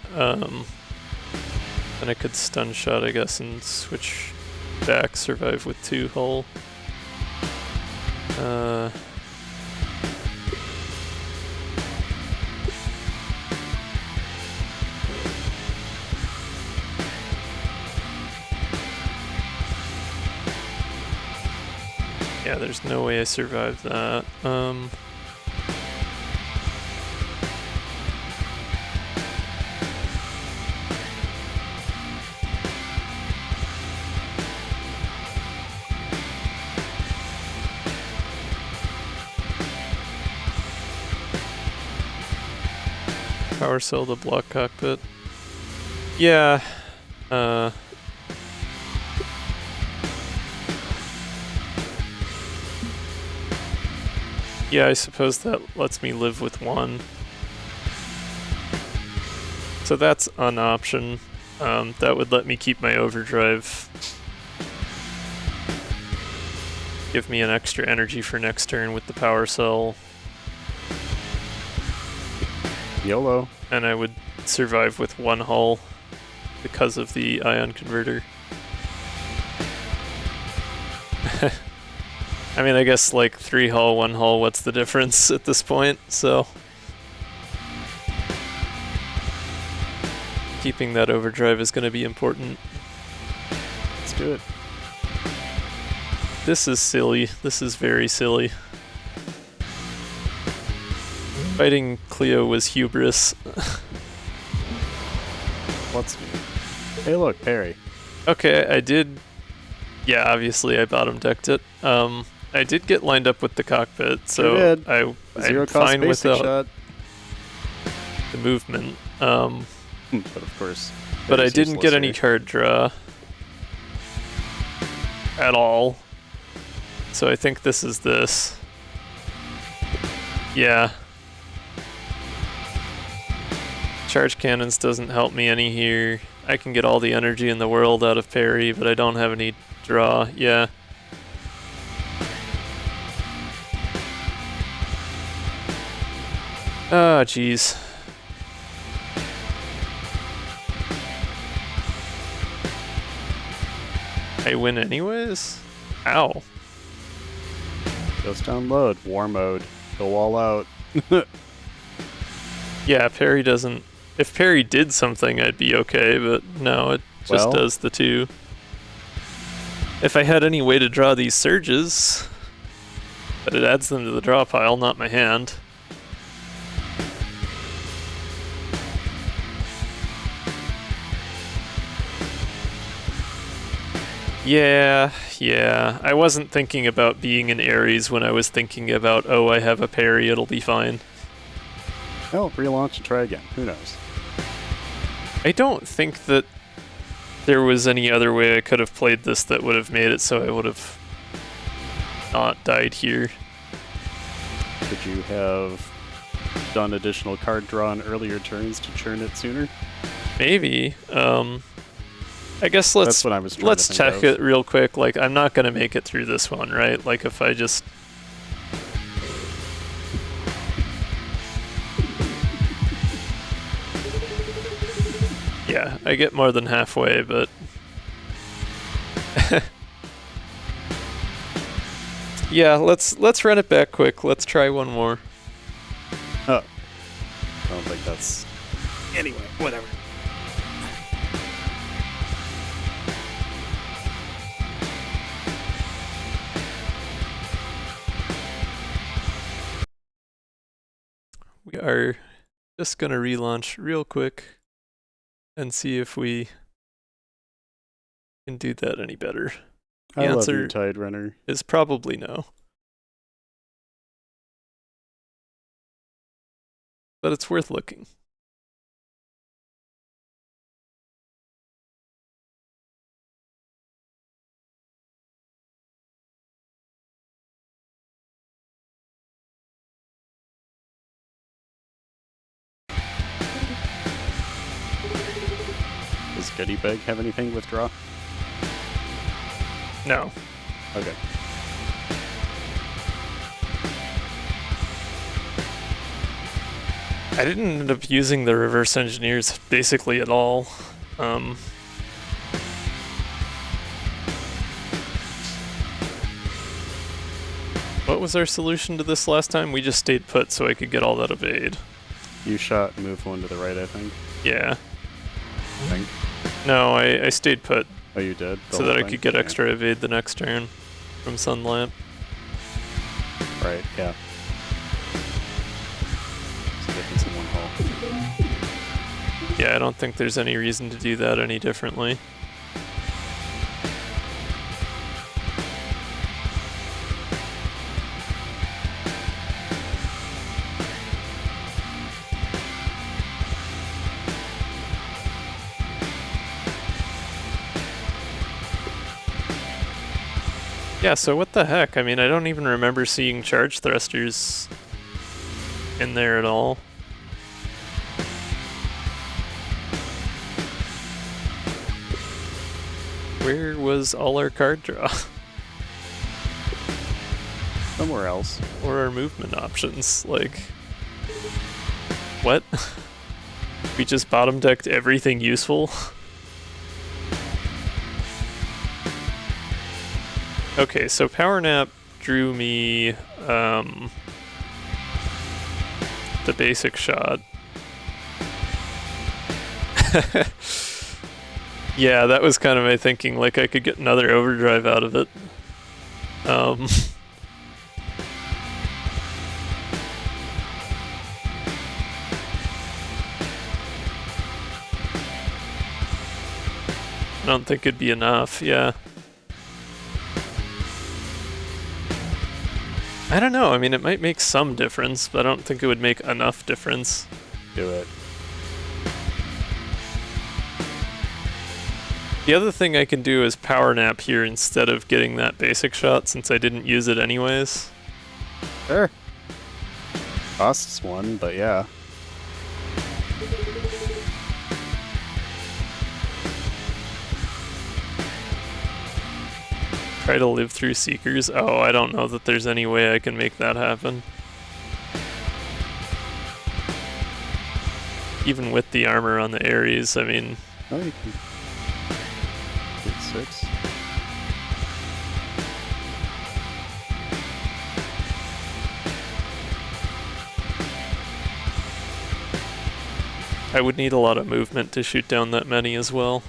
then I could stun shot, I guess, and switch back, survive with 2 hull. Yeah, there's no way I survive that. Power cell to block cockpit. Yeah. Yeah, I suppose that lets me live with one. So that's an option. That would let me keep my overdrive. Give me an extra energy for next turn with the power cell. YOLO. And I would survive with one hull because of the ion converter. I mean, I guess like 3 hull, 1 hull, what's the difference at this point? So keeping that overdrive is going to be important. Let's do it. This is silly. This is very silly. Fighting Cleo was hubris. What's new? Hey look, Perry. Okay, I did... Yeah, obviously I bottom decked it. I did get lined up with the cockpit, so I'm fine without shot. the movement. But of course. But I didn't get any card draw at all. So I think this is this. Yeah. Charge cannons doesn't help me any here. I can get all the energy in the world out of parry, but I don't have any draw. Yeah. Ah, jeez. I win anyways? Ow. Just download. War mode. Go all out. Yeah, parry doesn't... If parry did something, I'd be okay, but no, it just does the 2. If I had any way to draw these surges, but it adds them to the draw pile, not my hand. Yeah. I wasn't thinking about being in Ares when I was thinking about, oh, I have a parry, it'll be fine. Oh, relaunch and try again. Who knows? I don't think that there was any other way I could have played this that would have made it so I would have not died here. Could you have done additional card draw on earlier turns to churn it sooner? Maybe. I guess let's check it real quick. Like, I'm not gonna make it through this one, right? Like, if I just... Yeah, I get more than halfway, but... Yeah, let's run it back quick. Let's try one more. Oh. I don't think that's... Anyway, whatever. We are just gonna relaunch real quick and see if we can do that any better. The I answer love you, Tide Runner. is probably no. But it's worth looking. Does Goodie Bag have anything with draw? No. Okay. I didn't end up using the reverse engineers basically at all. What was our solution to this last time? We just stayed put so I could get all that evade. You shot and moved one to the right, I think. Yeah. I think. No, I stayed put. Oh, you did? So that I could get extra evade the next turn from Sun Lamp. Right, yeah. It's a difference in one hull. Yeah, I don't think there's any reason to do that any differently. Yeah, so what the heck? I mean, I don't even remember seeing charge thrusters in there at all. Where was all our card draw? Somewhere else. Or our movement options? Like, what? We just bottom decked everything useful? Okay, so Power Nap drew me the basic shot. Yeah, that was kind of my thinking, like I could get another overdrive out of it. I don't think it'd be enough, yeah. I don't know, I mean, it might make some difference, but I don't think it would make enough difference. Do it. The other thing I can do is Power Nap here instead of getting that basic shot, since I didn't use it anyways. Sure. Costs one, but yeah. Try to live through Seekers. Oh, I don't know that there's any way I can make that happen. Even with the armor on the Ares, I mean... Oh, you can... Get 6. I would need a lot of movement to shoot down that many as well.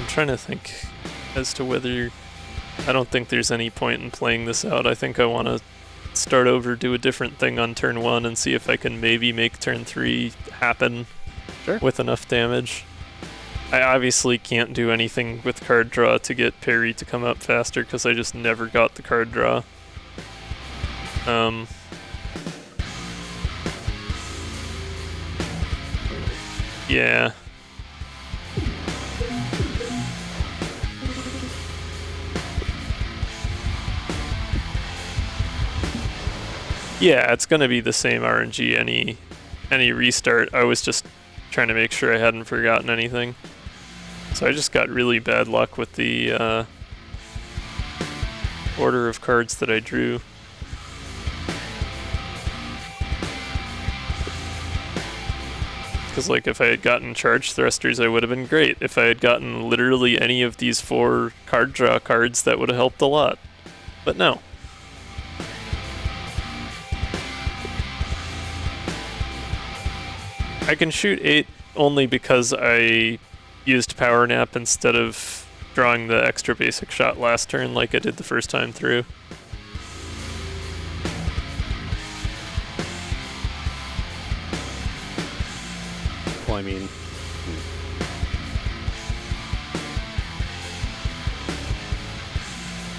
Trying to think as to whether... I don't think there's any point in playing this out. I think I want to start over, do a different thing on turn 1 and see if I can maybe make turn 3 happen with enough damage. I obviously can't do anything with card draw to get parry to come up faster because I just never got the card draw. Yeah. Yeah, it's gonna be the same RNG any restart. I was just trying to make sure I hadn't forgotten anything. So I just got really bad luck with the order of cards that I drew. Because like if I had gotten charge thrusters, I would have been great. If I had gotten literally any of these 4 card draw cards, that would have helped a lot. But no. I can shoot 8 only because I used Power Nap instead of drawing the extra basic shot last turn like I did the first time through. Well, I mean...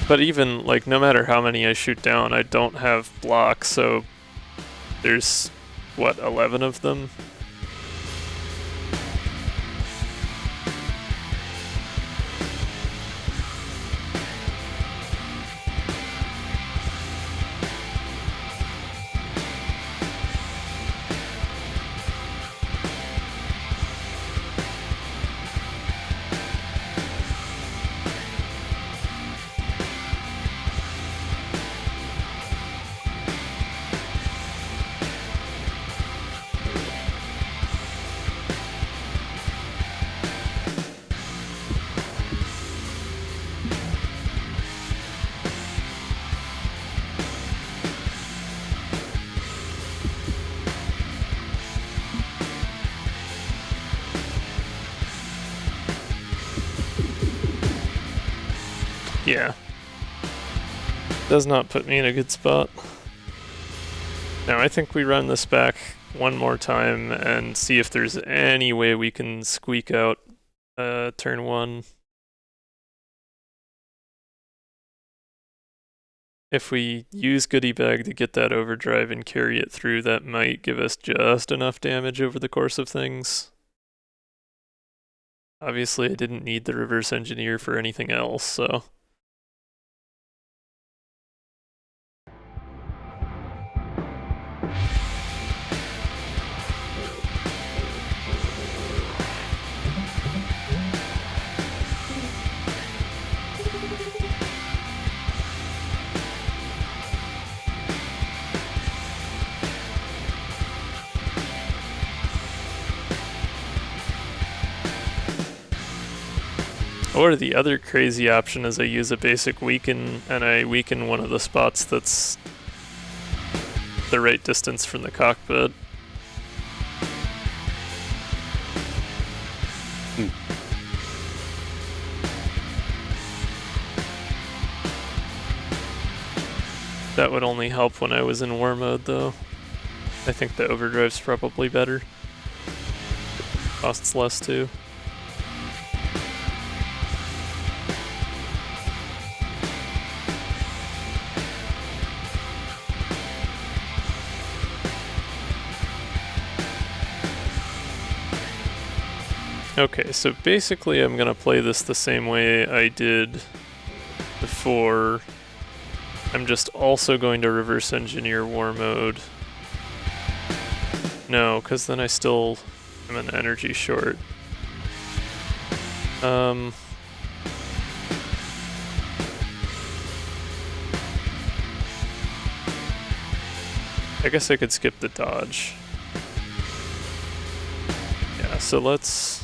But even, like, no matter how many I shoot down, I don't have blocks, so there's, what, 11 of them? Yeah. does not put me in a good spot. Now I think we run this back one more time and see if there's any way we can squeak out turn 1. If we use Goodie Bag to get that overdrive and carry it through, that might give us just enough damage over the course of things. Obviously, I didn't need the reverse engineer for anything else, so... Or the other crazy option is I use a basic weaken and I weaken one of the spots that's the right distance from the cockpit. That would only help when I was in war mode though. I think the overdrive's probably better. Costs less too. Okay, so basically I'm gonna play this the same way I did before. I'm just also going to reverse engineer war mode. No, because then I still am an energy short. I guess I could skip the dodge. Yeah, so let's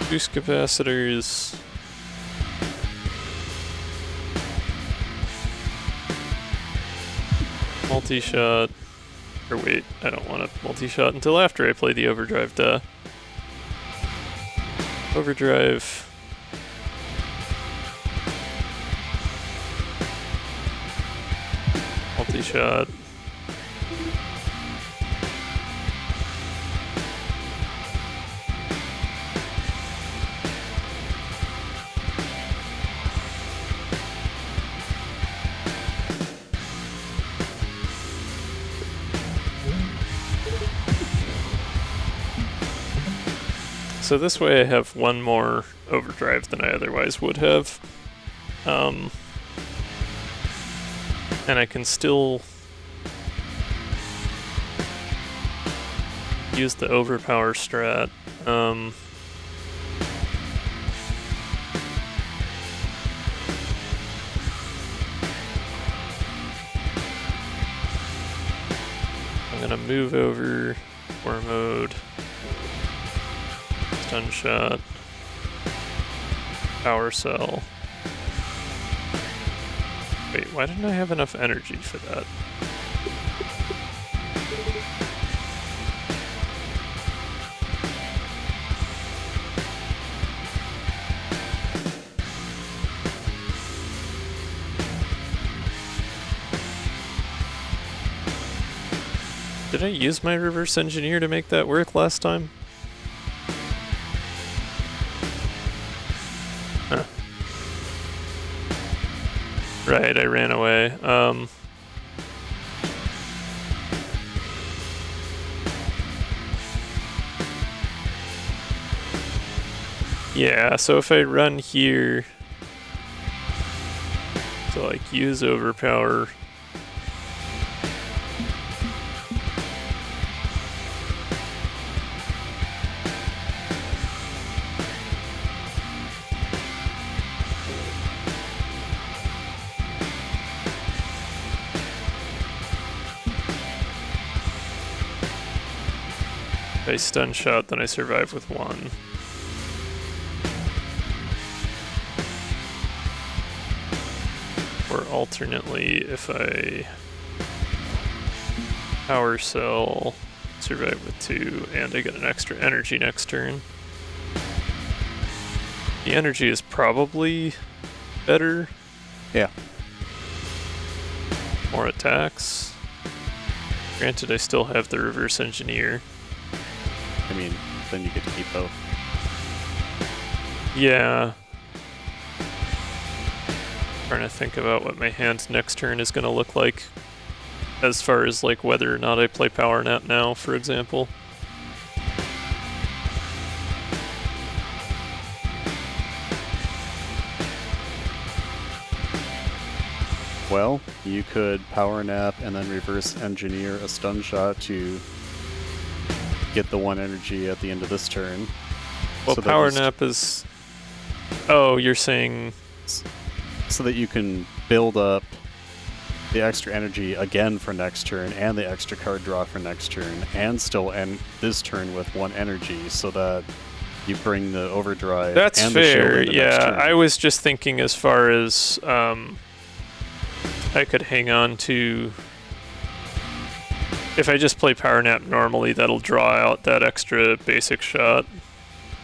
boost capacitors. Multi-shot. Or wait, I don't want a multi-shot until after I play the overdrive, duh. Overdrive. Multi-shot. So this way I have one more overdrive than I otherwise would have. And I can still use the overpower strat. I'm gonna move over war mode. Stun shot, power cell. Wait, why didn't I have enough energy for that? Did I use my reverse engineer to make that work last time? Huh. Right, I ran away. Yeah, so if I run here to like use overpower, if I stun shot, then I survive with one. Or alternately, if I power cell, survive with two, and I get an extra energy next turn. The energy is probably better. Yeah. More attacks. Granted, I still have the reverse engineer. I mean, then you get to keep both. Yeah. Trying to think about what my hand next turn is going to look like, as far as like whether or not I play Power Nap now, for example. Well, you could Power Nap and then reverse engineer a stun shot to get the 1 energy at the end of this turn. Well, so Power Nap is... Oh, you're saying... So that you can build up the extra energy again for next turn and the extra card draw for next turn and still end this turn with 1 energy so that you bring the overdrive That's and fair, the shield yeah. next turn. I was just thinking as far as I could hang on to... If I just play Power Nap normally, that'll draw out that extra basic shot.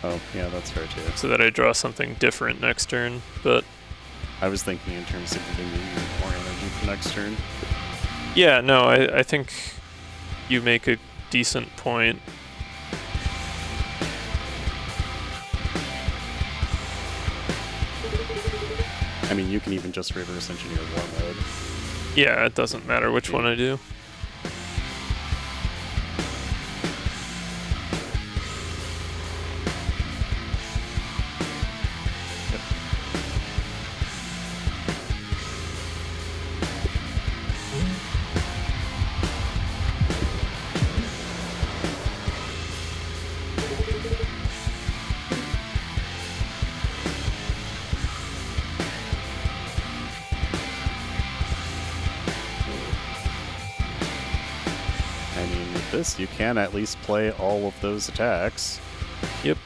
Oh, yeah, that's fair too. So that I draw something different next turn, but... I was thinking in terms of giving you more energy for next turn. Yeah, no, I think you make a decent point. I mean, you can even just reverse engineer War Mode. Yeah, it doesn't matter which one I do. I mean, with this, you can at least play all of those attacks. Yep.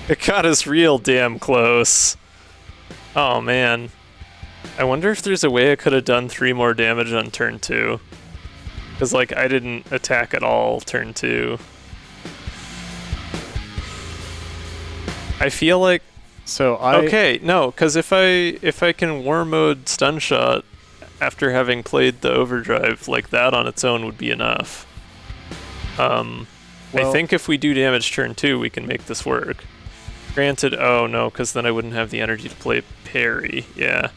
It got us real damn close. Oh man. I wonder if there's a way I could have done 3 more damage on turn 2. Because, like, I didn't attack at all turn 2. I feel like... Okay, no, because if I can War Mode Stun Shot after having played the Overdrive, like, that on its own would be enough. I think if we do damage turn 2, we can make this work. Granted, oh no, because then I wouldn't have the energy to play parry, yeah.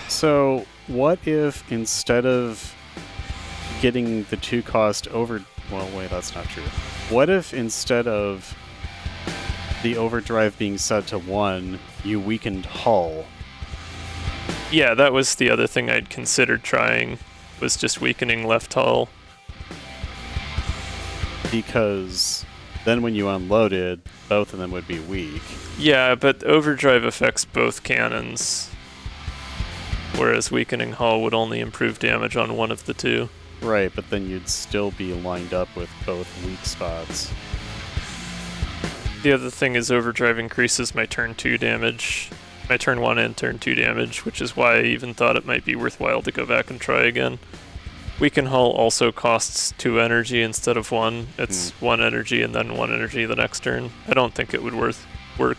So, what if instead of getting the 2-cost over... Well, wait, that's not true. What if instead of the overdrive being set to 1, you weakened hull? Yeah, that was the other thing I'd considered trying, was just weakening left hull. Because then when you unloaded, both of them would be weak. Yeah, but overdrive affects both cannons, whereas weakening hull would only improve damage on one of the 2. Right, but then you'd still be lined up with both weak spots. The other thing is overdrive increases my turn 2 damage, my turn 1 and turn 2 damage, which is why I even thought it might be worthwhile to go back and try again. Weaken hull also costs 2 energy instead of 1. It's 1 energy and then 1 energy the next turn. I don't think it would work.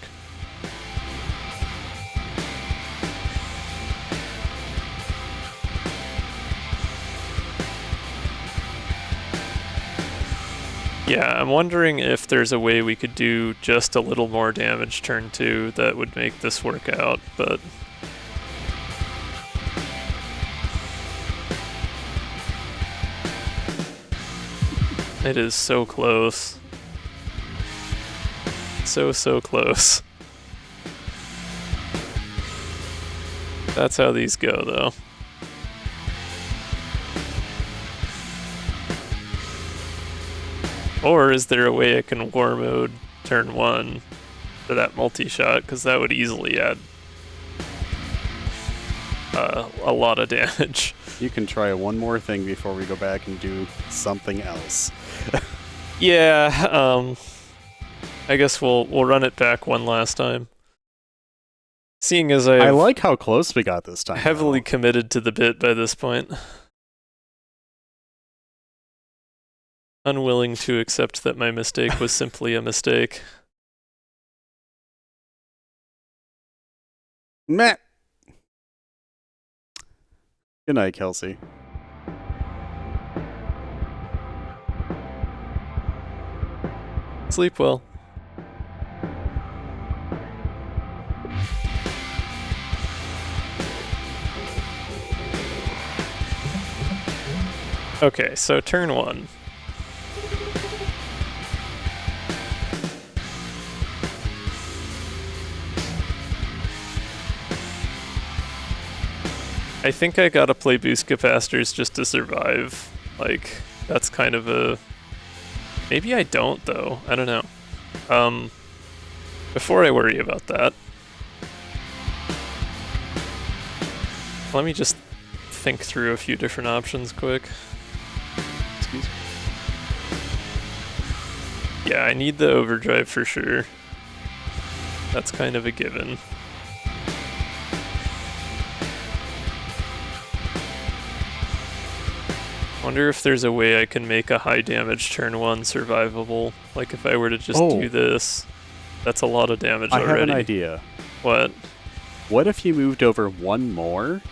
Yeah, I'm wondering if there's a way we could do just a little more damage turn 2 that would make this work out, but... It is so close. So close. That's how these go, though. Or is there a way I can War Mode turn 1 for that multi-shot? Because that would easily add a lot of damage. You can try one more thing before we go back and do something else. Yeah, I guess we'll run it back one last time. Seeing as I like how close we got this time. Heavily committed to the bit by this point. unwilling to accept that my mistake was simply a mistake. Meh. Good night, Kelsey. Sleep well. Okay, so turn 1. I think I gotta play boost capacitors just to survive. Like, that's kind of a... Maybe I don't, though. I don't know. Before I worry about that, let me just think through a few different options quick. Excuse me. Yeah, I need the overdrive for sure. That's kind of a given. Wonder if there's a way I can make a high damage turn 1 survivable. Like if I were to just do this, that's a lot of damage already. I have an idea. What? What if you moved over one more?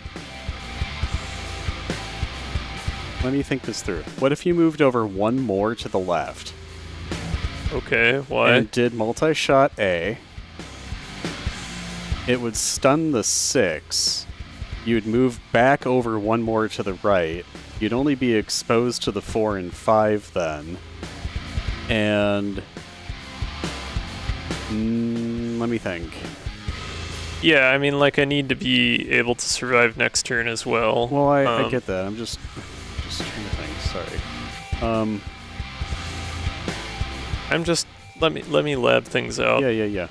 Let me think this through. What if you moved over one more to the left? Okay, why? And did multi-shot A. It would stun the 6. You'd move back over one more to the right. You'd only be exposed to the 4 and 5 then. And... let me think. Yeah, I mean, like, I need to be able to survive next turn as well. Well, I get that. I'm just trying to think. Sorry. I'm just... Let me lab things out. Yeah.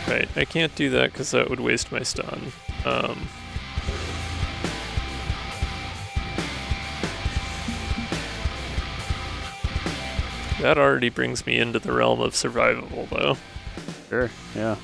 Right, I can't do that because that would waste my stun. That already brings me into the realm of survivable, though. Sure, yeah.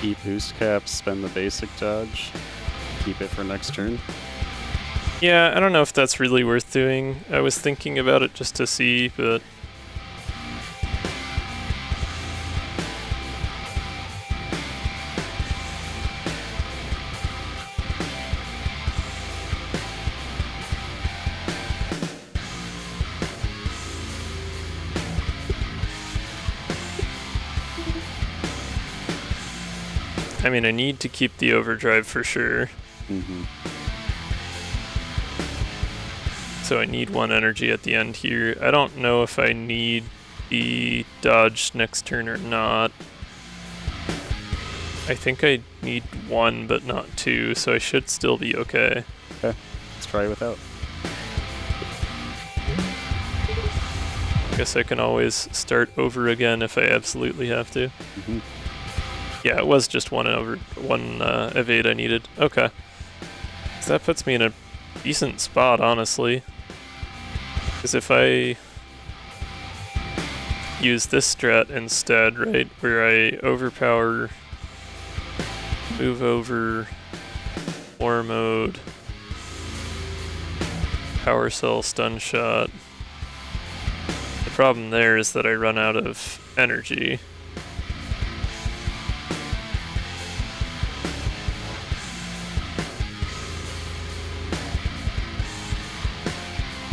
Keep boost caps, spend the basic dodge, keep it for next turn. Yeah, I don't know if that's really worth doing. I was thinking about it just to see, but... I mean, I need to keep the overdrive for sure. Mm-hmm. So I need 1 energy at the end here. I don't know if I need the dodge next turn or not. I think I need 1 but not 2, so I should still be okay. Okay, let's try without. Guess I can always start over again if I absolutely have to. Mm-hmm. Yeah, it was just one evade I needed. Okay. So that puts me in a decent spot, honestly. Because if I use this strat instead, right, where I overpower, move over, war mode, power cell, stun shot. The problem there is that I run out of energy.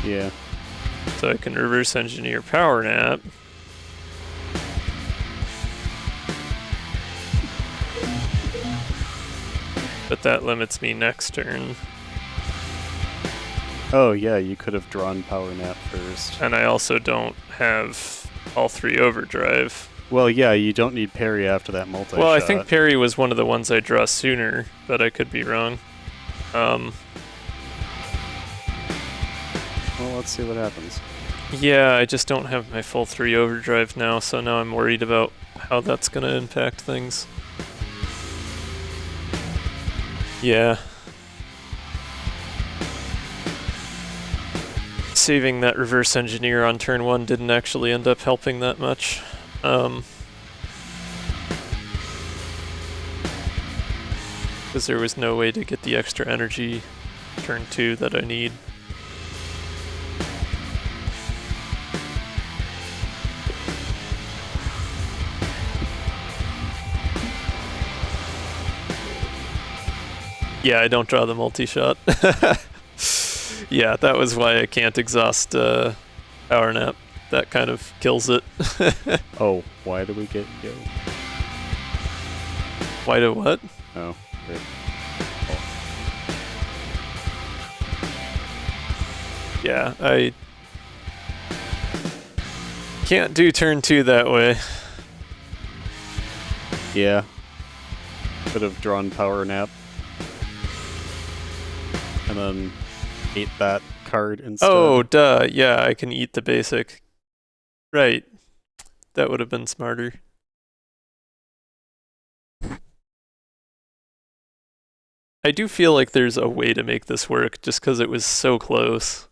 Yeah. So I can reverse engineer power nap. But that limits me next turn. Oh yeah, you could have drawn power nap first. And I also don't have all 3 overdrive. Well, yeah, you don't need parry after that multi-shot. Well, I think parry was one of the ones I draw sooner, but I could be wrong. Well, let's see what happens. Yeah, I just don't have my full 3 overdrive now, so now I'm worried about how that's gonna impact things. Yeah. Saving that reverse engineer on turn 1 didn't actually end up helping that much. Because there was no way to get the extra energy turn 2 that I need. Yeah, I don't draw the multi-shot. Yeah, that was why I can't exhaust Power Nap. That kind of kills it. Oh, why do we get yo? Why do what? Oh, great. Oh. Yeah, I can't do turn 2 that way. Yeah. Could have drawn Power Nap. And then ate that card instead. Oh, duh. Yeah, I can eat the basic. Right. That would have been smarter. I do feel like there's a way to make this work just because it was so close.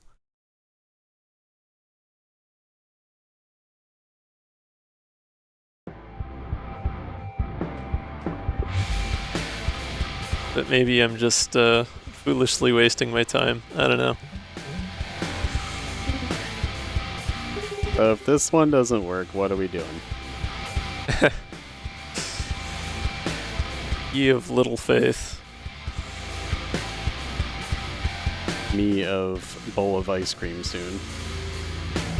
But maybe I'm just foolishly wasting my time. I don't know. If this one doesn't work, what are we doing? Ye of little faith. Me of bowl of ice cream soon.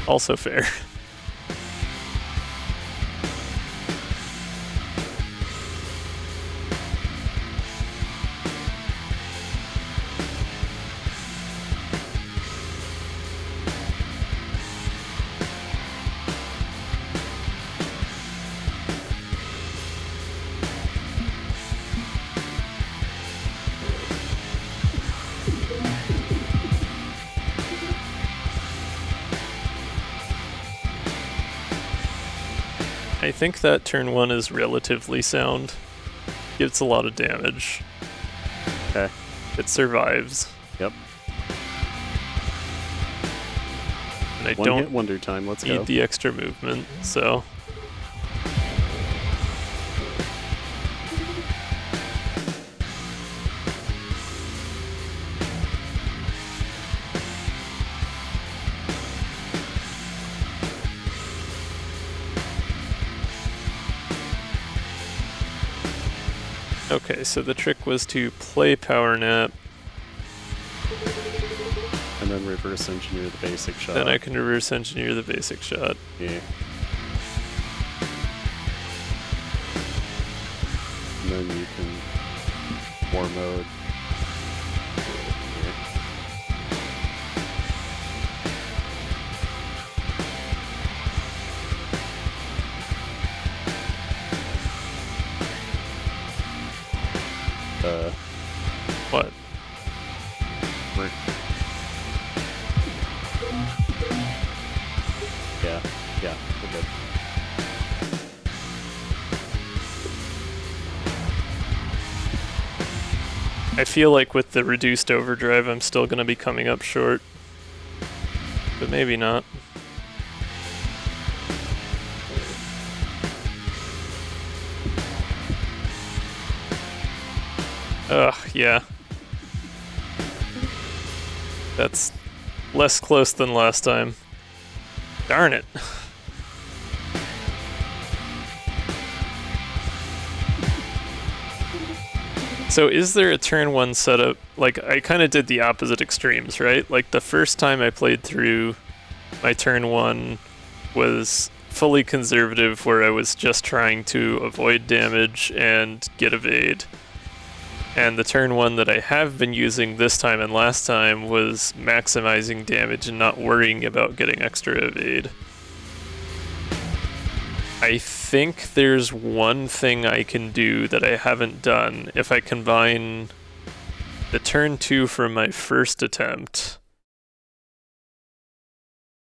Also fair. I think that turn 1 is relatively sound. Gives a lot of damage. Okay. It survives. Yep. And I One don't hit wonder time, let's go. need the extra movement, so... Okay, so the trick was to play Power Nap. And then reverse engineer the basic shot. Then I can reverse engineer the basic shot. Yeah. And then you can war mode. What? Work. Yeah, we're good. I feel like with the reduced overdrive, I'm still going to be coming up short. But maybe not. Ugh, yeah. That's less close than last time. Darn it. So is there a turn 1 setup? Like, I kind of did the opposite extremes, right? Like, the first time I played through, my turn 1 was fully conservative, where I was just trying to avoid damage and get evade. And the turn 1 that I have been using this time and last time was maximizing damage and not worrying about getting extra evade. I think there's one thing I can do that I haven't done if I combine the turn 2 from my first attempt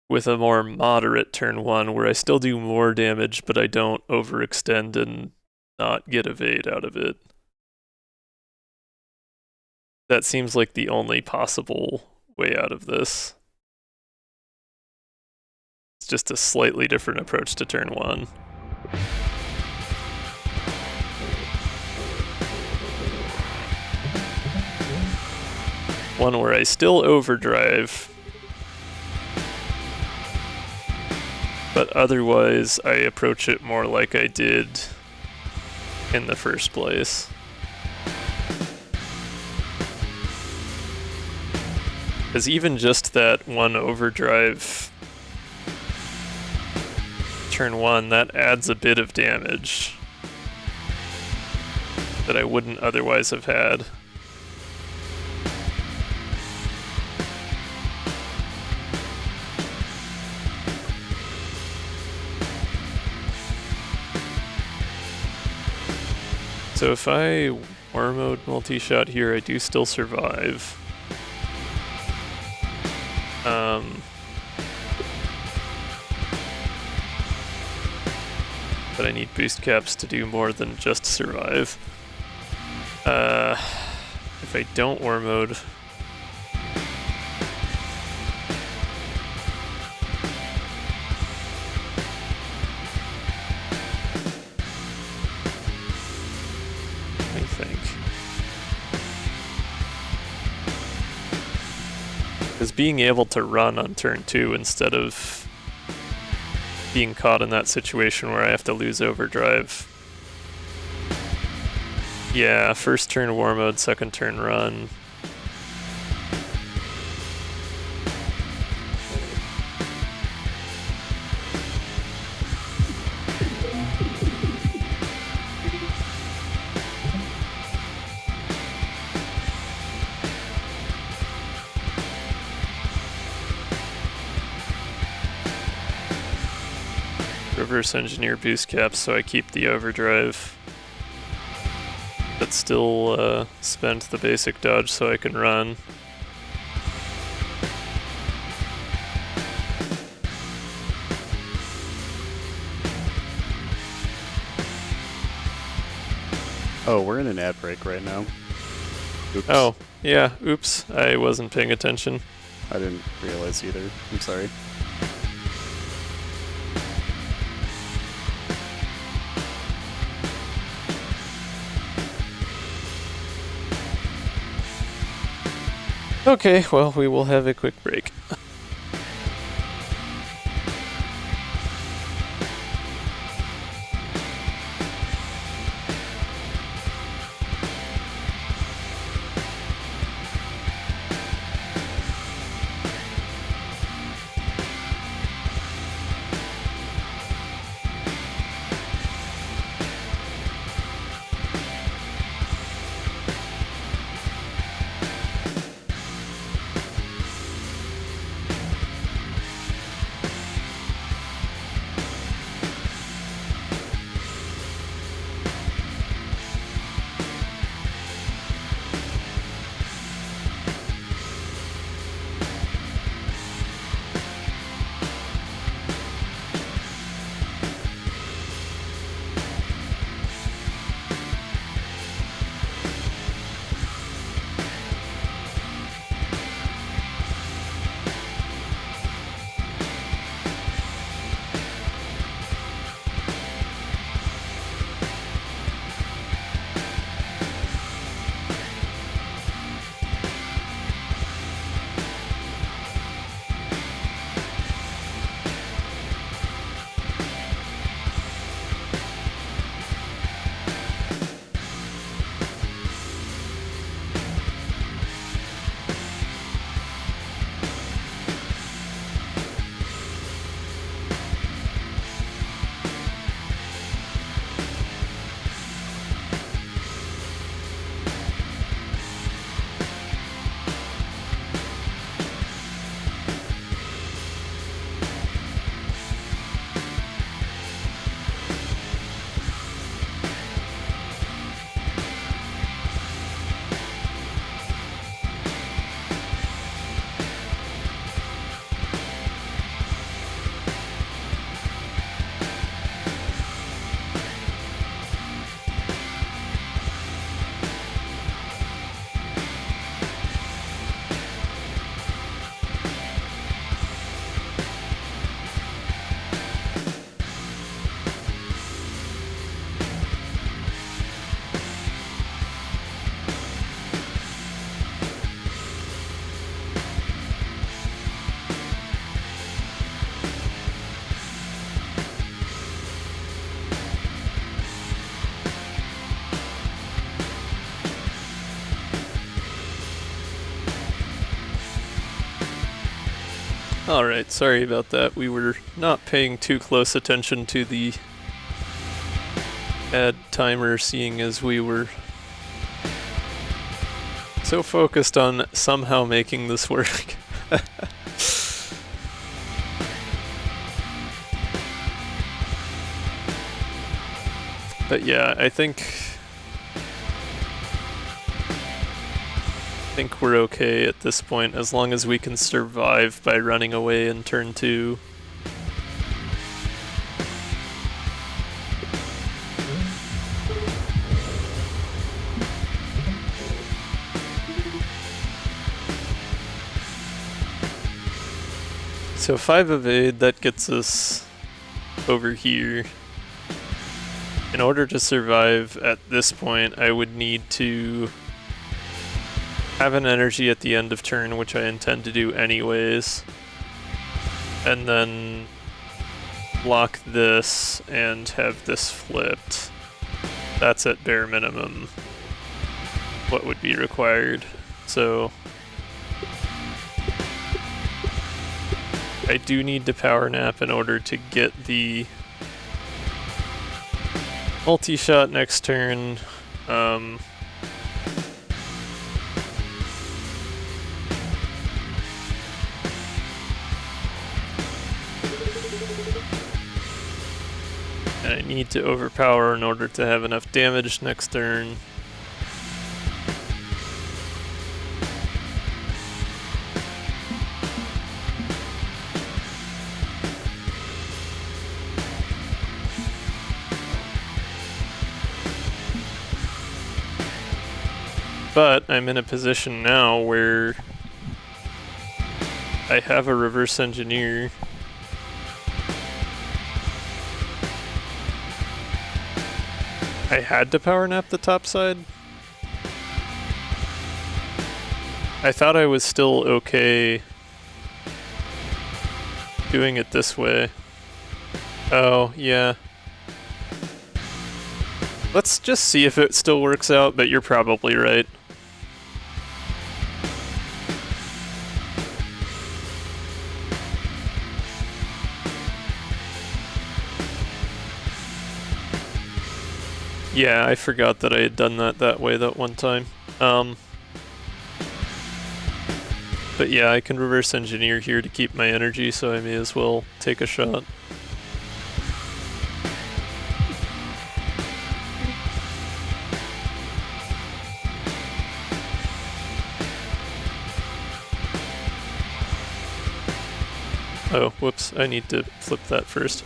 with a more moderate turn 1 where I still do more damage but I don't overextend and not get evade out of it. That seems like the only possible way out of this. It's just a slightly different approach to turn 1. One where I still overdrive, but otherwise I approach it more like I did in the first place. Because even just that one overdrive turn 1, that adds a bit of damage that I wouldn't otherwise have had. So if I war mode multi-shot here, I do still survive. But I need boost caps to do more than just survive. If I don't war mode, let me think. Because being able to run on turn 2 instead of being caught in that situation where I have to lose overdrive. Yeah, first turn war mode, second turn run. Reverse engineer boost caps so I keep the overdrive, but still spend the basic dodge so I can run. Oh, we're in an ad break right now. Oops. Oh, yeah, oops, I wasn't paying attention. I didn't realize either. I'm sorry. Okay, well, we will have a quick break. Alright, sorry about that. We were not paying too close attention to the add timer, seeing as we were so focused on somehow making this work. But yeah, I think we're okay at this point, as long as we can survive by running away in turn 2. So 5 evade, that gets us over here. In order to survive at this point, I would need to have an energy at the end of turn, which I intend to do anyways. And then block this and have this flipped. That's at bare minimum what would be required. So I do need to power nap in order to get the multi-shot next turn. And I need to overpower in order to have enough damage next turn. But I'm in a position now where I have a reverse engineer. I had to power nap the top side. I thought I was still okay doing it this way. Oh, yeah. Let's just see if it still works out, but you're probably right. Yeah, I forgot that I had done that way that one time. But yeah, I can reverse engineer here to keep my energy, so I may as well take a shot. Oh, whoops, I need to flip that first.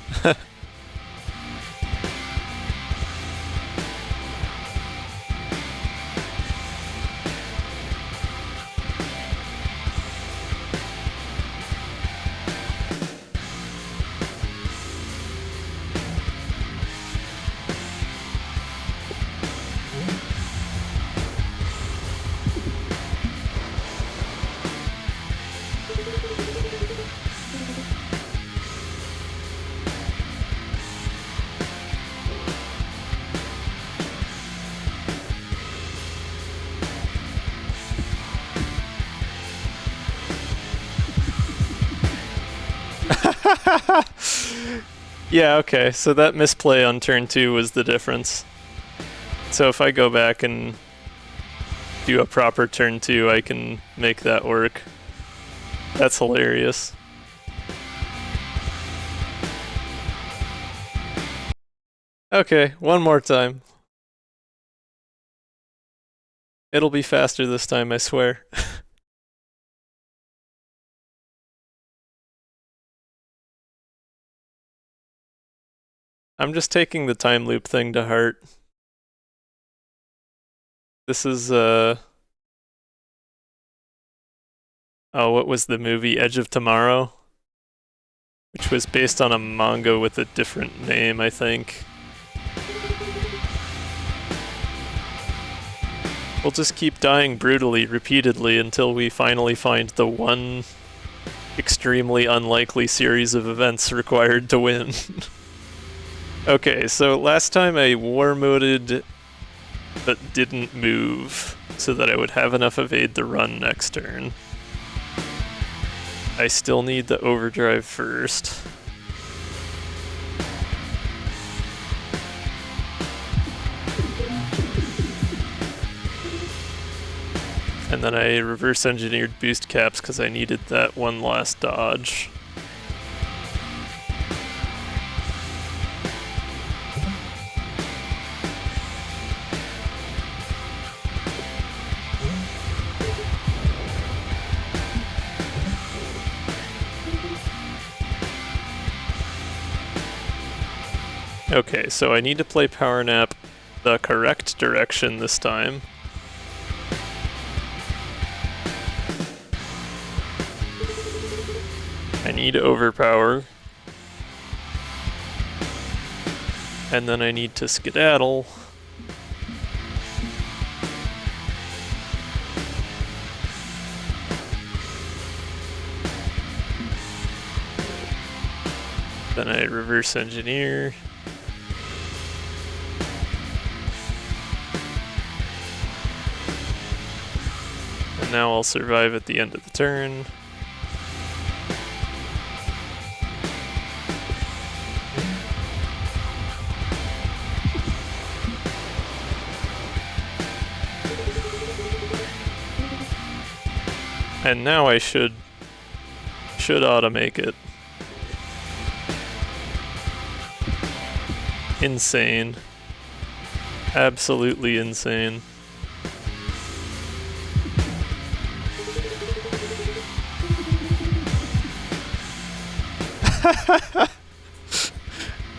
Yeah, okay, so that misplay on turn 2 was the difference. So if I go back and do a proper turn 2, I can make that work. That's hilarious. Okay, one more time. It'll be faster this time, I swear. I'm just taking the time loop thing to heart. This is, oh, what was the movie? Edge of Tomorrow? Which was based on a manga with a different name, I think. We'll just keep dying brutally, repeatedly, until we finally find the one extremely unlikely series of events required to win. Okay, so last time I war moded but didn't move so that I would have enough evade to run next turn. I still need the overdrive first. And then I reverse engineered boost caps because I needed that one last dodge. Okay, so I need to play Power Nap the correct direction this time. I need Overpower. And then I need to skedaddle. Then I reverse engineer. And now I'll survive at the end of the turn. And now I should oughta make it. Insane. Absolutely insane.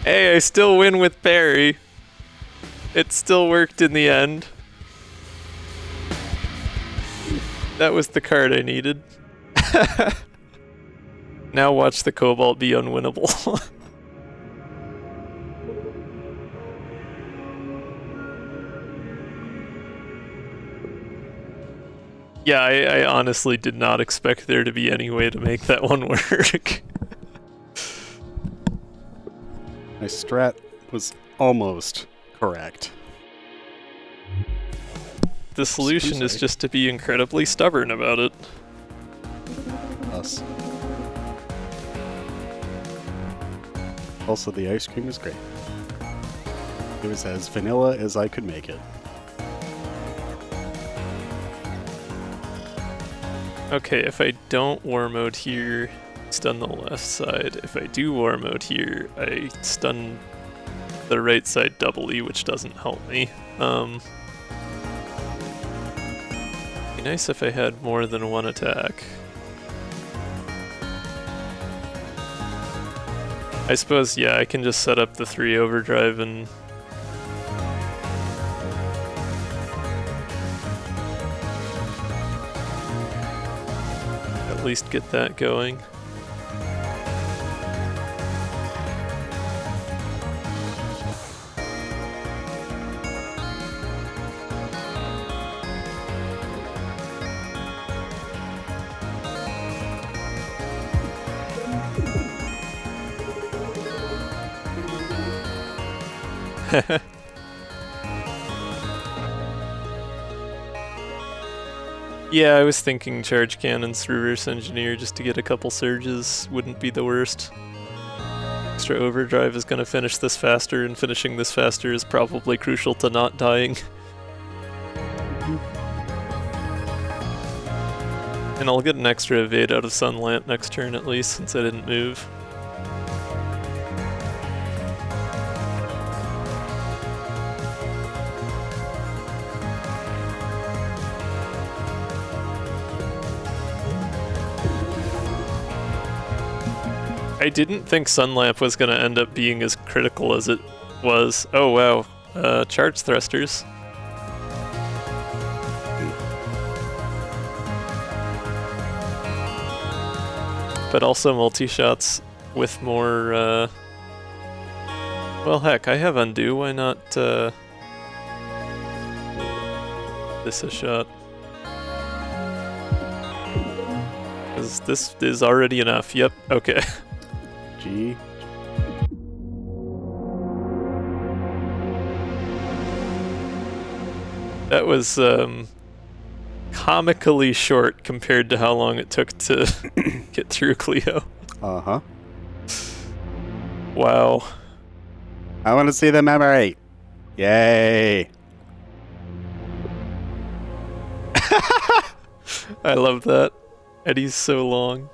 Hey, I still win with parry. It still worked in the end. That was the card I needed. Now watch the Cobalt be unwinnable. Yeah, I honestly did not expect there to be any way to make that one work. My strat was almost correct. The solution is just to be incredibly stubborn about it. Us. Also, the ice cream was great. It was as vanilla as I could make it. Okay, if I don't war mode here, stun the left side. If I do war mode here, I stun the right side doubly, which doesn't help me. Be nice if I had more than one attack. I suppose, yeah, I can just set up the 3 overdrive and at least get that going. Yeah, I was thinking charge cannons reverse engineer just to get a couple surges wouldn't be the worst. Extra overdrive is going to finish this faster, and finishing this faster is probably crucial to not dying. And I'll get an extra evade out of Sun Lamp next turn at least, since I didn't move. I didn't think Sun Lamp was going to end up being as critical as it was. Oh wow, charge thrusters. But also multi-shots with more, well heck, I have undo, why not, this a shot? Because this is already enough, yep, okay. G. That was, comically short compared to how long it took to get through Cleo. Uh-huh. Wow. I want to see the memory. Yay. I love that. Eddie's so long.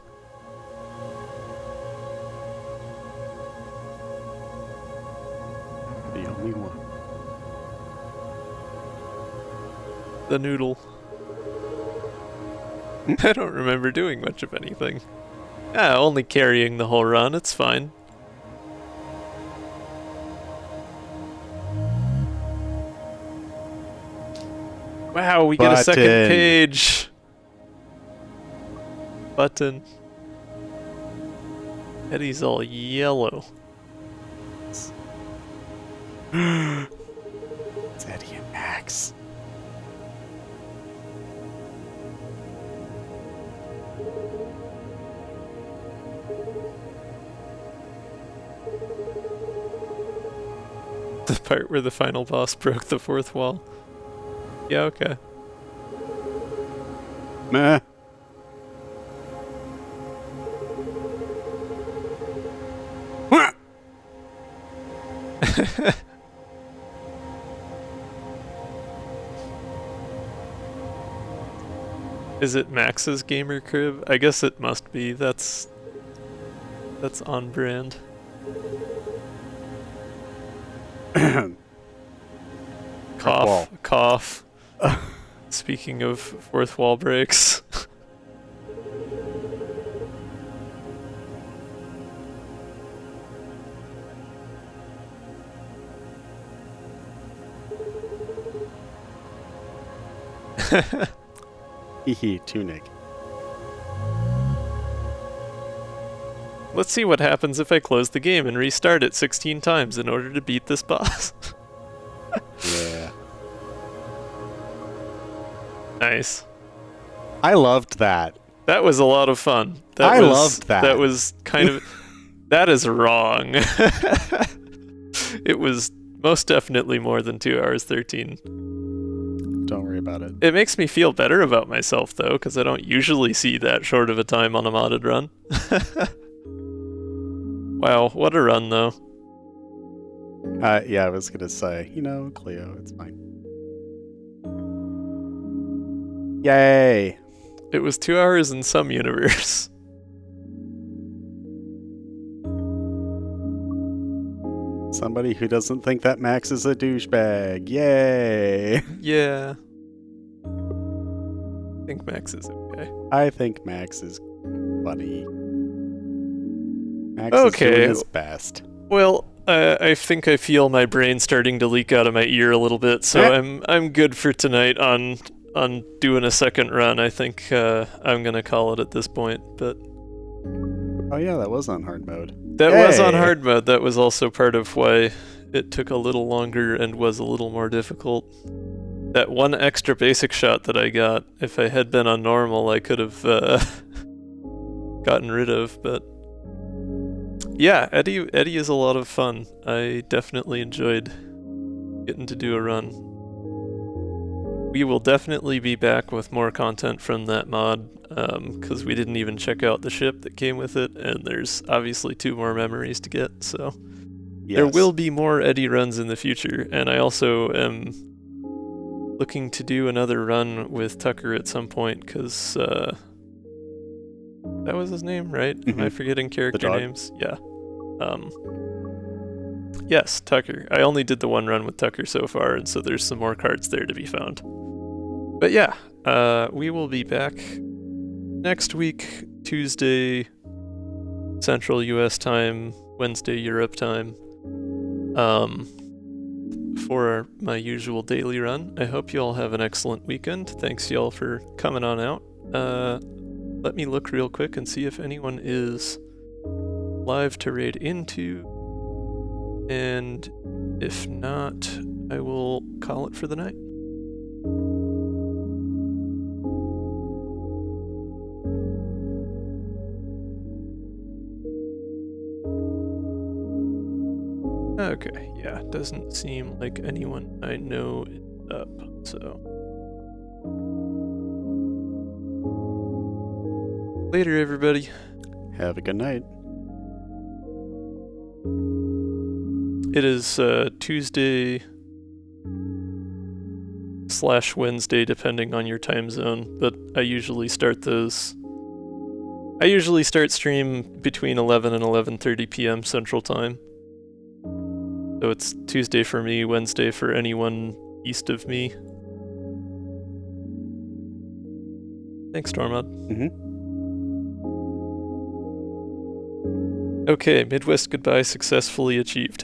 The only one. The noodle. I don't remember doing much of anything. Only carrying the whole run, it's fine. Wow, we get a second page. Button. Eddie's all yellow. It's Eddie and Max. The part where the final boss broke the fourth wall. Yeah, okay. Meh. Is it Max's gamer crib? I guess it must be. That's on brand. Wall. Cough. Speaking of fourth wall breaks. Hehe, tunic. Let's see what happens if I close the game and restart it 16 times in order to beat this boss. Yeah. Nice. I loved that. That was a lot of fun. I loved that. That was kind of... That is wrong. It was most definitely more than 2 hours 13. Don't worry about it. It makes me feel better about myself, though, because I don't usually see that short of a time on a modded run. Wow, what a run, though. Yeah, I was gonna say, Cleo, it's fine. Yay! It was 2 hours in some universe. Somebody who doesn't think that Max is a douchebag. Yay! Yeah. I think Max is okay. I think Max is funny. Max is doing his best. Well, I think I feel my brain starting to leak out of my ear a little bit, so I'm good for tonight on doing a second run. I think I'm gonna call it at this point. But oh yeah, that was on hard mode. That was on hard mode. That was also part of why it took a little longer and was a little more difficult. That one extra basic shot that I got, if I had been on normal, I could have gotten rid of, but yeah, Eddie is a lot of fun. I definitely enjoyed getting to do a run. We will definitely be back with more content from that mod, because we didn't even check out the ship that came with it, and there's obviously 2 more memories to get, so yes. There will be more Eddie runs in the future, and I also am looking to do another run with Tucker at some point, because that was his name, right? Mm-hmm. Am I forgetting character names? Yeah. Yes, Tucker. I only did the one run with Tucker so far, and so there's some more cards there to be found. But yeah, we will be back next week, Tuesday, Central US time, Wednesday Europe time, for my usual daily run. I hope you all have an excellent weekend. Thanks y'all for coming on out. Let me look real quick and see if anyone is live to raid into, and if not, I will call it for the night. Okay, yeah, doesn't seem like anyone I know is up, so Later, everybody. Have a good night. It is Tuesday / Wednesday, depending on your time zone, but I usually start stream between 11 and 11:30 p.m. Central Time. So it's Tuesday for me, Wednesday for anyone east of me. Thanks, Tormod. Okay, Midwest goodbye successfully achieved.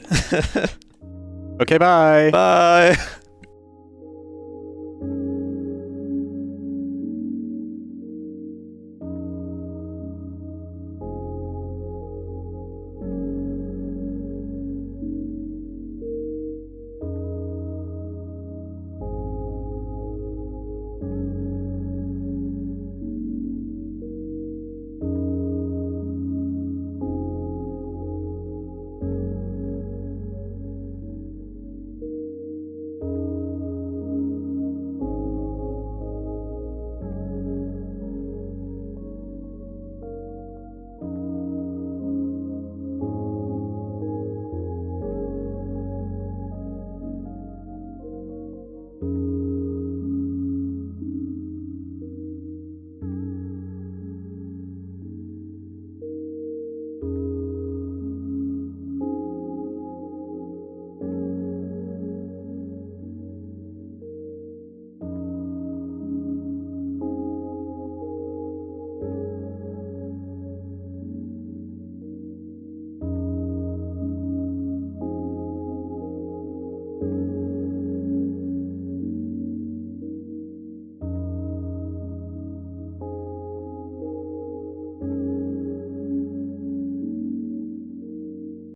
Okay, bye. Bye.